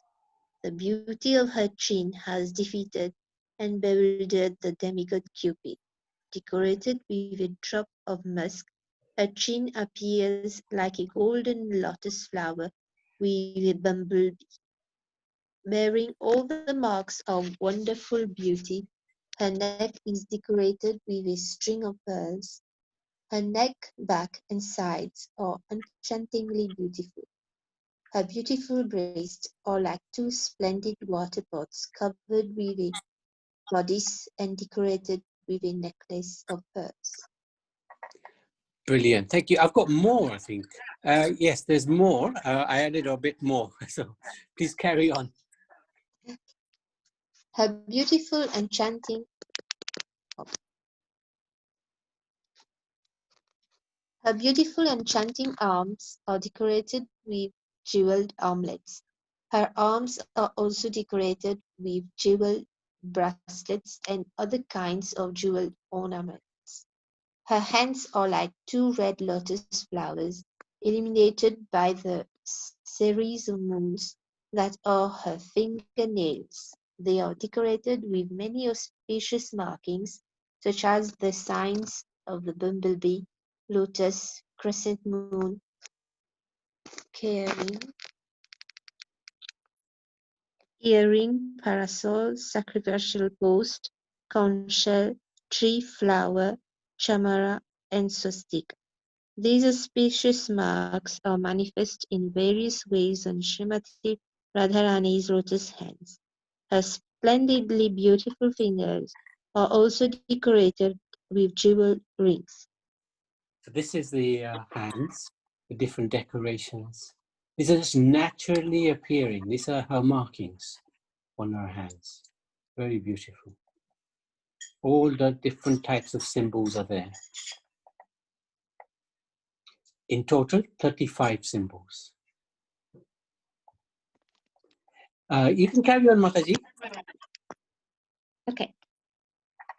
The beauty of her chin has defeated and bewildered the demigod Cupid. Decorated with a drop of musk, her chin appears like a golden lotus flower with a bumblebee. Bearing all the marks of wonderful beauty, her neck is decorated with a string of pearls. Her neck, back, and sides are enchantingly beautiful. Her beautiful breasts are like two splendid water pots covered with a bodice and decorated with a necklace of pearls. Brilliant. Thank you. I've got more, I think. Yes, there's more. I added a bit more. So please carry on. Her beautiful enchanting Her beautiful enchanting arms are decorated with jeweled armlets. Her arms are also decorated with jeweled bracelets and other kinds of jeweled ornaments. Her hands are like two red lotus flowers, illuminated by the series of moons that are her fingernails. They are decorated with many auspicious markings, such as the signs of the bumblebee, lotus, crescent moon, caring, earring, parasol, sacrificial post, conch shell, tree flower, chamara, and swastika. These auspicious marks are manifest in various ways on Srimati Radharani's lotus hands. Her splendidly beautiful fingers are also decorated with jeweled rings. So this is the hands, the different decorations. These are just naturally appearing. These are her markings on her hands. Very beautiful. All the different types of symbols are there. In total, 35 symbols. You can carry on, Mataji. Okay.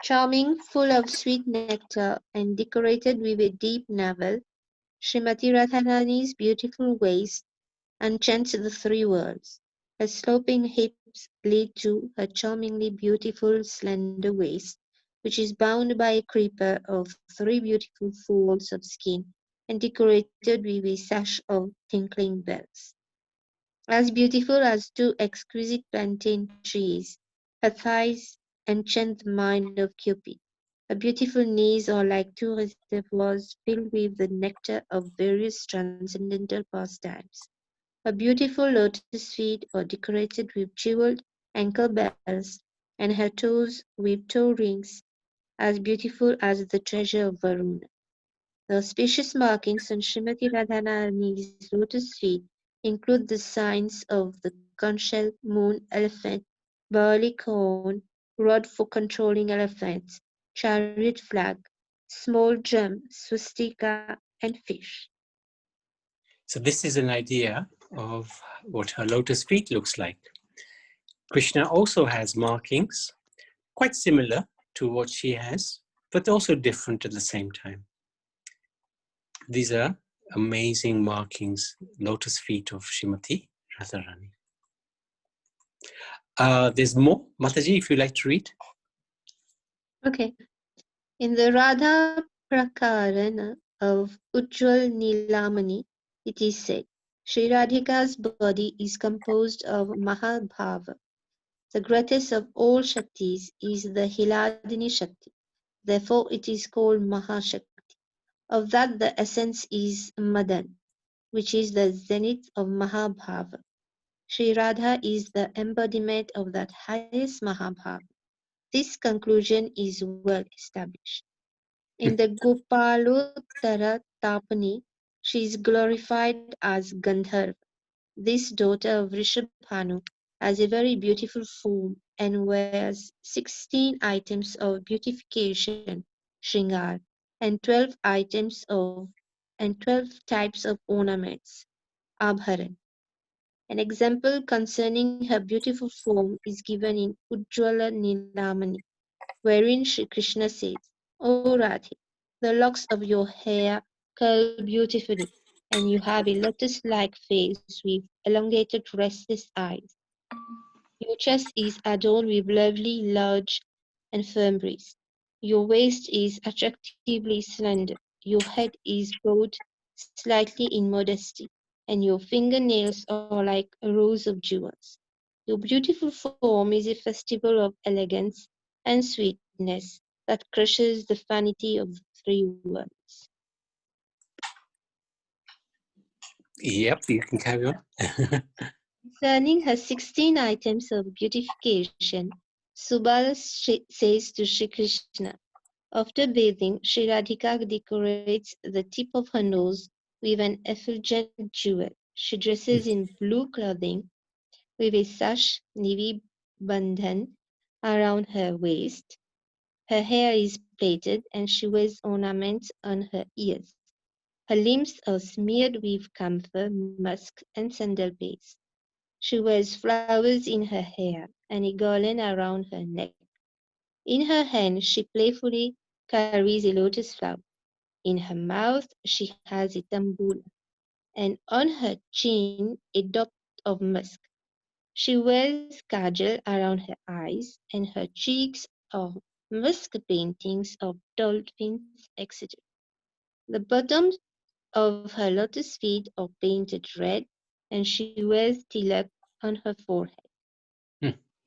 Charming, full of sweet nectar, and decorated with a deep navel, Srimati Radharani's beautiful waist enchants the three worlds. Her sloping hips lead to her charmingly beautiful slender waist, which is bound by a creeper of three beautiful folds of skin and decorated with a sash of tinkling bells. As beautiful as two exquisite plantain trees, her thighs enchant the mind of Cupid. Her beautiful knees are like two reservoirs filled with the nectar of various transcendental pastimes. Her beautiful lotus feet are decorated with jeweled ankle bells, and her toes with toe rings as beautiful as the treasure of Varuna. The auspicious markings on Srimati Radharani's lotus feet include the signs of the conch shell, moon, elephant, barley corn, rod for controlling elephants, chariot flag, small gem, swastika, and fish. So this is an idea of what her lotus feet looks like. Krishna also has markings, quite similar to what she has, but also different at the same time. These are amazing markings, lotus feet of Srimati Radharani. There's more. Mataji, if you'd like to read. Okay. In the Radha Prakarana of Ujjwal Nilamani, it is said, Sri Radhika's body is composed of Mahabhava. The greatest of all Shaktis is the Hiladini Shakti. Therefore, it is called Mahashakti. Of that, the essence is Madan. which is the zenith of Mahabhava. Sri Radha is the embodiment of that highest Mahabhava. This conclusion is well established. In the Gopalottara Tapani, she is glorified as Gandharva. This daughter of Rishabhanu has a very beautiful form and wears 16 items of beautification, shringar, and 12 types of ornaments, abharan. An example concerning her beautiful form is given in Ujjwala Nilamani, wherein Sri Krishna says, O Radhe, the locks of your hair curl beautifully, and you have a lotus-like face with elongated restless eyes. Your chest is adorned with lovely, large, and firm breasts. Your waist is attractively slender. Your head is bowed slightly in modesty, and your fingernails are like rows of jewels. Your beautiful form is a festival of elegance and sweetness that crushes the vanity of the three worlds. Yep, you can carry on. Concerning her 16 items of beautification, Subala says to Sri Krishna, after bathing, Sri Radhika decorates the tip of her nose with an effulgent jewel. She dresses in blue clothing with a sash, navy bandhan, around her waist. Her hair is plaited and she wears ornaments on her ears. Her limbs are smeared with camphor, musk, and sandal paste. She wears flowers in her hair and a garland around her neck. In her hand, she playfully carries a lotus flower. In her mouth, she has a tambula, and on her chin, a dot of musk. She wears kajal around her eyes, and her cheeks are musk paintings of dolphins, etc. The bottoms of her lotus feet are painted red, and she wears tilak on her forehead.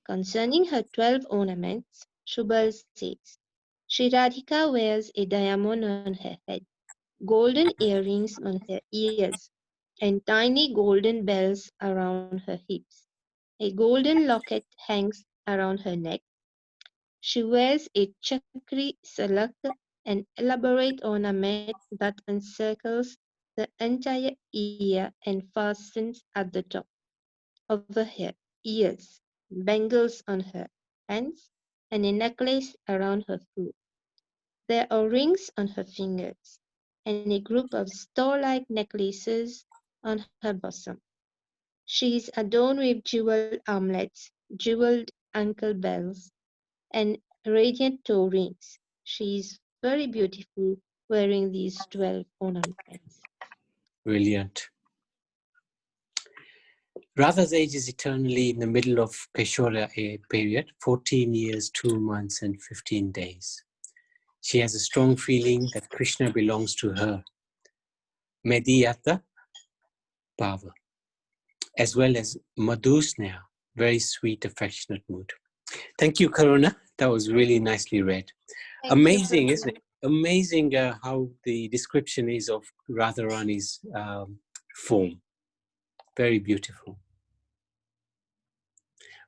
Concerning her 12 ornaments, Shubal says, Sri Radhika wears a diamond on her head, golden earrings on her ears, and tiny golden bells around her hips. A golden locket hangs around her neck. She wears a chakri salak, an elaborate ornament that encircles the entire ear and fastens at the top of her ears, bangles on her hands, and a necklace around her throat. There are rings on her fingers, and a group of star-like necklaces on her bosom. She is adorned with jeweled armlets, jeweled ankle bells, and radiant toe rings. She is very beautiful wearing these 12 ornaments. Brilliant. Radha's age is eternally in the middle of Keshora period, 14 years, 2 months, and 15 days. She has a strong feeling that Krishna belongs to her, Mediyata Bhava, as well as Madhusneha, very sweet, affectionate mood. Thank you, Karuna. That was really nicely read. Amazing, isn't it? Amazing how the description is of Radharani's form. Very beautiful.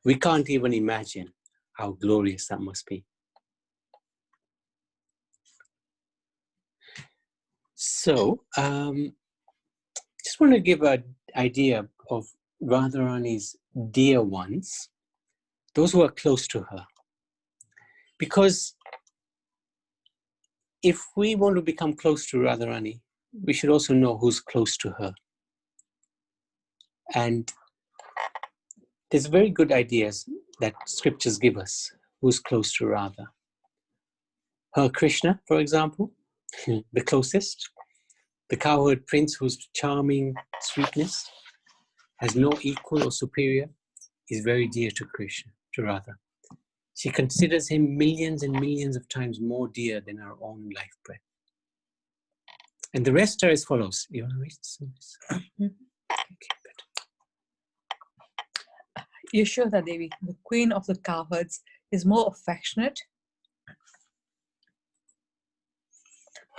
We can't even imagine how glorious that must be. So, just want to give an idea of Radharani's dear ones, those who are close to her. Because if we want to become close to Radharani, we should also know who's close to her. And there's very good ideas that scriptures give us who's close to Radha. Her Krishna, for example, the closest. The cowherd prince whose charming sweetness has no equal or superior is very dear to Krishna, to Radha. She considers him millions and millions of times more dear than her own life breath. And the rest are as follows. You want to read some? Yashoda Devi, the queen of the cowherds, is more affectionate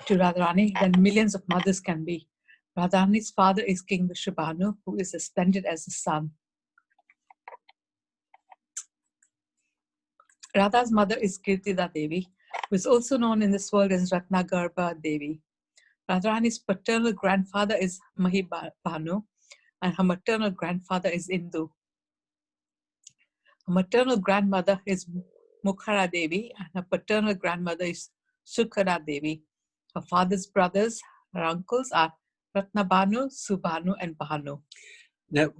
to Radharani than millions of mothers can be. Radharani's father is King Vrishabhanu, who is as splendid as the sun. Radha's mother is Kirtida Devi, who is also known in this world as Ratnagarbha Devi. Radharani's paternal grandfather is Mahibhanu, and her maternal grandfather is Indu. Her maternal grandmother is Mukhara Devi, and her paternal grandmother is Sukhara Devi. Her father's brothers, her uncles, are Ratnabhanu, Subhanu, and Bhanu. Now,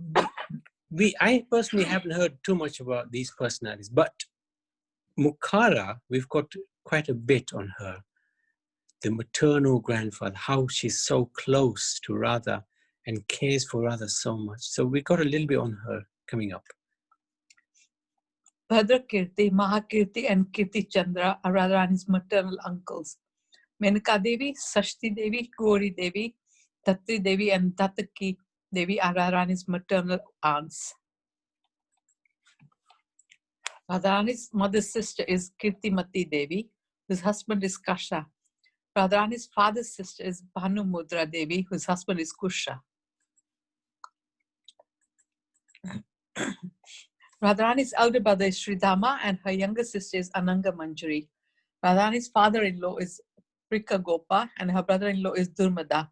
I personally haven't heard too much about these personalities, but Mukhara, we've got quite a bit on her. The maternal grandfather, how she's so close to Radha and cares for Radha so much. So we got a little bit on her coming up. Bhadrakirti, Mahakirti, and Kirti Chandra are Radharani's maternal uncles. Menaka Devi, Sashti Devi, Gauri Devi, Dhatri Devi, and Dhataki Devi are Radharani's maternal aunts. Radharani's mother's sister is Kirtimati Devi, whose husband is Kasha. Radharani's father's sister is Bhanu Mudra Devi, whose husband is Kusha. Radharani's elder brother is Sridhama, and her younger sister is Ananga Manjari. Radharani's father-in-law is Prika Gopa, and her brother-in-law is Durmada.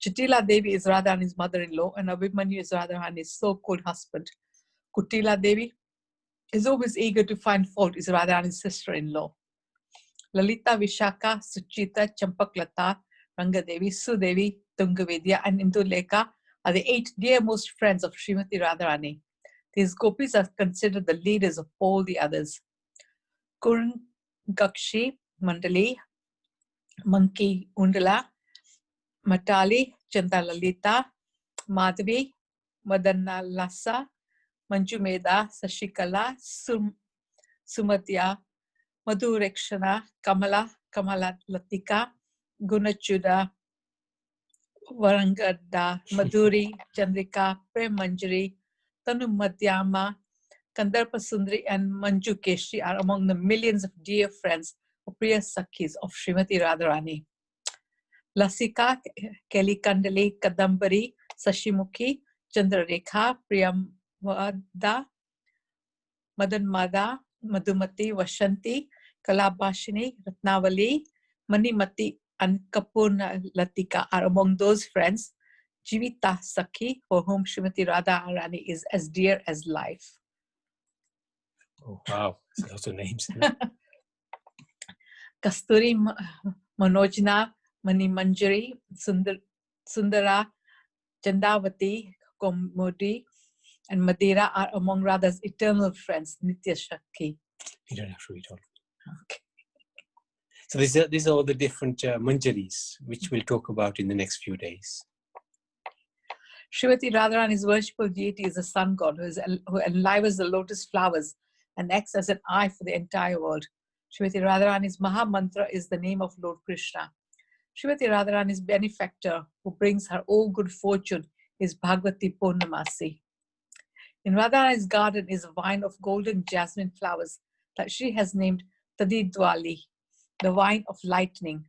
Chitila Devi is Radharani's mother-in-law, and Abhimanyu is Radharani's so-called husband. Kutila Devi is always eager to find fault, is Radharani's sister-in-law. Lalita, Vishaka, Suchita, Champaklata, Rangadevi, Sudevi, Tungavidya, and Indulekha are the 8 dearmost friends of Srimati Radharani. These gopis are considered the leaders of all the others. Kurangakshi, Mandali, Monkey Undala, Matali, Chandalalita, Madhavi, Madanalasa, Manjumeda, Sashikala, Sumatya, Madhurekshana, Kamala, Kamalatika, Gunachuda, Varangada, Madhuri, Chandrika, Prem Manjari, Tanu Madhyama, Kandarpa Sundari, and Manju Keshi are among the millions of dear friends or Priya Sakhis of Srimati Radharani. Lasika, Kelly Kandali, Kadambari, Sashimukhi, Chandrarekha, Priyamvada, Madanmada, Madhumati, Vashanti, Kalabhashini, Ratnavali, Manimati, and Kapurna Latika are among those friends, Jivita Sakhi, for whom Srimati Radharani is as dear as life. Oh, wow. Lots of names. Kasturi, Manojna, Manimanjari, Sundara, Chandavati, Komodi, and Madira are among Radha's eternal friends, Nitya Shakhi. You don't have to read all. Okay. So these are all the different manjaris, which we'll talk about in the next few days. Srimati Radharani's worshipful deity is the sun god who enlivens the lotus flowers and acts as an eye for the entire world. Srimati Radharani's Maha Mantra is the name of Lord Krishna. Srimati Radharani's benefactor, who brings her all good fortune, is Bhagavati Purnamasi. In Radharani's garden is a vine of golden jasmine flowers that she has named Tadidwali, the vine of lightning.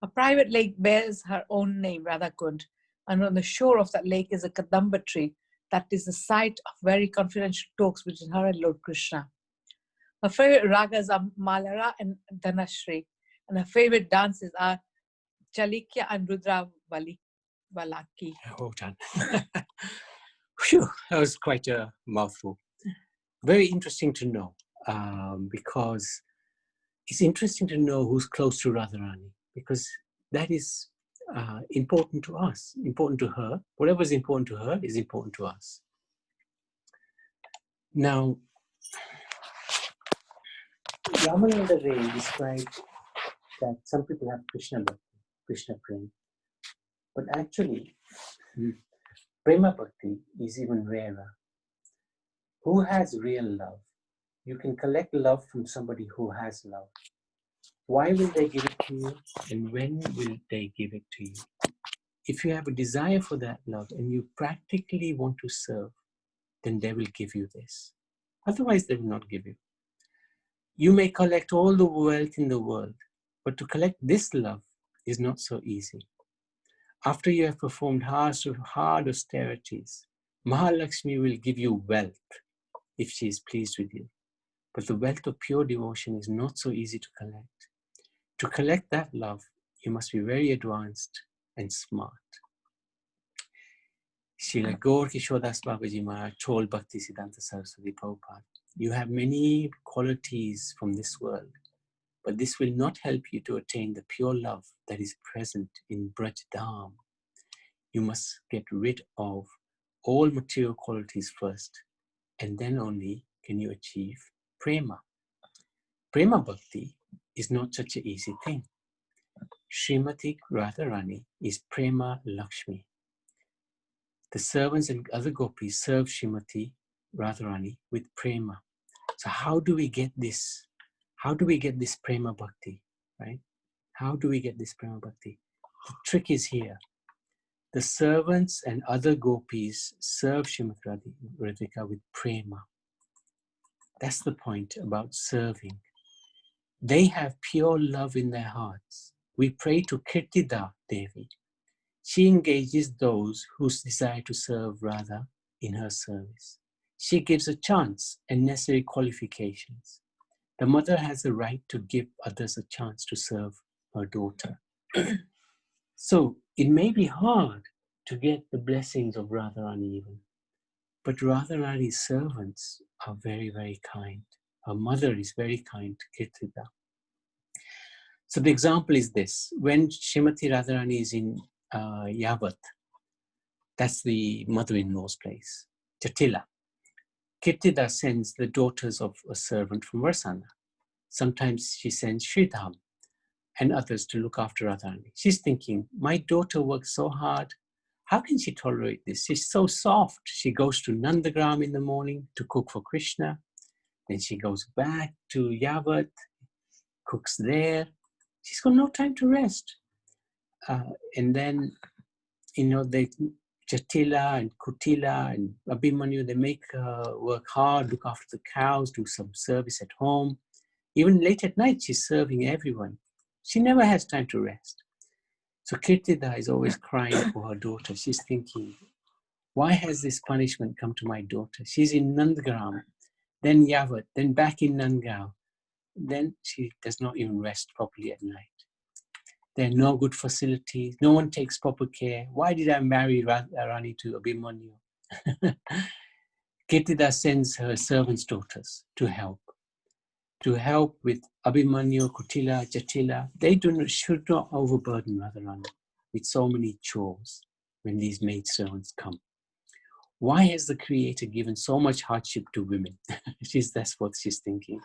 A private lake bears her own name, Radhakund, and on the shore of that lake is a kadamba tree that is the site of very confidential talks between her and Lord Krishna. Her favorite ragas are Malara and Dhanashri, and her favorite dances are Chalikya and Rudra Valaki. Oh, done. Phew, that was quite a mouthful. Very interesting to know, because it's interesting to know who's close to Radharani, because that is important to us, important to her. Whatever is important to her is important to us. Now, Ramananda Ray described that some people have Krishna Prem, but actually, Prema Bhakti is even rarer. Who has real love? You can collect love from somebody who has love. Why will they give it to you? And when will they give it to you? If you have a desire for that love and you practically want to serve, then they will give you this. Otherwise, they will not give you. You may collect all the wealth in the world, but to collect this love is not so easy. After you have performed hard austerities, Mahalakshmi will give you wealth if she is pleased with you. But the wealth of pure devotion is not so easy to collect. To collect that love, you must be very advanced and smart. Srila Gaur Kishodas Babaji Maharaj told Bhaktisiddhanta Saraswati Prabhupada, you have many qualities from this world, but this will not help you to attain the pure love that is present in Braj Dham. You must get rid of all material qualities first, and then only can you achieve prema. Prema bhakti is not such an easy thing. Srimati Radharani is Prema Lakshmi. The servants and other gopis serve Srimati Radharani with prema. So how do we get this? How do we get this prema bhakti, right? How do we get this prema bhakti? The trick is here. The servants and other gopis serve Srimati Radhika with prema. That's the point about serving. They have pure love in their hearts. We pray to Kirtida Devi. She engages those who desire to serve Radha in her service. She gives a chance and necessary qualifications. The mother has the right to give others a chance to serve her daughter. So it may be hard to get the blessings of Radharani even, but Radharani's servants are very, very kind. Her mother is very kind to Kirtida. So the example is this. When Srimati Radharani is in Yavat, that's the mother-in-law's place, Jatila, Kirtida sends the daughters of a servant from Varsana. Sometimes she sends Sridham and others to look after Radharani. She's thinking, my daughter works so hard. How can she tolerate this? She's so soft. She goes to Nandagram in the morning to cook for Krishna. Then she goes back to Yavat, cooks there. She's got no time to rest. And then, they Jatila and Kutila and Abhimanyu, they make her work hard, look after the cows, do some service at home. Even late at night, she's serving everyone. She never has time to rest. So Kirtida is always crying for her daughter. She's thinking, why has this punishment come to my daughter? She's in Nandgaram, then Yavat, then back in Nandgaon. Then she does not even rest properly at night. There are no good facilities. No one takes proper care. Why did I marry Rani to Abhimanyu? Kirtida sends her servants' daughters to help with Abhimanyu, Kutila, Jatila. They should not overburden Radharani with so many chores when these maidservants come. Why has the Creator given so much hardship to women? That's what she's thinking.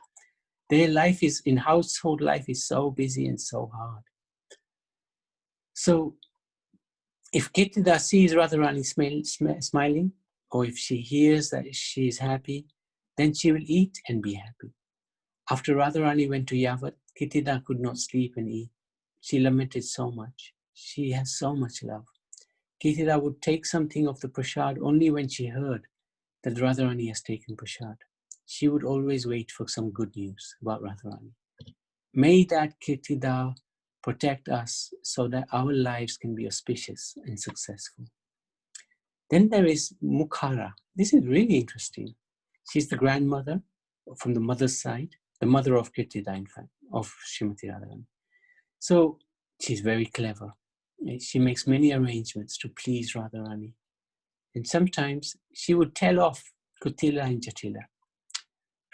Their life household life is so busy and so hard. So if Kirtida sees Radharani smiling, or if she hears that she is happy, then she will eat and be happy. After Radharani went to Yavat, Kirtida could not sleep and eat. She lamented so much. She has so much love. Kirtida would take something of the prasad only when she heard that Radharani has taken prasad. She would always wait for some good news about Radharani. May that Kirtida protect us so that our lives can be auspicious and successful. Then there is Mukhara. This is really interesting. She's the grandmother from the mother's side, the mother of Kirtida, in fact, of Srimati Radharani. So she's very clever. She makes many arrangements to please Radharani. And sometimes she would tell off Kutila and Jatila.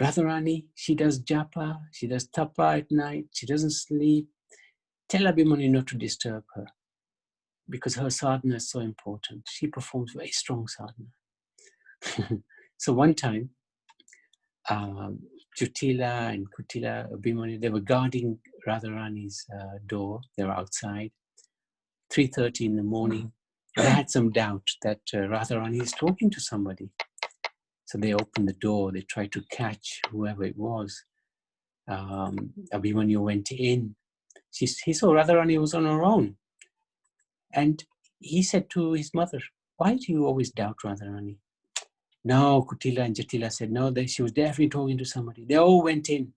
Radharani, she does japa, she does tapa at night, she doesn't sleep. Tell Abhimanyu not to disturb her because her sadhana is so important. She performs very strong sadhana. So one time, Jatila and Kutila, Abhimanyu, they were guarding Radharani's door. They were outside, 3:30 in the morning. They had some doubt that Radharani is talking to somebody. So they opened the door. They tried to catch whoever it was. Abhimanyu went in. He saw Radharani was on her own. And he said to his mother, why do you always doubt Radharani? No, Kutila and Jatila said, no, she was definitely talking to somebody. They all went in.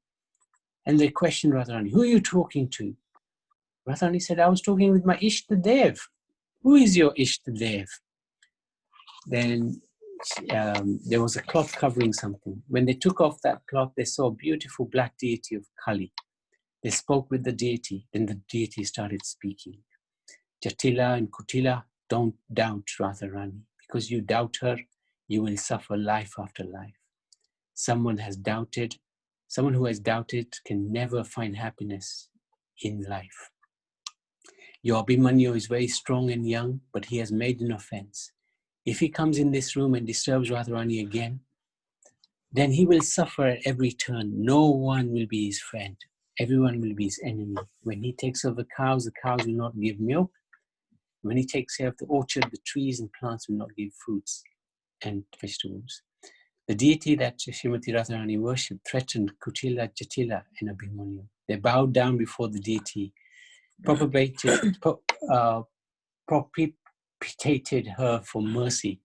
And they questioned Radharani, who are you talking to? Radharani said, I was talking with my Ishta Dev. who is your Ishtadev? Then there was a cloth covering something. When they took off that cloth, they saw a beautiful black deity of Kali. They spoke with the deity. Then the deity started speaking. Jatila and Kutila, don't doubt Radharani. Because you doubt her, you will suffer life after life. Someone who has doubted can never find happiness in life. Your Abhimanyu is very strong and young, but he has made an offense. If he comes in this room and disturbs Radharani again, then he will suffer at every turn. No one will be his friend. Everyone will be his enemy. When he takes over the cows will not give milk. When he takes care of the orchard, the trees and plants will not give fruits and vegetables. The deity that Srimati Radharani worshipped threatened Kutila, Jatila, and Abhimanyu. They bowed down before the deity, propitiated her for mercy.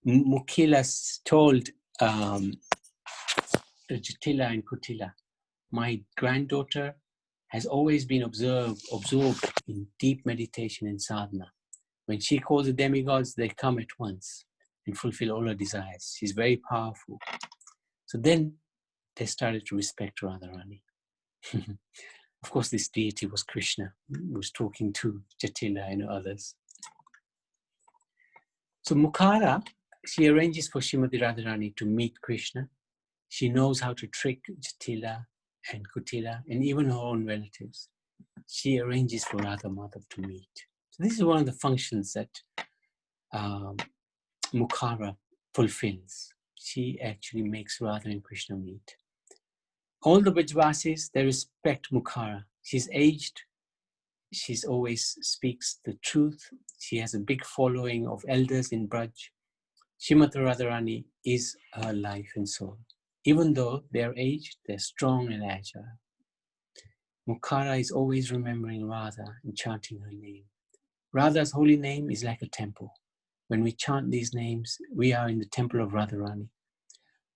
Mukila told Jatila and Kutila, my granddaughter has always been absorbed in deep meditation and sadhana. When she calls the demigods, they come at once and fulfill all her desires. She's very powerful. So then they started to respect Radharani. Of course, this deity was Krishna, who was talking to Jatila and others. So Mukhara, she arranges for Srimati Radharani to meet Krishna. She knows how to trick Jatila and Kutila and even her own relatives. She arranges for Radha Madhav to meet. So this is one of the functions that Mukhara fulfills. She actually makes Radha and Krishna meet. All the Brajvasis, they respect Mukhara. She's aged. She's always speaks the truth. She has a big following of elders in Braj. Srimati Radharani is her life and soul. Even though they're aged, they're strong and agile. Mukhara is always remembering Radha and chanting her name. Radha's holy name is like a temple. When we chant these names, we are in the temple of Radharani.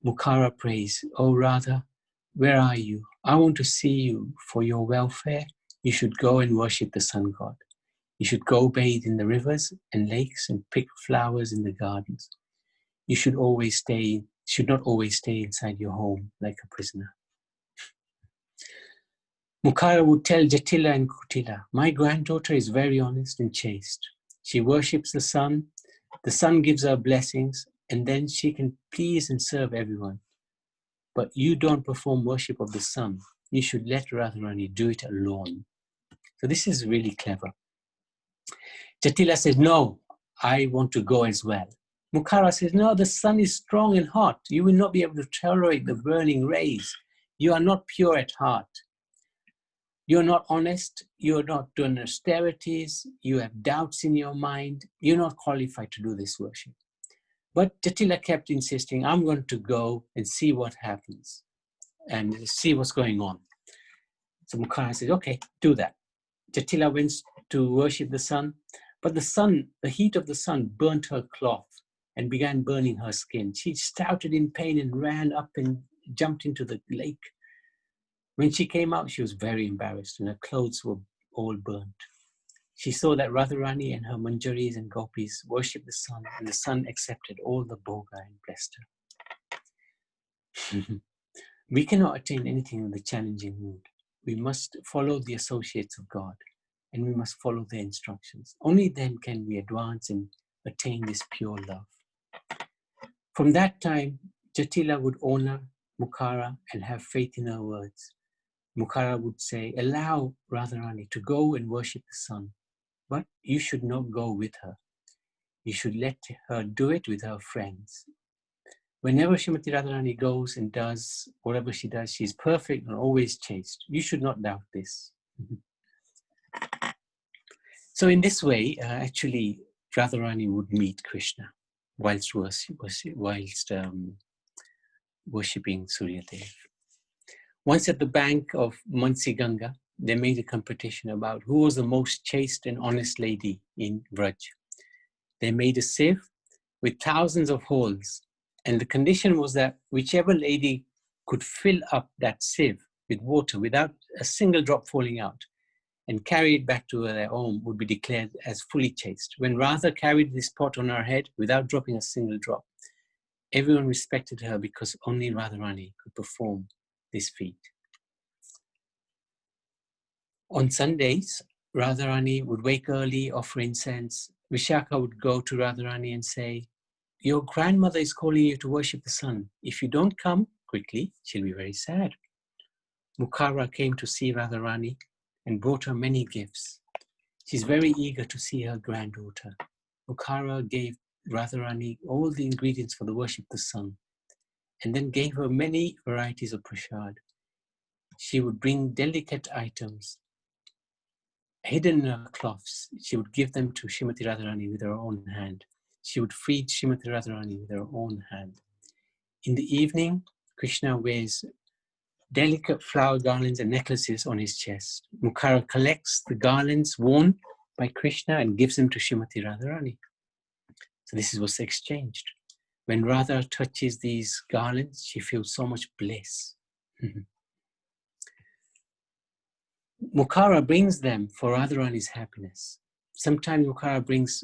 Mukhara prays, "Oh Radha, where are you? I want to see you. For your welfare, you should go and worship the sun god. You should go bathe in the rivers and lakes and pick flowers in the gardens. You should not always stay inside your home like a prisoner." Mukhara would tell Jatila and Kutila, my granddaughter is very honest and chaste. She worships the sun gives her blessings, and then she can please and serve everyone. But you don't perform worship of the sun. You should let Radharani do it alone. So this is really clever. Jatila says, no, I want to go as well. Mukhara says, no, the sun is strong and hot. You will not be able to tolerate the burning rays. You are not pure at heart. You're not honest. You're not doing austerities. You have doubts in your mind. You're not qualified to do this worship. But Jatila kept insisting, I'm going to go and see what happens and see what's going on. So Mukhara says, okay, do that. Jatila went to worship the sun, but the heat of the sun burnt her cloth and began burning her skin. She shouted in pain and ran up and jumped into the lake. When she came out, she was very embarrassed and her clothes were all burnt. She saw that Radharani and her Manjaris and Gopis worshipped the sun, and the sun accepted all the bhoga and blessed her. We cannot attain anything in the challenging mood. We must follow the associates of God, and we must follow their instructions. Only then can we advance and attain this pure love. From that time, Jatila would honor Mukhara and have faith in her words. Mukhara would say, allow Radharani to go and worship the sun, but you should not go with her. You should let her do it with her friends. Whenever Srimati Radharani goes and does whatever she does, she's perfect and always chaste. You should not doubt this. So in this way, actually, Radharani would meet Krishna whilst worshipping Suryadev. Once at the bank of Mansi Ganga, they made a competition about who was the most chaste and honest lady in Vraj. They made a sieve with thousands of holes, and the condition was that whichever lady could fill up that sieve with water without a single drop falling out, and carried back to their home would be declared as fully chaste. When Radha carried this pot on her head without dropping a single drop, everyone respected her because only Radharani could perform this feat. On Sundays, Radharani would wake early, offer incense. Vishaka would go to Radharani and say, "Your grandmother is calling you to worship the sun. If you don't come quickly, she'll be very sad." Mukhara came to see Radharani and brought her many gifts. She's very eager to see her granddaughter. Mukhara gave Radharani all the ingredients for the worship of the sun and then gave her many varieties of prasad. She would bring delicate items hidden in her cloths. She would give them to Srimati Radharani with her own hand. She would feed Srimati Radharani with her own hand. In the evening, Krishna wears delicate flower garlands and necklaces on his chest. Mukhara collects the garlands worn by Krishna and gives them to Srimati Radharani. So this is what's exchanged. When Radha touches these garlands, she feels so much bliss. Mukhara brings them for Radharani's happiness. Sometimes Mukhara brings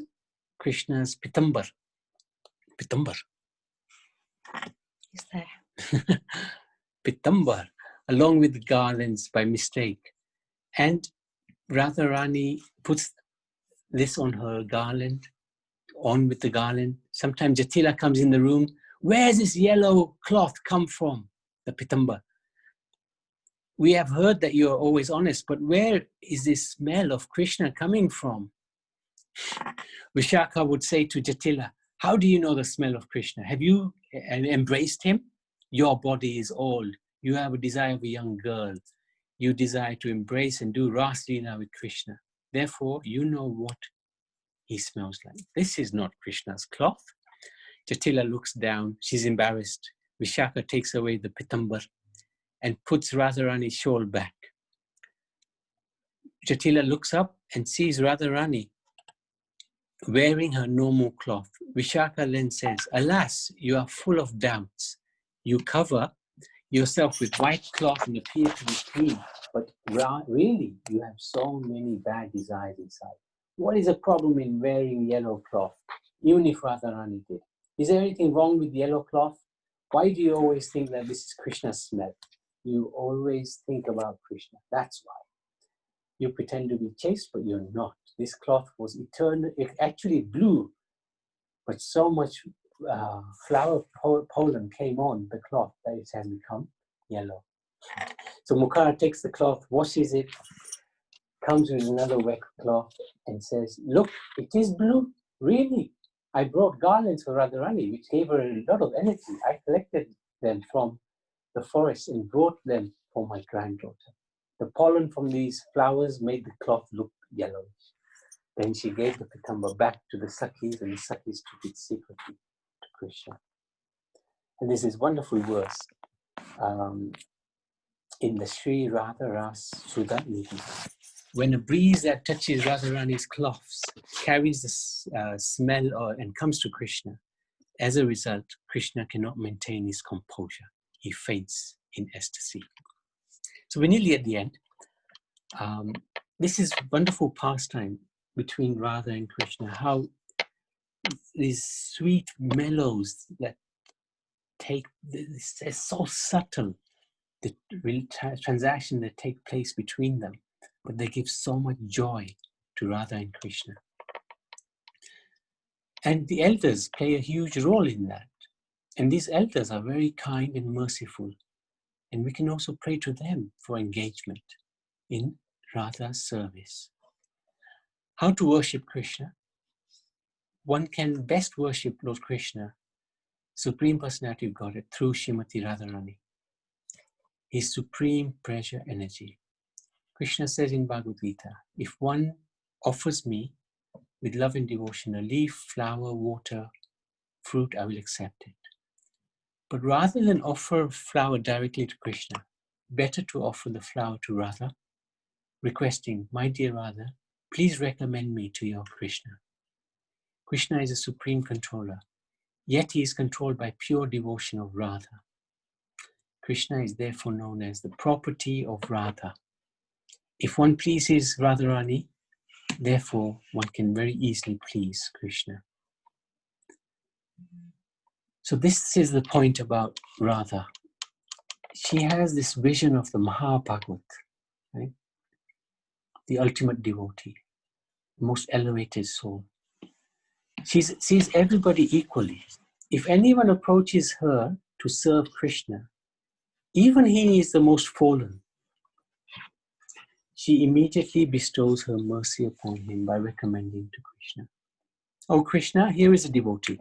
Krishna's pitambar. Pitambar. Is there? Pitambar, along with the garlands by mistake. And Radharani puts this on her garland, on with the garland. Sometimes Jatila comes in the room. Where's this yellow cloth come from? The pitambar. We have heard that you are always honest, but where is this smell of Krishna coming from? Vishaka would say to Jatila, how do you know the smell of Krishna? Have you embraced him? Your body is old. You have a desire of a young girl. You desire to embrace and do Ras Leela with Krishna. Therefore, you know what he smells like. This is not Krishna's cloth. Jatila looks down. She's embarrassed. Vishaka takes away the pitambar and puts Radharani's shawl back. Jatila looks up and sees Radharani wearing her normal cloth. Vishaka then says, alas, you are full of doubts. You cover yourself with white cloth and appear to be clean, but really you have so many bad desires inside. What is the problem in wearing yellow cloth, even if Radharani did? Is there anything wrong with yellow cloth? Why do you always think that this is Krishna's smell? You always think about Krishna. That's why. You pretend to be chaste, but you're not. This cloth was eternal. It actually blue, but so much flower pollen came on the cloth that it has become yellow. So Mukhara takes the cloth, washes it, comes with another wet cloth and says, look, it is blue. Really? I brought garlands for Radharani, which gave her a lot of energy. I collected them from the forest and brought them for my granddaughter. The pollen from these flowers made the cloth look yellowish. Then she gave the pitambar back to the Sakhis, and the Sakhis took it secretly to Krishna. And this is wonderful verse in the Sri Radha Ras Sudha Nidhi. When a breeze that touches Radharani's cloths carries the smell and comes to Krishna, as a result, Krishna cannot maintain his composure. He faints in ecstasy. So we're nearly at the end. This is wonderful pastime between Radha and Krishna, how these sweet mellows that they're so subtle, the transaction that take place between them, but they give so much joy to Radha and Krishna. And the elders play a huge role in that. And these elders are very kind and merciful. And we can also pray to them for engagement in Radha's service. How to worship Krishna? One can best worship Lord Krishna, Supreme Personality of Godhead, through Srimati Radharani, his supreme pressure energy. Krishna says in Bhagavad Gita, if one offers me with love and devotion a leaf, flower, water, fruit, I will accept it. But rather than offer flower directly to Krishna, better to offer the flower to Radha, requesting, my dear Radha, please recommend me to your Krishna. Krishna is a supreme controller, yet he is controlled by pure devotion of Radha. Krishna is therefore known as the property of Radha. If one pleases Radharani, therefore one can very easily please Krishna. So this is the point about Radha. She has this vision of the Mahabhagat, right? The ultimate devotee, the most elevated soul. She sees everybody equally. If anyone approaches her to serve Krishna, even he is the most fallen, she immediately bestows her mercy upon him by recommending to Krishna. Oh Krishna, here is a devotee.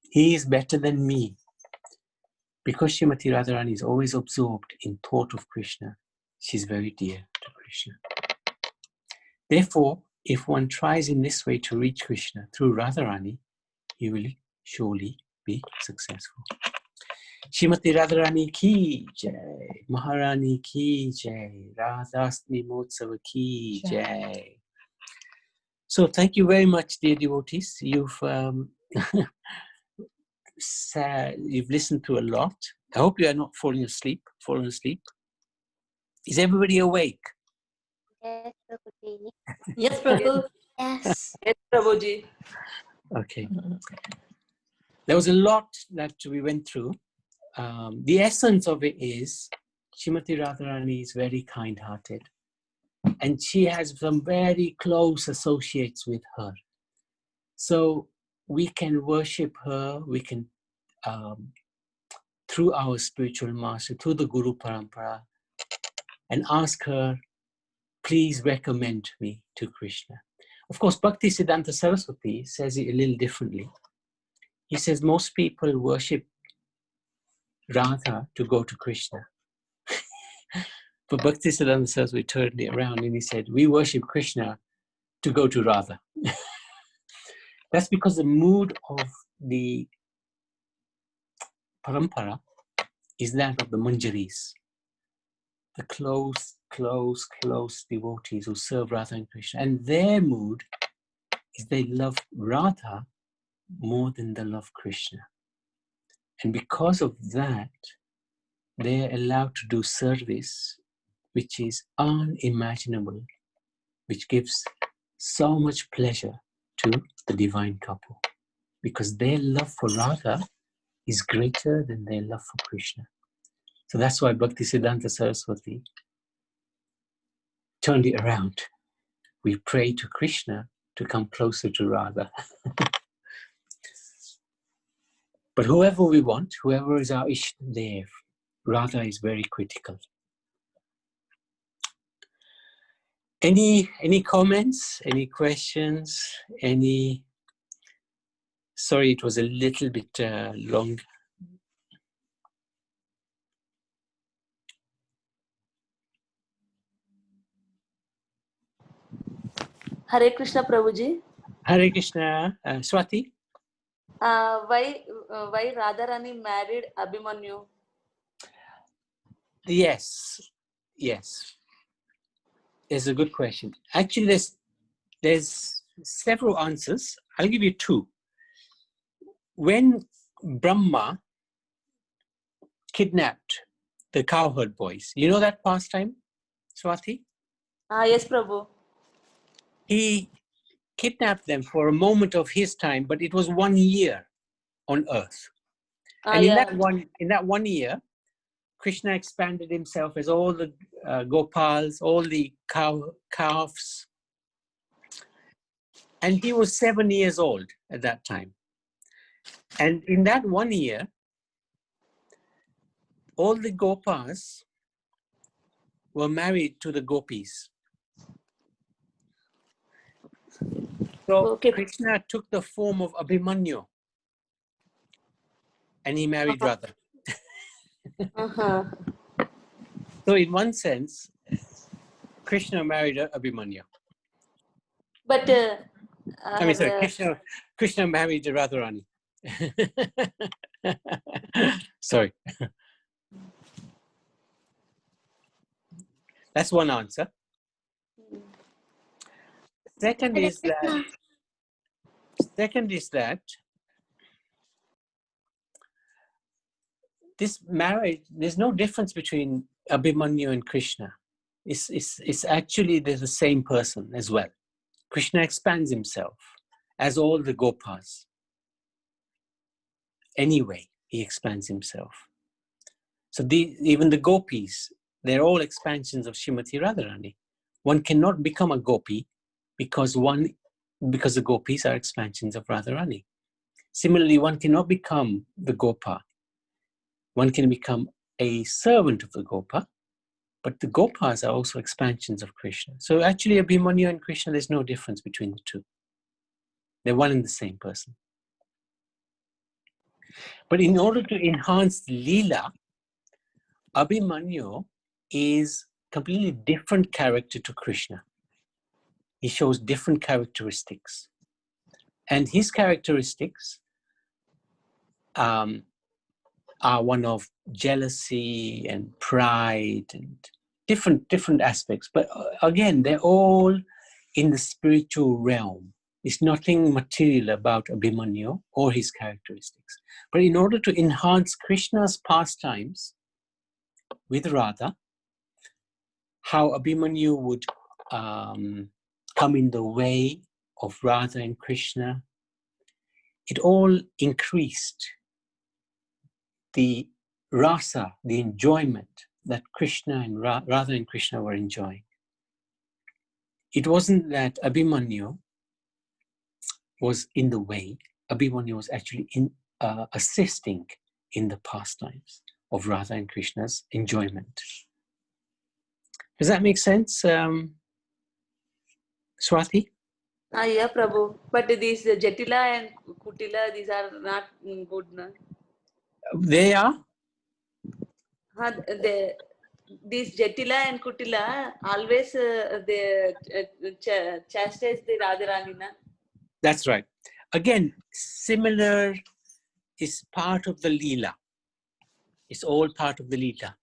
He is better than me. Because Srimati Radharani is always absorbed in thought of Krishna, she's very dear to Krishna. Therefore, if one tries in this way to reach Krishna through Radharani, he will surely be successful. Srimati Radharani ki jai, Maharani ki jai, Radhastami Motsava ki jai. So thank you very much, dear devotees. You've listened to a lot. I hope you are not falling asleep. Is everybody awake? Yes, Prabhuji. Yes, Prabhu. Yes. Yes, Prabhuji. Okay. There was a lot that we went through. The essence of it is Srimati Radharani is very kind-hearted, and she has some very close associates with her. So we can worship her, we can, through our spiritual master, through the Guru Parampara, and ask her, please recommend me to Krishna. Of course, Bhakti Siddhanta Saraswati says it a little differently. He says most people worship Radha to go to Krishna. But Bhakti Siddhanta Saraswati turned it around and he said, we worship Krishna to go to Radha. That's because the mood of the parampara is that of the manjaris, the close devotees who serve Radha and Krishna. And their mood is they love Radha more than they love Krishna. And because of that, they're allowed to do service which is unimaginable, which gives so much pleasure to the divine couple, because their love for Radha is greater than their love for Krishna. So that's why Bhakti Siddhanta Saraswati turned it around. We pray to Krishna to come closer to Radha. But whoever we want, whoever is our Ishtadev, Radha is very critical. Any comments, any questions, sorry, it was a little bit long. Hare Krishna, Prabhuji. Hare Krishna, Swati? Why Radharani married Abhimanyu? Yes. It's a good question. Actually, there's several answers. I'll give you two. When Brahma kidnapped the cowherd boys, you know that pastime, Swati? Yes, Prabhu. He kidnapped them for a moment of his time, but it was 1 year on earth. And in that one year, Krishna expanded himself as all the Gopals, all the calves. And he was 7 years old at that time. And in that 1 year, all the Gopas were married to the Gopis. So Krishna took the form of Abhimanyu and he married Radha. So in one sense, Krishna married Abhimanyu. But Krishna married Radharani. Sorry. That's one answer. Second is that this marriage, there's no difference between Abhimanyu and Krishna. It's actually they're the same person as well. Krishna expands himself as all the Gopas. Anyway, he expands himself. So even the gopis, they're all expansions of Srimati Radharani. One cannot become a gopi because the gopis are expansions of Radharani. Similarly, one cannot become the Gopa. One can become a servant of the Gopa, but the Gopas are also expansions of Krishna. So actually, Abhimanyu and Krishna, there's no difference between the two. They're one and the same person. But in order to enhance Leela, Abhimanyu is completely different character to Krishna. He shows different characteristics. And his characteristics are one of jealousy and pride and different aspects. But again, they're all in the spiritual realm. There's nothing material about Abhimanyu or his characteristics. But in order to enhance Krishna's pastimes with Radha, how Abhimanyu would come in the way of Radha and Krishna, it all increased the rasa, the enjoyment that Krishna and Radha and Krishna were enjoying. It wasn't that Abhimanyu was in the way. Abhimanyu was actually assisting in the pastimes of Radha and Krishna's enjoyment. Does that make sense, Swati? Yeah, Prabhu. But these Jatila and Kutila, these are not good, no? They are? These Jatila and Kutila always they chastise the Radharani, na? That's right. Again, similar is part of the Leela. It's all part of the Leela.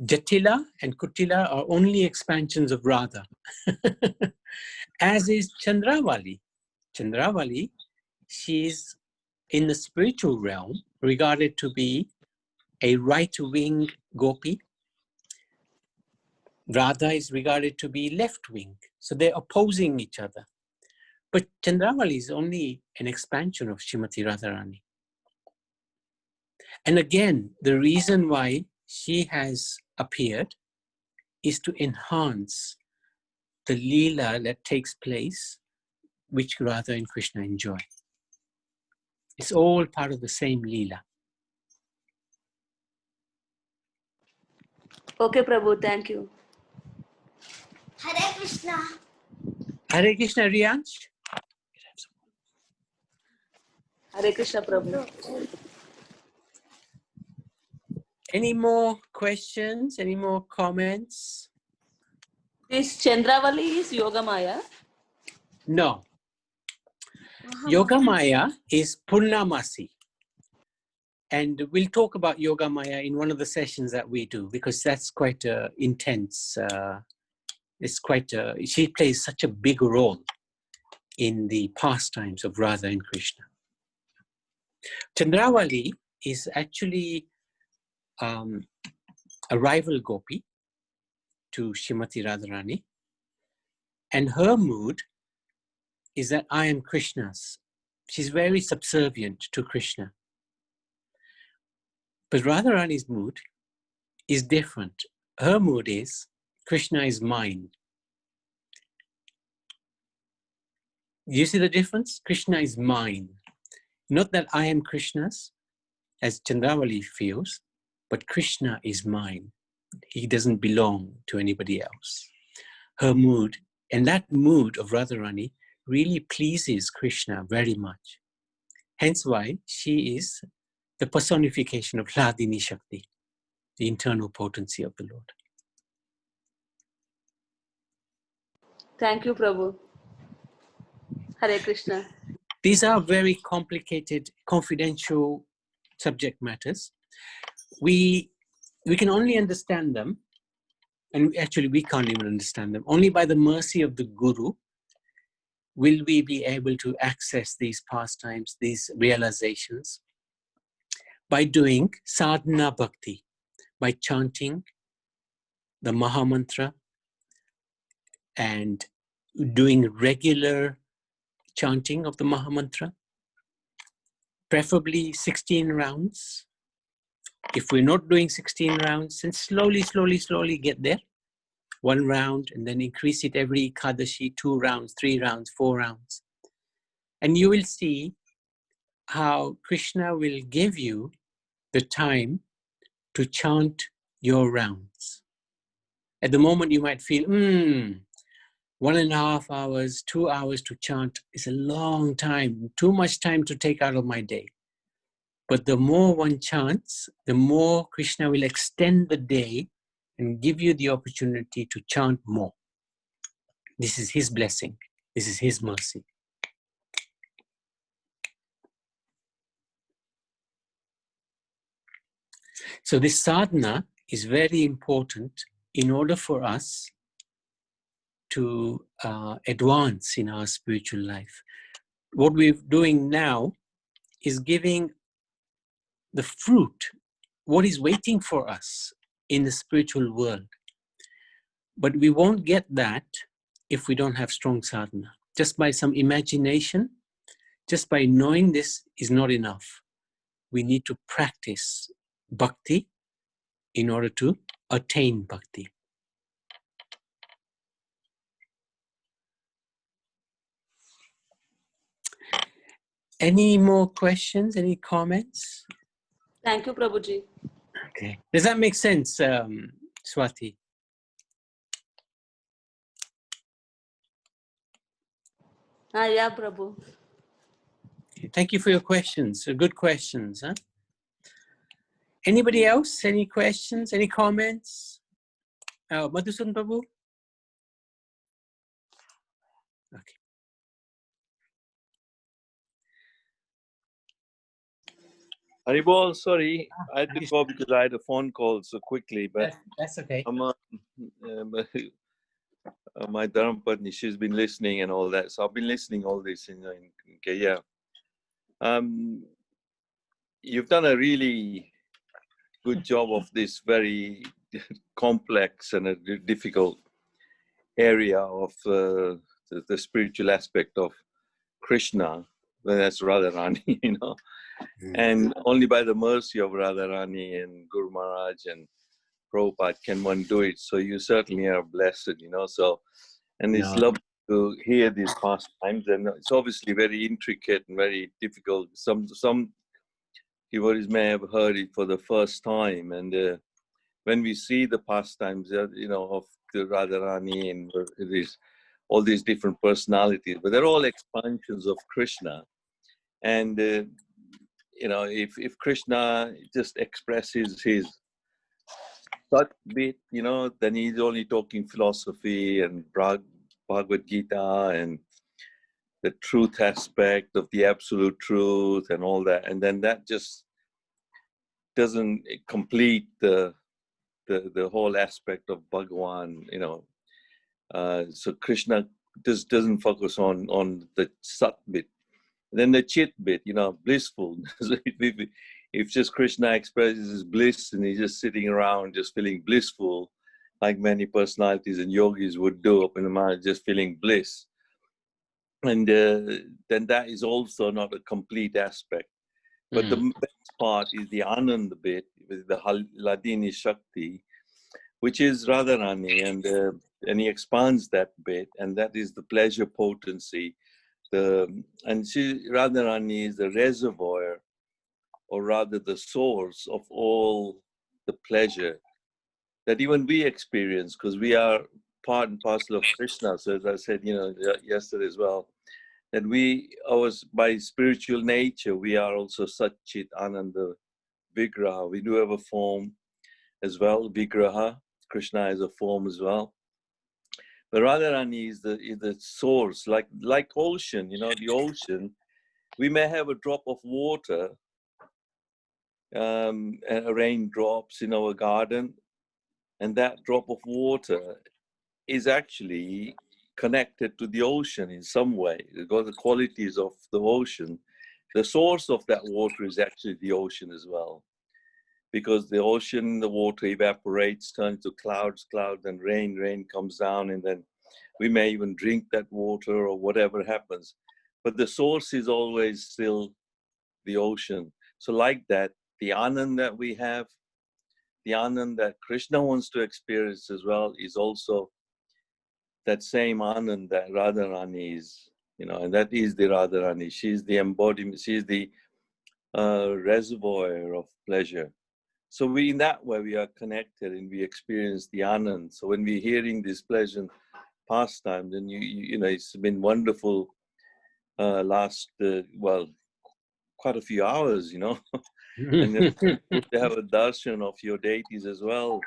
Jatila and Kutila are only expansions of Radha. As is Chandravali. Chandravali, she's in the spiritual realm regarded to be a right-wing gopi. Radha is regarded to be left-wing. So they're opposing each other. But Chandravali is only an expansion of Srimati Radharani. And again, the reason why she has appeared is to enhance the Leela that takes place, which Radha and Krishna enjoy. It's all part of the same Leela. Okay, Prabhu, thank you. Hare Krishna. Hare Krishna, Riyansh. Hare Krishna, Prabhu. Any more questions? Any more comments? This Chandravali is Yogamaya. No. Yogamaya is Purnamasi. And we'll talk about Yogamaya in one of the sessions that we do, because that's quite intense. She plays such a big role in the pastimes of Radha and Krishna. Chandravali is actually a rival gopi to Srimati Radharani. And her mood is that I am Krishna's. She's very subservient to Krishna. But Radharani's mood is different. Her mood is, Krishna is mine. You see the difference? Krishna is mine. Not that I am Krishna's, as Chandravali feels, but Krishna is mine. He doesn't belong to anybody else. Her mood, and that mood of Radharani really pleases Krishna very much. Hence why she is the personification of Hladini Shakti, the internal potency of the Lord. Thank you, Prabhu. Hare Krishna. These are very complicated, confidential subject matters. We can only understand them, and actually we can't even understand them. Only by the mercy of the Guru will we be able to access these pastimes, these realizations, by doing sadhana bhakti, by chanting the Mahamantra and doing regular chanting of the Mahamantra, preferably 16 rounds. If we're not doing 16 rounds, then slowly get there. 1 round, and then increase it every Ekadashi, 2 rounds, 3 rounds, 4 rounds. And you will see how Krishna will give you the time to chant your rounds. At the moment, you might feel, 1.5 hours, 2 hours to chant is a long time, too much time to take out of my day. But the more one chants, the more Krishna will extend the day and give you the opportunity to chant more. This is his blessing. This is his mercy. So this sadhana is very important in order for us to advance in our spiritual life. What we're doing now is giving the fruit, what is waiting for us in the spiritual world. But we won't get that if we don't have strong sadhana. Just by some imagination, just by knowing this is not enough. We need to practice bhakti in order to attain bhakti. Any more questions? Any comments? Thank you, Prabhuji. Okay. Does that make sense, Swati? Yeah, Prabhu. Thank you for your questions. Good questions. Huh? Anybody else? Any questions? Any comments? Madhusudan Prabhu? Okay. Haribol, sorry, I had to go because I had a phone call so quickly, but that's okay. My Dharmapatni, she's been listening and all that, so I've been listening all this in Kenya. You've done a really good job of this very complex and a difficult area of the spiritual aspect of Krishna. Well, that's Radharani, you know. And only by the mercy of Radharani and Guru Maharaj and Prabhupada can one do it. So you certainly are blessed, you know. So, and it's lovely to hear these pastimes, and it's obviously very intricate and very difficult. Some devotees may have heard it for the first time, and when we see the pastimes, you know, of the Radharani and all these different personalities, but they're all expansions of Krishna. And you know, if Krishna just expresses his that bit, you know, then he's only talking philosophy and Bhagavad Gita and the truth aspect of the absolute truth and all that, and then that just doesn't complete the whole aspect of Bhagavan, you know. So Krishna just doesn't focus on the sat bit. Then the chit bit, you know, blissful. If just Krishna expresses his bliss and he's just sitting around just feeling blissful, like many personalities and yogis would do up in the mind, just feeling bliss. And then that is also not a complete aspect. But the best part is the Anand bit, with the Hladini Shakti, which is Radharani, and he expands that bit, and that is the pleasure potency. Radharani is the reservoir, or rather the source of all the pleasure that even we experience, because we are part and parcel of Krishna. So as I said, you know, yesterday as well, that by spiritual nature, we are also Satchit Ananda Vigraha. We do have a form as well, Vigraha. Krishna is a form as well. But Radharani is the source, like ocean, you know, the ocean. We may have a drop of water, raindrops in our garden, and that drop of water is actually connected to the ocean in some way. It's got the qualities of the ocean. The source of that water is actually the ocean as well, because the ocean, the water evaporates, turns to clouds, and rain comes down, and then we may even drink that water or whatever happens, but the source is always still the ocean. So like that, the Anand that we have, the Anand that Krishna wants to experience as well, is also that same Anand that Radharani is, and that is the Radharani. She's the embodiment, she's the reservoir of pleasure. So in that way, we are connected and we experience the Anand. So when we're hearing this pleasant pastime, then it's been wonderful last, quite a few hours, and then good to have a darshan of your deities as well.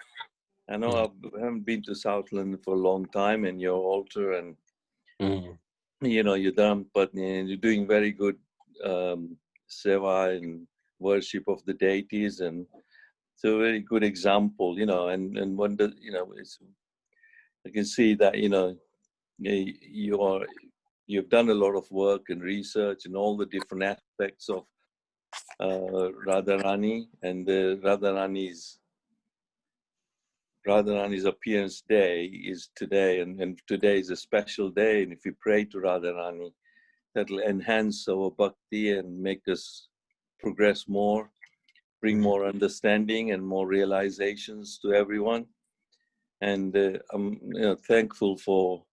I know I haven't been to Southland for a long time, and your altar and your Dharma Patni, and you're doing very good seva and worship of the deities, and it's a very good example, and wonder, I can see that you've done a lot of work and research and all the different aspects of Radharani, and Radharani's appearance day is today, and today is a special day, and if we pray to Radharani, that'll enhance our bhakti and make us progress more, bring more understanding and more realizations to everyone. And I'm thankful for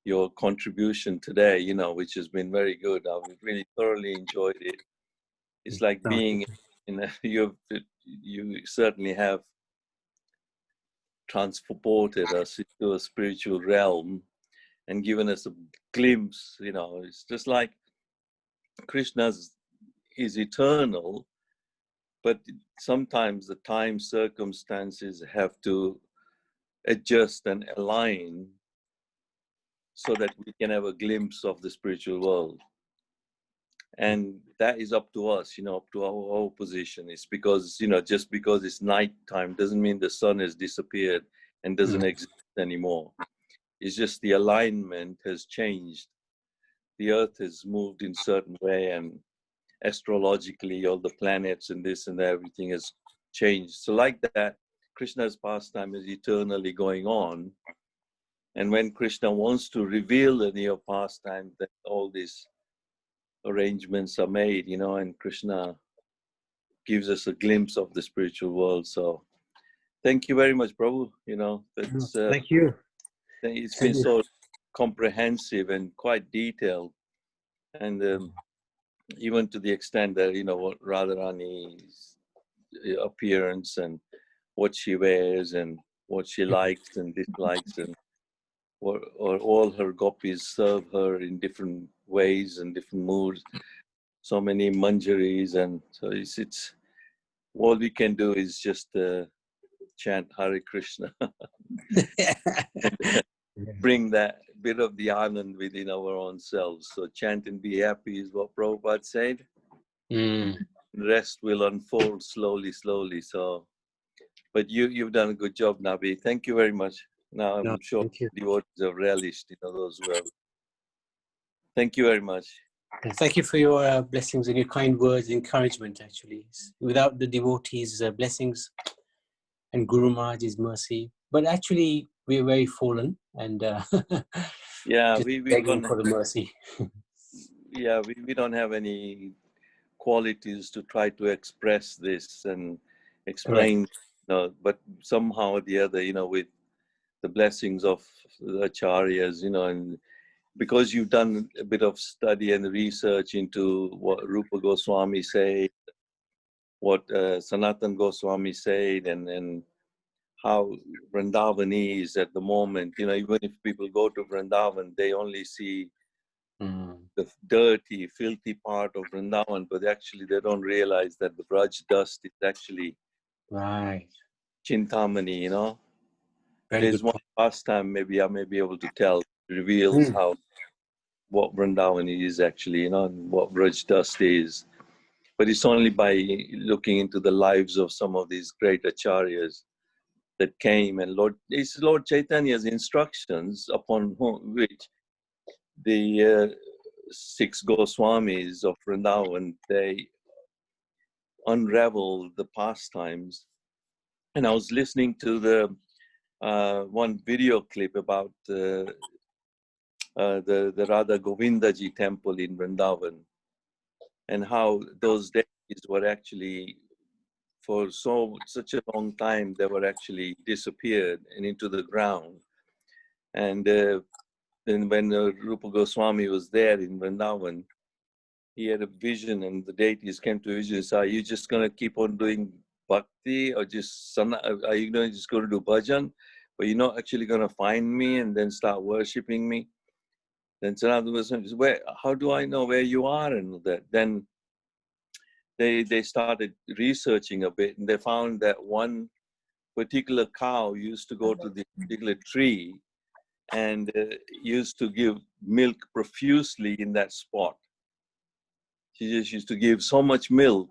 your contribution today, which has been very good. I've really thoroughly enjoyed it. It's like being you certainly have transported us into a spiritual realm and given us a glimpse. It's just like Krishna is eternal, but sometimes the time circumstances have to adjust and align so that we can have a glimpse of the spiritual world. And that is up to us, up to our position. It's because, just because it's nighttime doesn't mean the sun has disappeared and doesn't exist anymore. It's just the alignment has changed. The earth has moved in a certain way, and astrologically all the planets and this and everything has changed. So like that, Krishna's pastime is eternally going on. And when Krishna wants to reveal a new pastime, then all these arrangements are made, and Krishna gives us a glimpse of the spiritual world. So thank you very much, Prabhu. That's, thank you. It's been so comprehensive and quite detailed. And even to the extent that, what Radharani's appearance and what she wears and what she likes and dislikes, and or all her gopis serve her in different ways and different moods. So many manjaris, and so it's all we can do is just chant Hare Krishna, and bring that bit of the Anand within our own selves. So chant and be happy is what Prabhupada said. The rest will unfold slowly. So, but you've done a good job, Nabi. Thank you very much. Now I'm sure devotees have relished, those who have. Thank you very much. Thank you for your blessings and your kind words, encouragement, actually. Without the devotees' blessings and Guru Maharaj's mercy. But actually, we're very fallen, and yeah, just we begging don't, for the mercy. Yeah, we don't have any qualities to try to express this and explain, but somehow or the other, with the blessings of the acharyas, and because you've done a bit of study and research into what Rupa Goswami said, what Sanatan Goswami said, and how Vrindavan is at the moment, even if people go to Vrindavan, they only see the dirty, filthy part of Vrindavan, but actually they don't realize that the Braj dust is actually Chintamani, There's one pastime maybe I may be able to tell, reveals what Vrindavan is actually, and what Braj dust is. But it's only by looking into the lives of some of these great acharyas that came, and it's Lord Chaitanya's instructions upon which the 6 Goswamis of Vrindavan, they unraveled the pastimes. And I was listening to the one video clip about the Radha Govindaji temple in Vrindavan, and how those deities were actually, for such a long time, they were actually disappeared and into the ground. And then when Rupa Goswami was there in Vrindavan, he had a vision, and the deities came to vision and said, are you just going to keep on doing bhakti, or are you just going to do bhajan, but you're not actually going to find me and then start worshipping me? Then Sanatana Goswami said, how do I know where you are and that? Then they started researching a bit, and they found that one particular cow used to go to this particular tree and used to give milk profusely in that spot. She just used to give so much milk.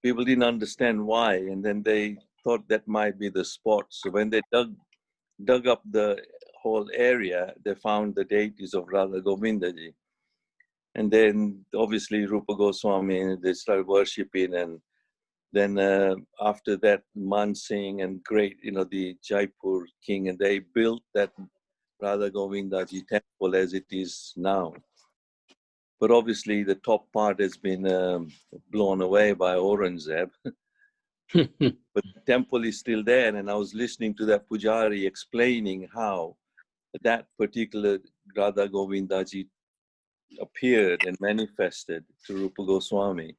People didn't understand why, and then they thought that might be the spot. So when they dug up the whole area, they found the deities of Radha Govindaji. And then obviously Rupa Goswami, they started worshipping, and then after that, Man Singh and great, the Jaipur king, and they built that Radha Govindaji temple as it is now. But obviously the top part has been blown away by Aurangzeb. But the temple is still there, and I was listening to that Pujari explaining how that particular Radha Govindaji appeared and manifested to Rupa Goswami.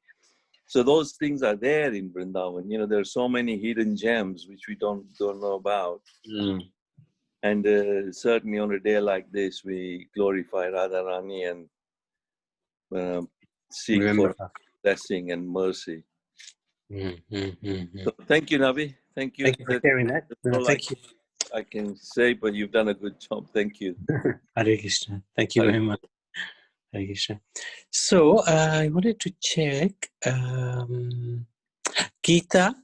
So those things are there in Vrindavan. There are so many hidden gems which we don't know about. And certainly on a day like this, we glorify Radharani and seek for blessing and mercy. So thank you, Navi. Thank you. Thank you for sharing that. That's all Thank you. I can say, but you've done a good job. Thank you. Hare Krishna. Thank you very much. Hare Krishna. So I wanted to check Geeta.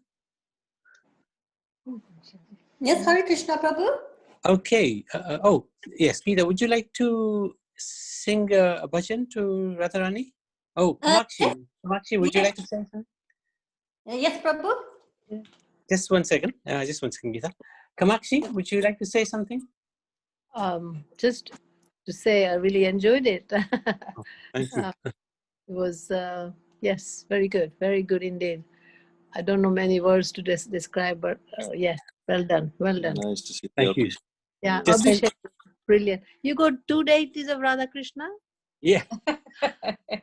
Yes, Hare Krishna, Prabhu. Okay. Oh, yes, Geeta, would you like to sing a bhajan to Radharani? Oh, Kamakshi. Kamakshi, would you like to say something? Yes, Prabhu. Just one second. Just one second, Geeta. Kamakshi, would you like to say something? Just to say I really enjoyed it. Thank you. It was, yes, very good indeed. I don't know many words to describe, but yes, well done, well done. Nice to see you. Thank you. Yeah, Just Abhishek, brilliant. You got 2 deities of Radha Krishna? Yeah.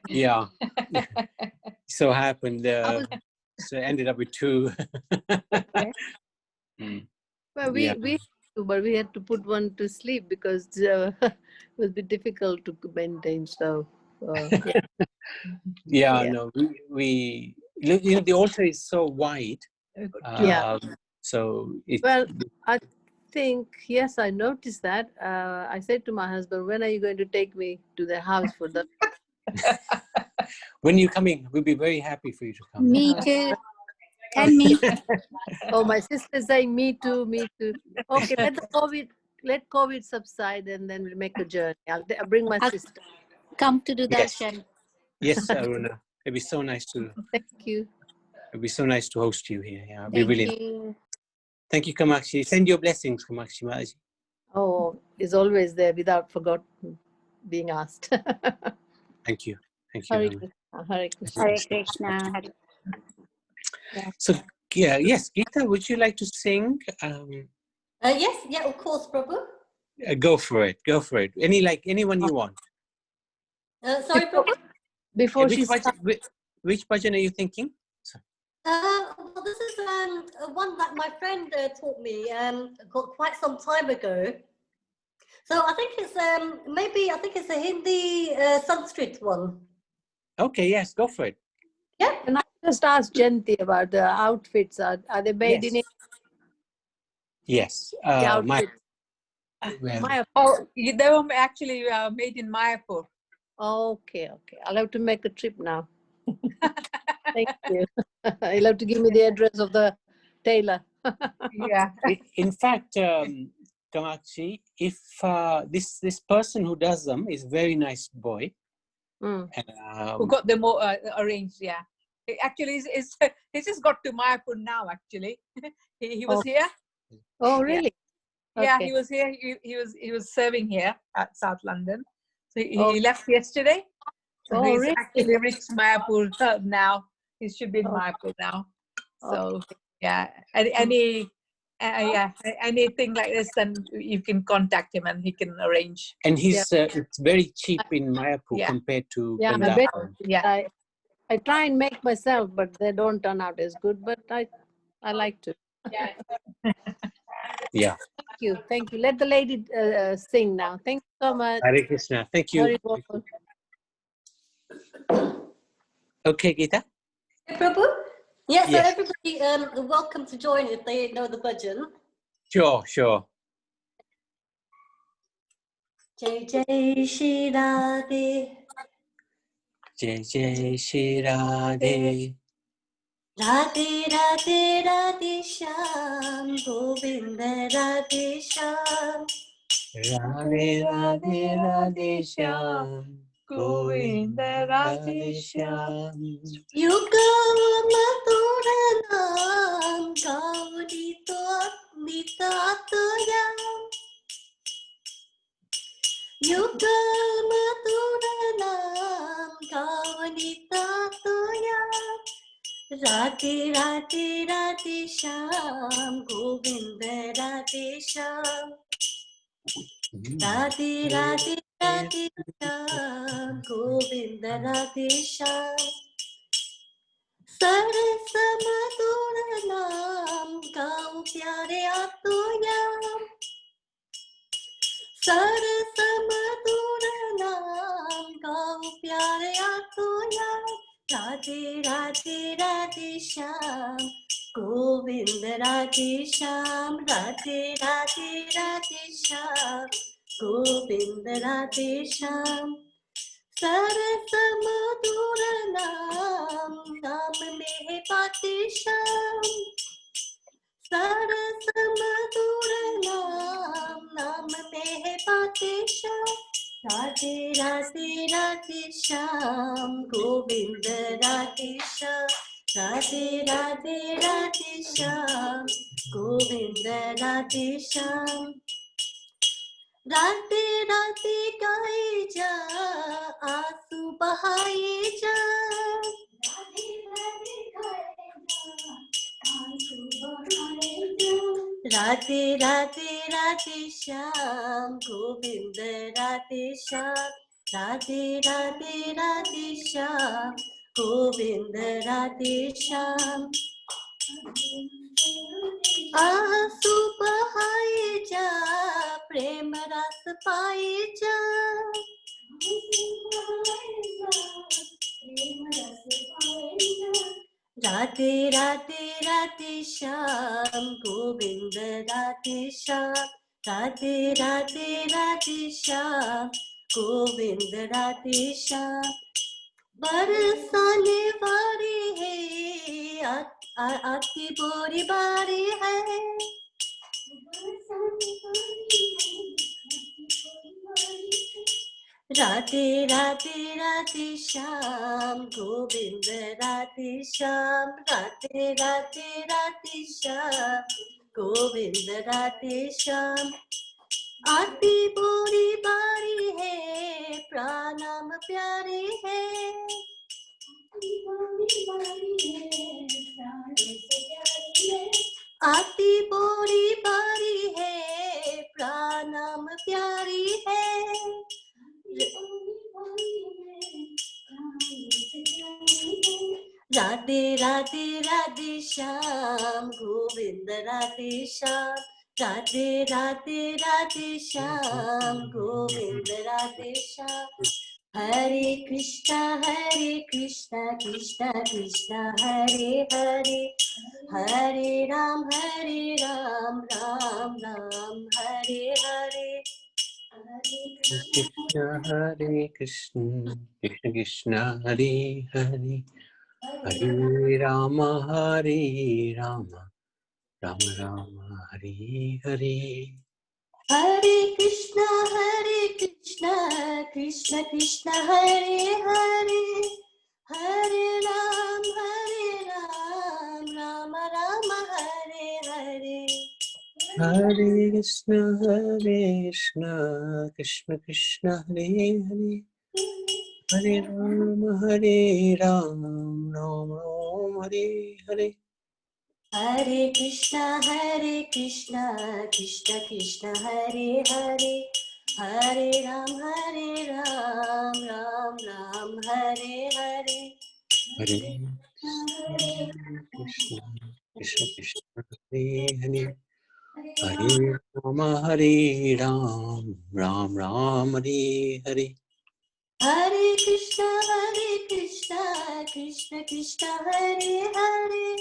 Yeah. So happened. So ended up with 2. Well, we had to put one to sleep because it was a bit difficult to maintain. So, yeah, no, we the altar is so wide. So well, I think yes, I noticed that. I said to my husband, "When are you going to take me to the house for the?" When you're coming, we'll be very happy for you to come. Me too. And me. Oh, my sister's saying, me too, me too. Okay, let COVID subside, and then we'll make a journey. I'll bring my sister. Come to do that, Shen. Yes, Aruna. It'd be so nice to. Thank you. It'd be so nice to host you here. Yeah, it'd be Thank really. you. Thank you, Kamakshi. Send your blessings, Kamakshi Maharaj. Oh, it's always there without being asked. Thank you. Thank you. Hare Krishna. Hare Krishna. Hare Krishna. Yeah. So, yeah, yes, Geeta, would you like to sing? Yes, yeah, of course, Prabhu. Go for it. Go for it. Anyone you want. Sorry, Prabhu. Before which bhajan are you thinking? Well, this is one that my friend taught me quite some time ago. So I think it's it's a Hindi Sanskrit one. Okay, yes, go for it. Yeah. Can I just ask Jayanti about the outfits? Are they made in India? Yes. The outfits. They were actually made in Mayapur. Okay. I'll have to make a trip now. Thank you. You'll have to give me the address of the tailor. Yeah. In fact, Kamakshi, if this person who does them is a very nice boy. Who got them all arranged, yeah. Actually, he's just got to Mayapur now, actually. he was here. Oh, really? Yeah, Okay. he was here. He was serving here at South London. So he left yesterday. So Oh, he's really? actually reached Mayapur now. He should be in Mayapur now. So yeah, anything like this, then you can contact him and he can arrange. And it's very cheap in Mayapur compared to I Vrindavan. bet. I try and make myself, but they don't turn out as good. But I like to. Yeah. Thank you. Let the lady sing now. Thank you so much. Hare Krishna. Thank you. Hari Bol. Okay, Geeta. Hey, Prabhu? Yeah, so Yes. everybody welcome to join if they know the bhajan. Sure. Jai Jai Shri Radhe, Jai Jai Shri Radhe. Radhe Radhe Radhe Shyam, Govinda Radhe Shyam. Radhe Radhe Radhe Shyam, Govinda Radhe Shyam. Yugal Maturanam, Gaudito Nitatoyam. Yugal Maturanam, Gauditatoyam. Radhe Radhe Radhe Shyam, Govinda Radhe Shyam. Radhe Radhe Radhe Shyam, Govinda Radhe Shyam. सरस मधुर नाम गाओ प्यारे आतोयाम. सरस मधुर नाम गाओ प्यारे आतोयाम. राधे राधे राधे श्याम, गोविंद राधे श्याम. राधे राधे राधे श्याम, गोविंद राधे श्याम. सरस मधुर नाम, नाम में है बातें श्याम. सरस मधुर नाम, नाम में है बातें श्याम. राधे राधे राधे श्याम, गोविंद राधे श्याम. राधे राधे राधे श्याम, गोविंद राधे श्याम. राधे राधे गाए जा, आंसू बहाए जा. राधे राधे गाए जा, आंसू बहाए जा. राधे राधे राधे श्याम, गोविंद राधे श्याम. राधे राधे राधे श्याम, गोविंद राधे श्याम. आंसू बहाए जा, प्रेम रस पाए जा. राधे राधे राधे श्याम, गोविंद राधे श्याम. राधे राधे राधे श्याम, गोविंद राधे श्याम. बरसाने वाली है, आती बोरी बारी है. राधे राधे राधे श्याम, गोविंद राधे श्याम. राधे राधे राधे श्याम, गोविंद राधे श्याम. आती बोरी बारी है, प्राणम प्यारे है. आती बोरी बारी है, प्राणम प्यारी है. राधे राधे राधे श्याम, गोविंद राधे श्याम. राधे राधे राधे श्याम, गोविंद राधे श्याम. हरे कृष्णा कृष्णा कृष्णा हरे हरे. हरे Ram Ram Ram Hare Hare. Krishna Hare Krishna, Krishna Krishna Hare Hare, Hare Rama Rama Rama Hare Hare. Hare Krishna Krishna Krishna Hare Hare. Hare Ram Rama Rama Hare Hare. Hare Krishna, Krishna Krishna, Hare Hare, Hare Rama, Ram Ram, Hare Hare. Hare Krishna, Krishna Krishna, Hare Hare, Hare Ram, Ram Ram, Hare Hare. Hare Krishna, Krishna Krishna, Hare Hare, Hare Rama, Ram Ram, Hare Hare. Hare Krishna, Krishna Krishna, Hare Hare,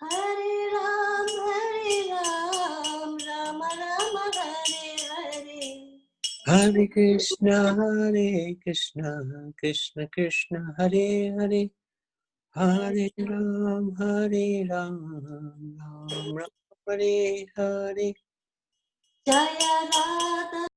Hare Ram, Ram Ram, Hare Hare. Hare Krishna, Krishna Krishna, Hare Hare, Hare Ram, Ram Ram, Hare Hare. Jaya Radha